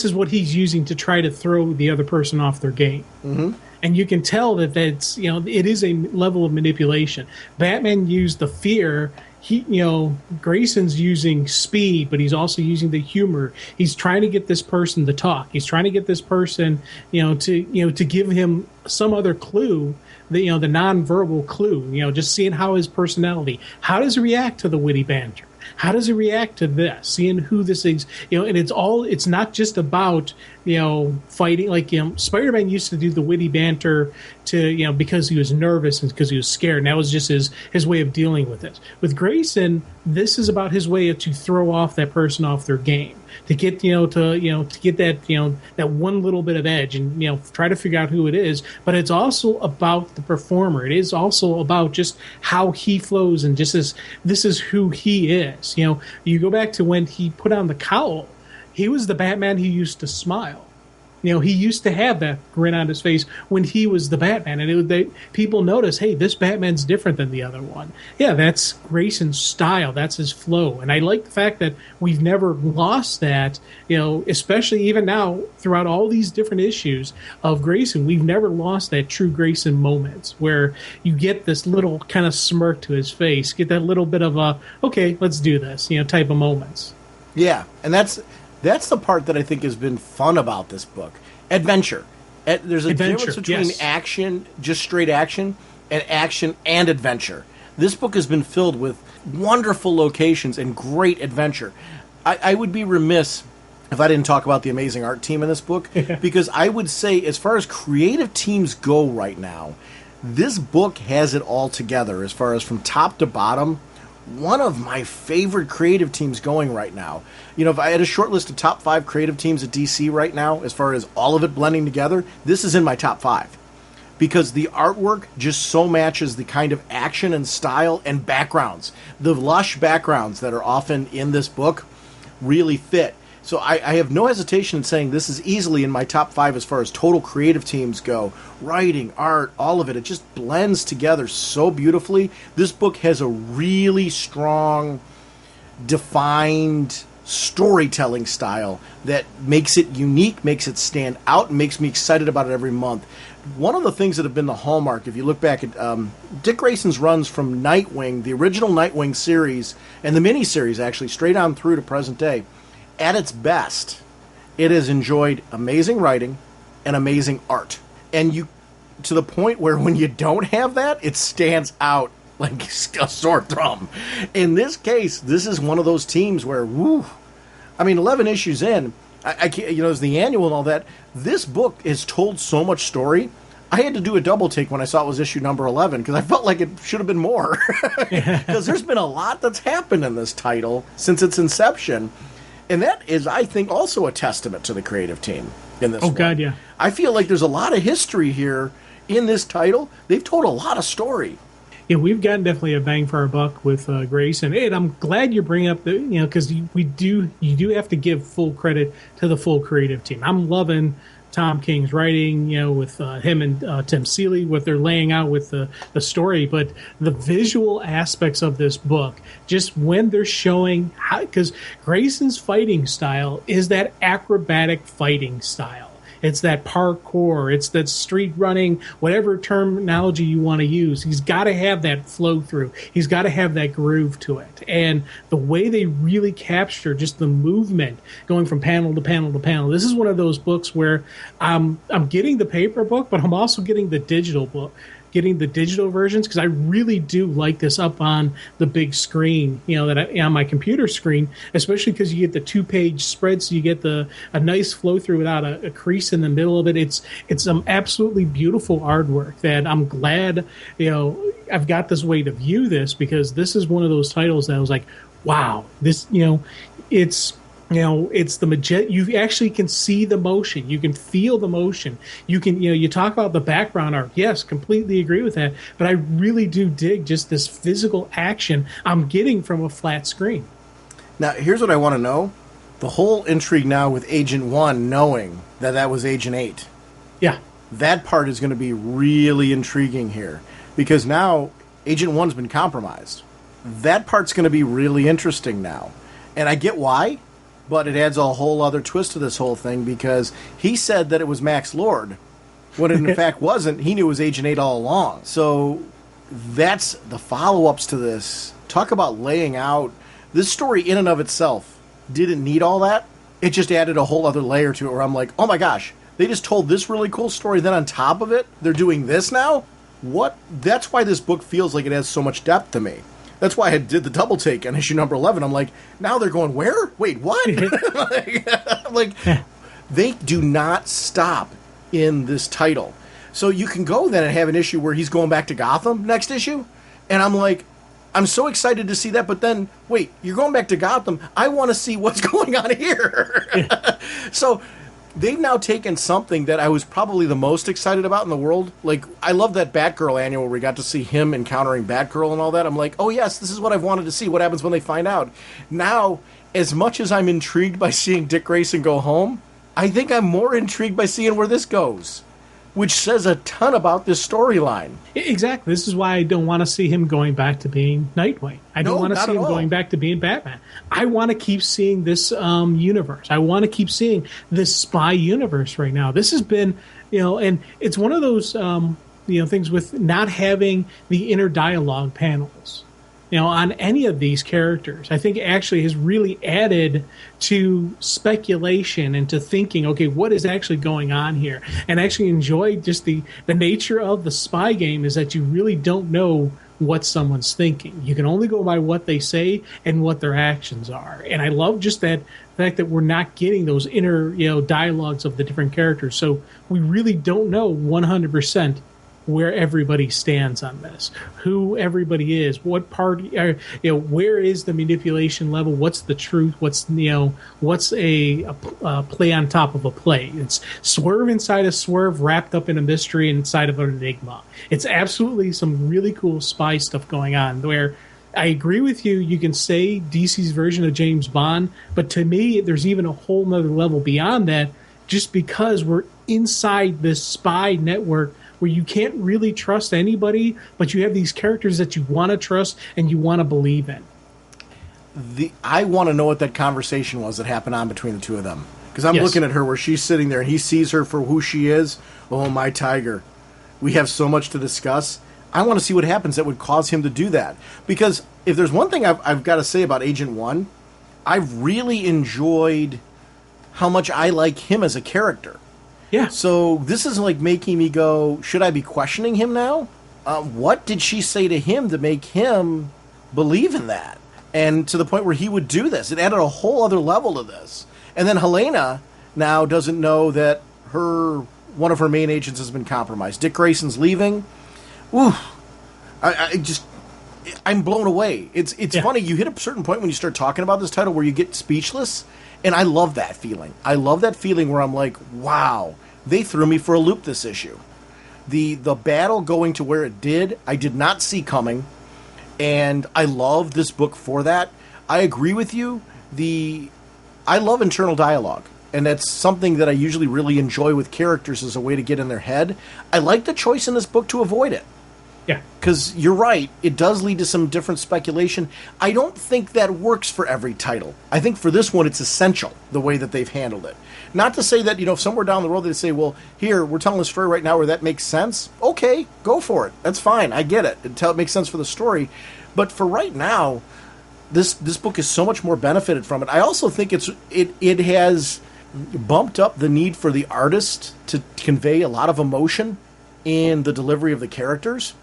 is what he's using to try to throw the other person off their game. Mm-hmm. And you can tell that's, it is a level of manipulation. Batman used the fear. Grayson's using speed, but he's also using the humor. He's trying to get this person to talk. He's trying to get this person, to give him some other clue, the nonverbal clue, just seeing how his personality, how does he react to the witty banter? How does he react to this? Seeing who this is, and it's not just about, fighting. Like, Spider-Man used to do the witty banter to, because he was nervous and because he was scared. And that was just his way of dealing with it. With Grayson, this is about his way to throw off that person off their game. To get to get that that one little bit of edge and try to figure out who it is, but it's also about the performer. It is also about just how he flows and just this is who he is. You go back to when he put on the cowl, he was the Batman who used to smile. He used to have that grin on his face when he was the Batman, and people notice, hey, this Batman's different than the other one. Yeah, that's Grayson's style. That's his flow, and I like the fact that we've never lost that. Especially even now throughout all these different issues of Grayson, we've never lost that true Grayson moments where you get this little kind of smirk to his face, get that little bit of a okay, let's do this, type of moments. Yeah, and that's the part that I think has been fun about this book. Adventure. There's a difference between action, just straight action, and action and adventure. This book has been filled with wonderful locations and great adventure. I would be remiss if I didn't talk about the amazing art team in this book, because I would say, as far as creative teams go right now, this book has it all together as far as from top to bottom. One of my favorite creative teams going right now. If I had a short list of top 5 creative teams at DC right now, as far as all of it blending together, this is in my top 5. Because the artwork just so matches the kind of action and style and backgrounds. The lush backgrounds that are often in this book really fit. So I have no hesitation in saying this is easily in my top 5 as far as total creative teams go. Writing, art, all of it. It just blends together so beautifully. This book has a really strong, defined storytelling style that makes it unique, makes it stand out, and makes me excited about it every month. One of the things that have been the hallmark, if you look back at Dick Grayson's runs from Nightwing, the original Nightwing series, and the miniseries actually, straight on through to present day, at its best, it has enjoyed amazing writing and amazing art. And you, to the point where when you don't have that, it stands out like a sore thumb. In this case, this is one of those teams where, 11 issues in, I can't, as the annual and all that, this book has told so much story. I had to do a double take when I saw it was issue number 11 because I felt like it should have been more. Because there's been a lot that's happened in this title since its inception. And that is, I think, also a testament to the creative team in this one. Oh, God, yeah. I feel like there's a lot of history here in this title. They've told a lot of story. Yeah, we've gotten definitely a bang for our buck with Grayson. And I'm glad you bring up because you do have to give full credit to the full creative team. I'm loving Tom King's writing, with him and Tim Seeley, what they're laying out with the story, but the visual aspects of this book, just when they're showing how, because Grayson's fighting style is that acrobatic fighting style. It's that parkour. It's that street running, whatever terminology you want to use. He's got to have that flow through. He's got to have that groove to it. And the way they really capture just the movement going from panel to panel to panel. This is one of those books where I'm getting the paper book, but I'm also getting the digital book. Getting the digital versions because I really do like this up on the big screen, on my computer screen, especially because you get the 2-page spread, so you get a nice flow through without a crease in the middle of it. It's some absolutely beautiful artwork that I'm glad I've got this way to view this, because this is one of those titles that I was like, wow, this it's. It's the magenta. You actually can see the motion. You can feel the motion. You can, you talk about the background art. Yes, completely agree with that. But I really do dig just this physical action I'm getting from a flat screen. Now, here's what I want to know. The whole intrigue now with Agent 1 knowing that was Agent 8. Yeah. That part is going to be really intriguing here. Because now Agent 1's been compromised. That part's going to be really interesting now. And I get why. But it adds a whole other twist to this whole thing, because he said that it was Max Lord, when it in fact wasn't. He knew it was Agent 8 all along. So that's the follow-ups to this. Talk about laying out. This story in and of itself didn't need all that. It just added a whole other layer to it where I'm like, oh my gosh, they just told this really cool story, then on top of it, they're doing this now? What? That's why this book feels like it has so much depth to me. That's why I did the double take on issue number 11. I'm like, now they're going, where? Wait, what? like, they do not stop in this title. So you can go then and have an issue where he's going back to Gotham next issue. And I'm like, I'm so excited to see that. But then, wait, you're going back to Gotham. I want to see what's going on here. So they've now taken something that I was probably the most excited about in the world. Like, I love that Batgirl annual where we got to see him encountering Batgirl and all that. I'm like, oh, yes, this is what I've wanted to see. What happens when they find out? Now, as much as I'm intrigued by seeing Dick Grayson go home, I think I'm more intrigued by seeing where this goes, which says a ton about this storyline. Exactly. This is why I don't want to see him going back to being Nightwing. I don't want to see him going back to being Batman. I want to keep seeing this universe. I want to keep seeing this spy universe right now. This has been, and it's one of those, things with not having the inner dialogue panels, on any of these characters. I think actually has really added to speculation and to thinking, okay, what is actually going on here? And actually enjoy just the nature of the spy game is that you really don't know what someone's thinking. You can only go by what they say and what their actions are. And I love just that fact that we're not getting those inner, dialogues of the different characters. So we really don't know 100% where everybody stands on this, who everybody is, what party, where is the manipulation level, what's the truth, what's a play on top of a play. It's swerve inside a swerve wrapped up in a mystery inside of an enigma. It's absolutely some really cool spy stuff going on where I agree with you. You can say DC's version of James Bond, but to me, there's even a whole nother level beyond that just because we're inside this spy network where you can't really trust anybody, but you have these characters that you want to trust and you want to believe in. I want to know what that conversation was that happened on between the two of them. Because I'm looking at her where she's sitting there and he sees her for who she is. Oh, my tiger. We have so much to discuss. I want to see what happens that would cause him to do that. Because if there's one thing I've got to say about Agent 1, I've really enjoyed how much I like him as a character. Yeah. So this is like making me go, should I be questioning him now? What did she say to him to make him believe in that? And to the point where he would do this. It added a whole other level to this. And then Helena now doesn't know that one of her main agents has been compromised. Dick Grayson's leaving. Ooh. I'm blown away. It's funny. You hit a certain point when you start talking about this title where you get speechless. And I love that feeling. I love that feeling where I'm like, wow, they threw me for a loop this issue. The battle going to where it did, I did not see coming. And I love this book for that. I agree with you. I love internal dialogue. And that's something that I usually really enjoy with characters as a way to get in their head. I like the choice in this book to avoid it. Yeah. Because you're right, it does lead to some different speculation. I don't think that works for every title. I think for this one, it's essential, the way that they've handled it. Not to say that, if somewhere down the road they say, well, here, we're telling a story right now where that makes sense. Okay, go for it. That's fine. I get it. It makes sense for the story. But for right now, this book is so much more benefited from it. I also think it has bumped up the need for the artist to convey a lot of emotion in the delivery of the characters.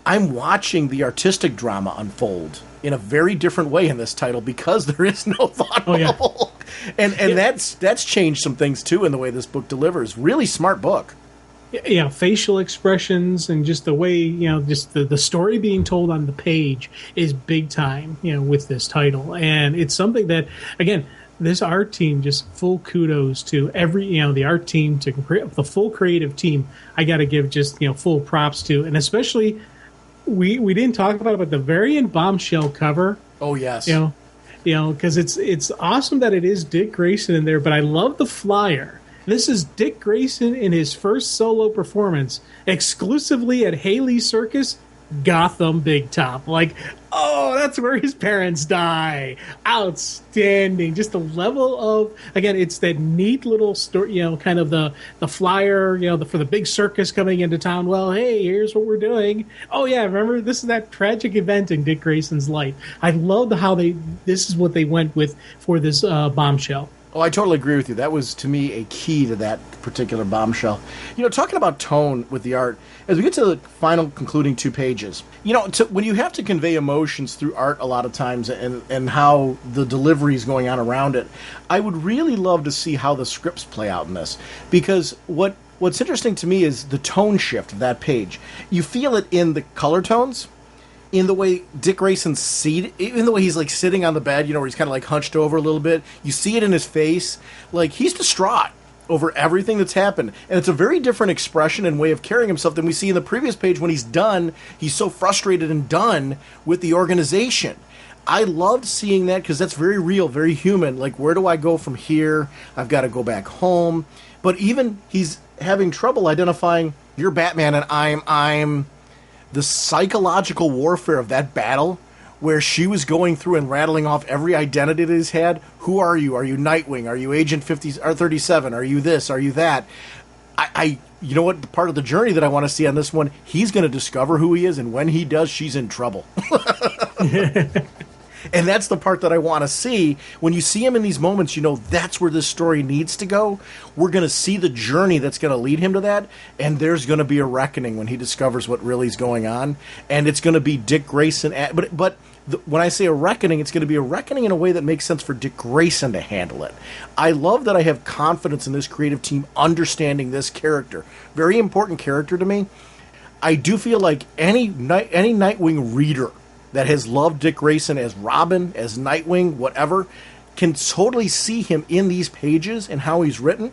I'm watching the artistic drama unfold in a very different way in this title because there is no thought bubble. And that's changed some things too in the way this book delivers. Really smart book. Yeah, facial expressions and just the way, just the story being told on the page is big time, with this title. And it's something that, again, this art team, just full kudos to the art team, to the full creative team. I got to give just, full props to, and especially we didn't talk about it, but the variant bombshell cover. Oh, yes. Because it's awesome that it is Dick Grayson in there, but I love the flyer. This is Dick Grayson in his first solo performance, exclusively at Haley's Circus, Gotham Big Top. Like, oh, that's where his parents die. Outstanding. Just the level of, again, it's that neat little story, kind of the flyer, for the big circus coming into town. Well, hey, here's what we're doing. Oh, yeah, remember, this is that tragic event in Dick Grayson's life. I love how this is what they went with for this bombshell. Oh, I totally agree with you. That was, to me, a key to that particular bombshell. Talking about tone with the art, as we get to the final concluding 2 pages, when you have to convey emotions through art a lot of times and how the delivery is going on around it, I would really love to see how the scripts play out in this. Because what's interesting to me is the tone shift of that page. You feel it in the color tones, in the way Dick Grayson's seat, even the way he's like sitting on the bed, where he's kind of like hunched over a little bit. You see it in his face. Like, he's distraught over everything that's happened. And it's a very different expression and way of carrying himself than we see in the previous page when he's done. He's so frustrated and done with the organization. I loved seeing that because that's very real, very human. Like, where do I go from here? I've got to go back home. But even he's having trouble identifying, you're Batman and I'm the psychological warfare of that battle, where she was going through and rattling off every identity that he's had. Who are you? Are you Nightwing? Are you Agent 50 or 37? Are you this? Are you that? You know what? Part of the journey that I want to see on this one, he's going to discover who he is, and when he does, she's in trouble. And that's the part that I want to see. When you see him in these moments, that's where this story needs to go. We're going to see the journey that's going to lead him to that, and there's going to be a reckoning when he discovers what really is going on. And it's going to be Dick Grayson. But when I say a reckoning, it's going to be a reckoning in a way that makes sense for Dick Grayson to handle it. I love that I have confidence in this creative team understanding this character. Very important character to me. I do feel like any Nightwing reader that has loved Dick Grayson as Robin, as Nightwing, whatever, can totally see him in these pages and how he's written.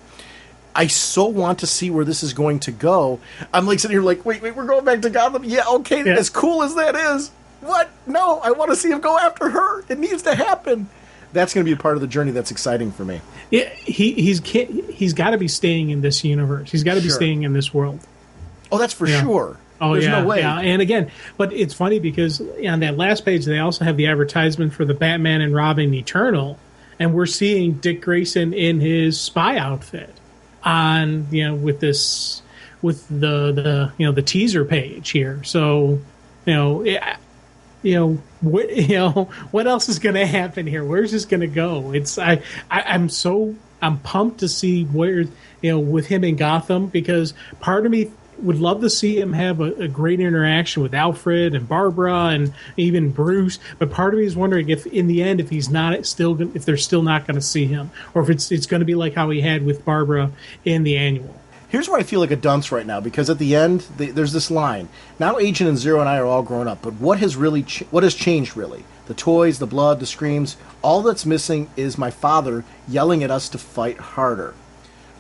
I so want to see where this is going to go. I'm like sitting here like, wait, we're going back to Gotham? Yeah, okay, yeah. As cool as that is. What? No, I want to see him go after her. It needs to happen. That's going to be a part of the journey that's exciting for me. Yeah, he's got to be staying in this universe. He's got to be staying in this world. Oh, that's for sure. Oh, there's no way. Yeah. And again, but it's funny because on that last page, they also have the advertisement for the Batman and Robin Eternal, and we're seeing Dick Grayson in his spy outfit on, with the teaser page here. So, what else is going to happen here? Where's this going to go? I'm pumped to see where, with him in Gotham, because part of me would love to see him have a great interaction with Alfred and Barbara and even Bruce, but part of me is wondering if in the end, if they're still not going to see him, or if it's going to be like how he had with Barbara in the annual. Here's where I feel like a dunce right now, because at the end there's this line. Now Agent and Zero and I are all grown up, but what has changed really? The toys, the blood, the screams. All that's missing is my father yelling at us to fight harder.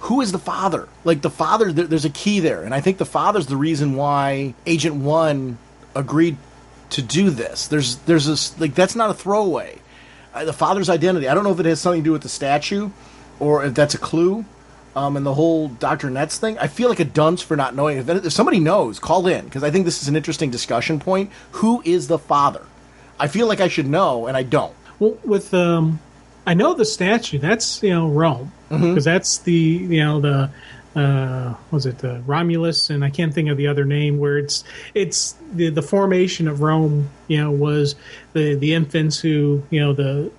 Who is the father? Like, the father, there's a key there. And I think the father's the reason why Agent 1 agreed to do this. There's this, like, that's not a throwaway. The father's identity, I don't know if it has something to do with the statue or if that's a clue. And the whole Dr. Netz thing. I feel like a dunce for not knowing. If somebody knows, call in, because I think this is an interesting discussion point. Who is the father? I feel like I should know, and I don't. Well, I know the statue. That's Rome, because that's the Romulus, and I can't think of the other name. Where it's the formation of Rome. Was the infants who the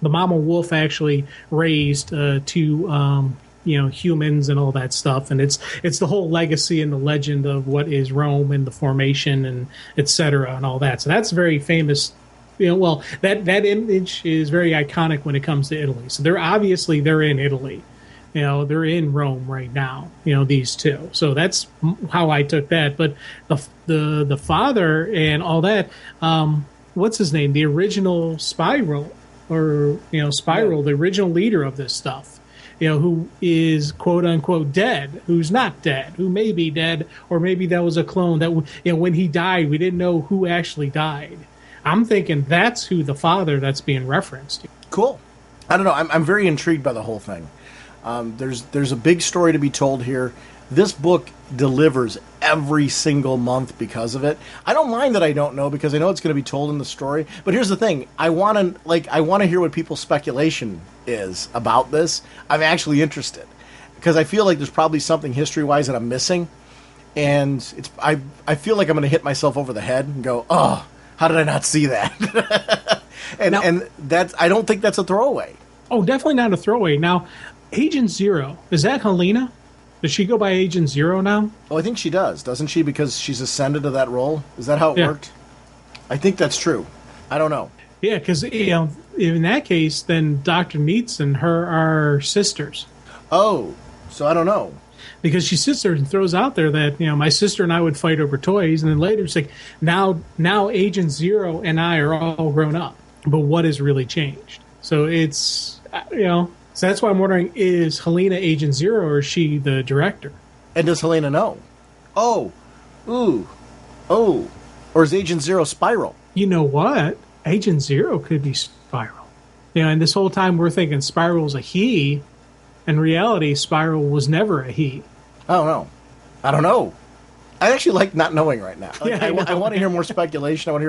mama wolf actually raised to humans and all that stuff, and it's the whole legacy and the legend of what is Rome and the formation and etc. and all that. So that's very famous. That image is very iconic when it comes to Italy. So they're in Italy. They're in Rome right now. These two. So that's how I took that. But the father and all that. What's his name? The original Spiral, the original leader of this stuff. Who is quote unquote dead? Who's not dead? Who may be dead, or maybe that was a clone. That when he died, we didn't know who actually died. I'm thinking that's who the father that's being referenced. Cool. I don't know. I'm very intrigued by the whole thing. There's a big story to be told here. This book delivers every single month because of it. I don't mind that I don't know, because I know it's going to be told in the story. But here's the thing: I want to hear what people's speculation is about this. I'm actually interested, because I feel like there's probably something history-wise that I'm missing, and I feel like I'm going to hit myself over the head and go, oh, how did I not see that? and that's, I don't think that's a throwaway. Oh, definitely not a throwaway. Now, Agent Zero, is that Helena? Does she go by Agent Zero now? Oh, I think she does, doesn't she? Because she's ascended to that role. Is that how it Yeah. worked? I think that's true. I don't know. Yeah, because in that case, then Dr. Neitz and her are sisters. Oh, so I don't know. Because she sits there and throws out there that, my sister and I would fight over toys, and then later it's like, now Agent Zero and I are all grown up. But what has really changed? So it's, so that's why I'm wondering, is Helena Agent Zero or is she the director? And does Helena know? Oh, ooh, oh. Or is Agent Zero Spiral? You know what? Agent Zero could be Spiral. And this whole time we're thinking Spiral's a he. In reality, Spiral was never a he. I don't know. I actually like not knowing right now. Like, Yeah, I want to hear more speculation. I want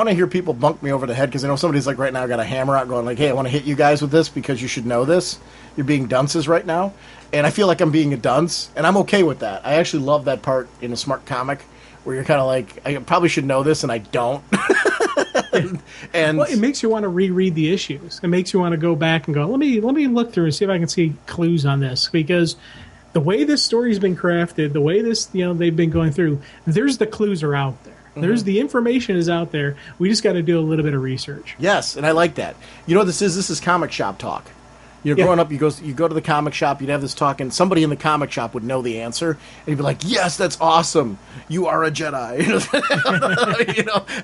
to hear people bunk me over the head because I know somebody's like right now got a hammer out going like, hey, I want to hit you guys with this because you should know this. You're being dunces right now. And I feel like I'm being a dunce, and I'm okay with that. I actually love that part in a smart comic where you're kind of like, I probably should know this, and I don't. and Well, it makes you want to reread the issues. It makes you want to go back and go, let me look through and see if I can see clues on this, because the way this story's been crafted, the way this they've been going through, there's the clues are out there. Mm-hmm. There's the information is out there. We just got to do a little bit of research. Yes, and I like that. You know what this is? This is comic shop talk. Growing up, you go to the comic shop, you'd have this talk, and somebody in the comic shop would know the answer, and you'd be like, yes, that's awesome. You are a Jedi.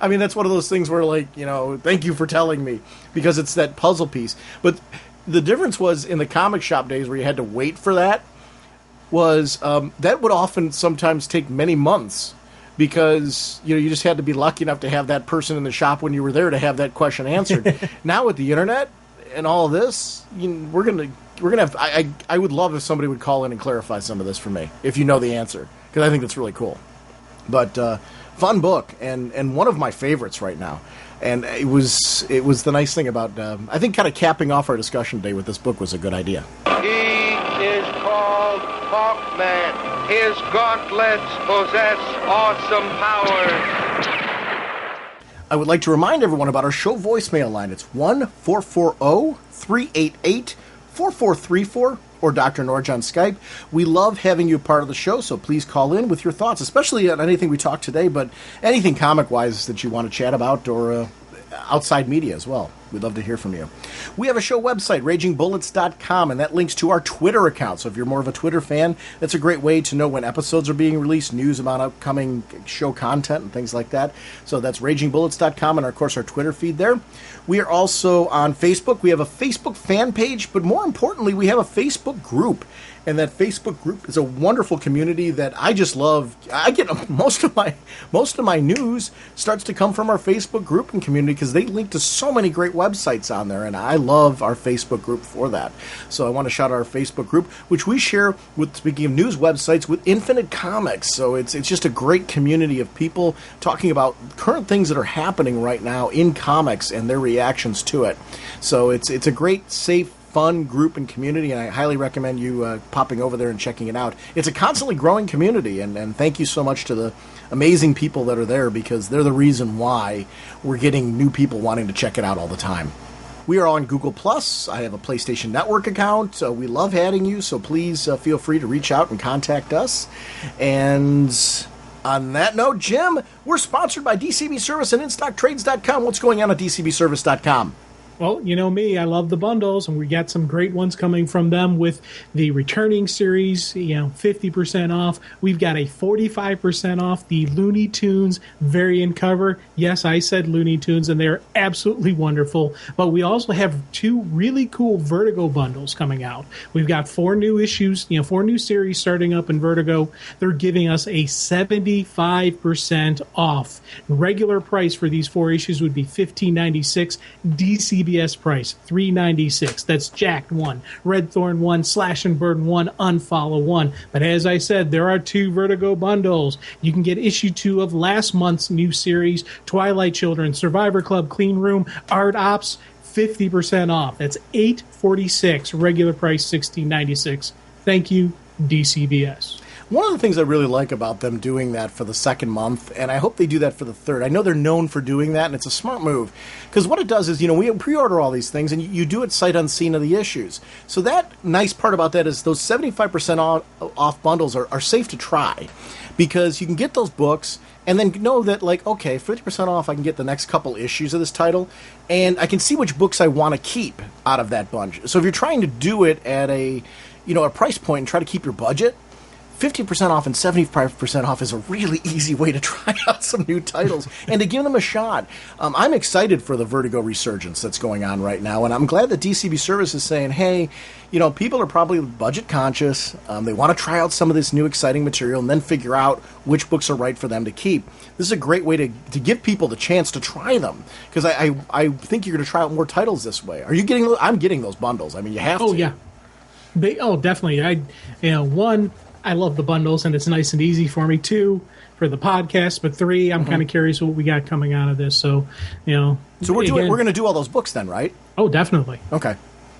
I mean, that's one of those things where, like, thank you for telling me, because it's that puzzle piece. But the difference was in the comic shop days where you had to wait for that, was that would often sometimes take many months, because you just had to be lucky enough to have that person in the shop when you were there to have that question answered. Now with the internet and all of this, we're gonna have. I would love if somebody would call in and clarify some of this for me if you know the answer, because I think that's really cool. But fun book and one of my favorites right now. And it was the nice thing about I think kind of capping off our discussion today with this book was a good idea. He is called Hawkman. His gauntlets possess awesome powers. I would like to remind everyone about our show voicemail line. It's 1-440-388-4434 or Dr. Norge on Skype. We love having you part of the show, so please call in with your thoughts, especially on anything we talked today, but anything comic-wise that you want to chat about or outside media as well. We'd love to hear from you. We have a show website, ragingbullets.com, and that links to our Twitter account. So if you're more of a Twitter fan, that's a great way to know when episodes are being released, news about upcoming show content and things like that. So that's ragingbullets.com and, of course, our Twitter feed there. We are also on Facebook. We have a Facebook fan page, but more importantly, we have a Facebook group. And that Facebook group is a wonderful community that I just love. I get most of my news starts to come from our Facebook group and community because they link to so many great websites on there, and I love our Facebook group for that. So I want to shout out our Facebook group, which we share with, speaking of news websites, with Infinite Comics. So it's just a great community of people talking about current things that are happening right now in comics and their reactions to it. So it's a great, safe, fun group and community, and I highly recommend you popping over there and checking it out. It's a constantly growing community, and thank you so much to the amazing people that are there, because they're the reason why we're getting new people wanting to check it out all the time. We are on Google+. I have a PlayStation Network account. We love having you, so please feel free to reach out and contact us. And on that note, Jim, we're sponsored by DCB Service and InStockTrades.com. What's going on at DCBService.com? Well, you know me, I love the bundles, and we got some great ones coming from them with the returning series, 50% off. We've got a 45% off the Looney Tunes variant cover. Yes, I said Looney Tunes, and they're absolutely wonderful. But we also have 2 really cool Vertigo bundles coming out. We've got 4 new issues, 4 new series starting up in Vertigo. They're giving us a 75% off. Regular price for these 4 issues would be $15.96. DCBS price $3.96. That's Jacked 1, Red Thorn 1, Slash and Burn 1, Unfollow 1. But as I said, there are 2 Vertigo bundles. You can get issue 2 of last month's new series, Twilight Children, Survivor Club, Clean Room, Art Ops, 50% off. That's $8.46. Regular price $16.96. Thank you, DCBS. One of the things I really like about them doing that for the second month, and I hope they do that for the third, I know they're known for doing that, and it's a smart move, because what it does is, we pre-order all these things, and you do it sight unseen of the issues. So that nice part about that is those 75% off bundles are safe to try, because you can get those books, and then know that, okay, 50% off, I can get the next couple issues of this title, and I can see which books I want to keep out of that bunch. So if you're trying to do it at a price point and try to keep your budget, 50% off and 75% off is a really easy way to try out some new titles and to give them a shot. I'm excited for the Vertigo resurgence that's going on right now, and I'm glad that DCB Service is saying, hey, people are probably budget conscious. They want to try out some of this new exciting material and then figure out which books are right for them to keep. This is a great way to give people the chance to try them, because I think you're going to try out more titles this way. Are you getting? I'm getting those bundles. I mean, you have to. Oh, yeah. Definitely. One, I love the bundles, and it's nice and easy for me. Two, for the podcast. But three, I'm kind of curious what we got coming out of this. So, So we're going to do all those books then, right? Oh, definitely. Okay.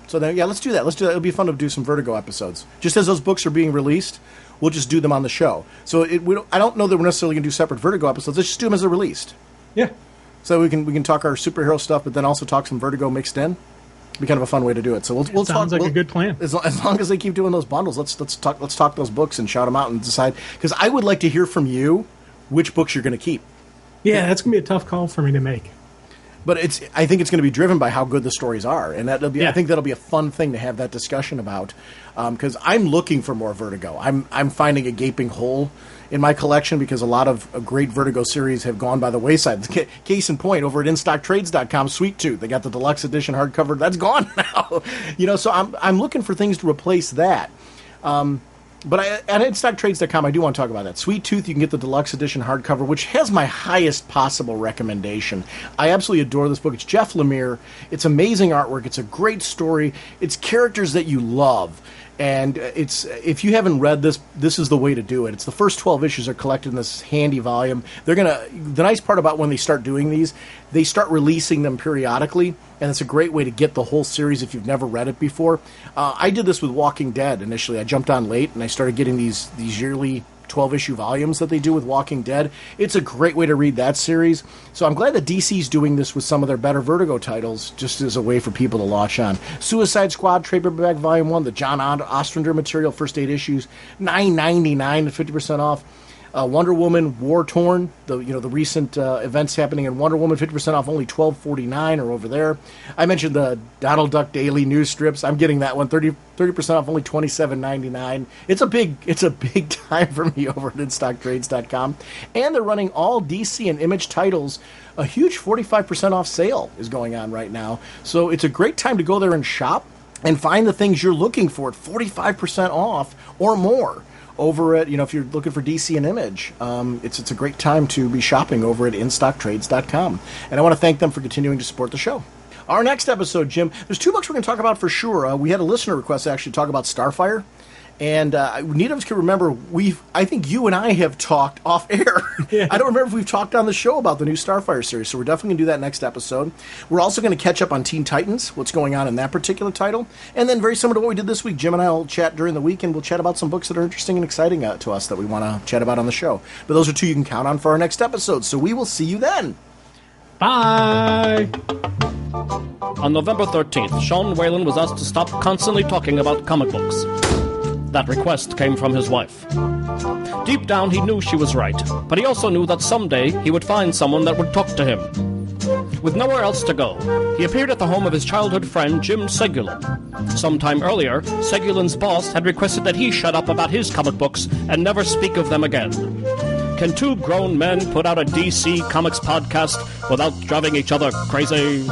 So then, let's do that. It'll be fun to do some Vertigo episodes. Just as those books are being released, we'll just do them on the show. So I don't know that we're necessarily going to do separate Vertigo episodes. Let's just do them as they're released. Yeah. So we can talk our superhero stuff, but then also talk some Vertigo mixed in. Be kind of a fun way to do it. So we'll sounds talk. Like a good plan. As long as they keep doing those bundles, let's talk those books and shout them out and decide. Because I would like to hear from you which books you're going to keep. Yeah, that's going to be a tough call for me to make. But I think it's going to be driven by how good the stories are, and I think that'll be a fun thing to have that discussion about. Because I'm looking for more Vertigo. I'm finding a gaping hole in my collection because a lot of great Vertigo series have gone by the wayside. Case in point, over at InStockTrades.com, Sweet Tooth, they got the deluxe edition hardcover. That's gone now. So I'm looking for things to replace that. But at InStockTrades.com, I do want to talk about that. Sweet Tooth, you can get the deluxe edition hardcover, which has my highest possible recommendation. I absolutely adore this book. It's Jeff Lemire. It's amazing artwork. It's a great story. It's characters that you love. And if you haven't read this, this is the way to do it. It's the first 12 issues are collected in this handy volume. The nice part about when they start doing these, they start releasing them periodically, and it's a great way to get the whole series if you've never read it before. I did this with Walking Dead initially. I jumped on late, and I started getting these yearly 12-issue volumes that they do with Walking Dead. It's a great way to read that series. So I'm glad that DC's doing this with some of their better Vertigo titles, just as a way for people to latch on. Suicide Squad, Trade Paperback Volume 1, the John Ostrander material, first 8 issues, $9.99 at 50% off. Wonder Woman, War Torn, the recent events happening in Wonder Woman, 50% off, only $12.49 or over there. I mentioned the Donald Duck Daily news strips. I'm getting that one, 30% off, only $27.99. It's a big time for me over at InStockTrades.com. And they're running all DC and Image titles. A huge 45% off sale is going on right now. So it's a great time to go there and shop and find the things you're looking for at 45% off or more. Over at, if you're looking for DC and Image, it's a great time to be shopping over at InStockTrades.com. And I want to thank them for continuing to support the show. Our next episode, Jim, there's 2 books we're going to talk about for sure. We had a listener request to actually talk about Starfire. And neither of us can remember, I think you and I have talked off air. Yeah. I don't remember if we've talked on the show about the new Starfire series, so we're definitely going to do that next episode. We're also going to catch up on Teen Titans, what's going on in that particular title. And then very similar to what we did this week, Jim and I will chat during the week, and we'll chat about some books that are interesting and exciting to us that we want to chat about on the show. But those are 2 you can count on for our next episode, so we will see you then. Bye! On November 13th, Sean Whalen was asked to stop constantly talking about comic books. That request came from his wife. Deep down, he knew she was right, but he also knew that someday he would find someone that would talk to him. With nowhere else to go, he appeared at the home of his childhood friend Jim Segulin. Sometime earlier, Segulin's boss had requested that he shut up about his comic books and never speak of them again. Can 2 grown men put out a DC Comics podcast without driving each other crazy?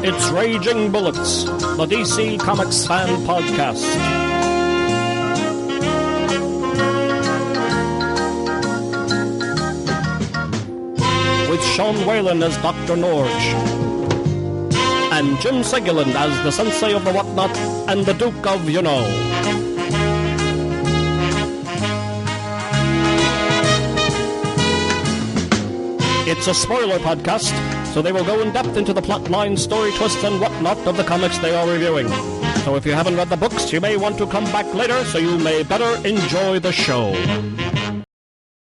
It's Raging Bullets, the DC Comics fan podcast. With Sean Whalen as Dr. Norge, and Jim Segulin as the Sensei of the Whatnot and the Duke of You-Know. It's a spoiler podcast, so they will go in depth into the plot line, story twists, and whatnot of the comics they are reviewing. So if you haven't read the books, you may want to come back later so you may better enjoy the show.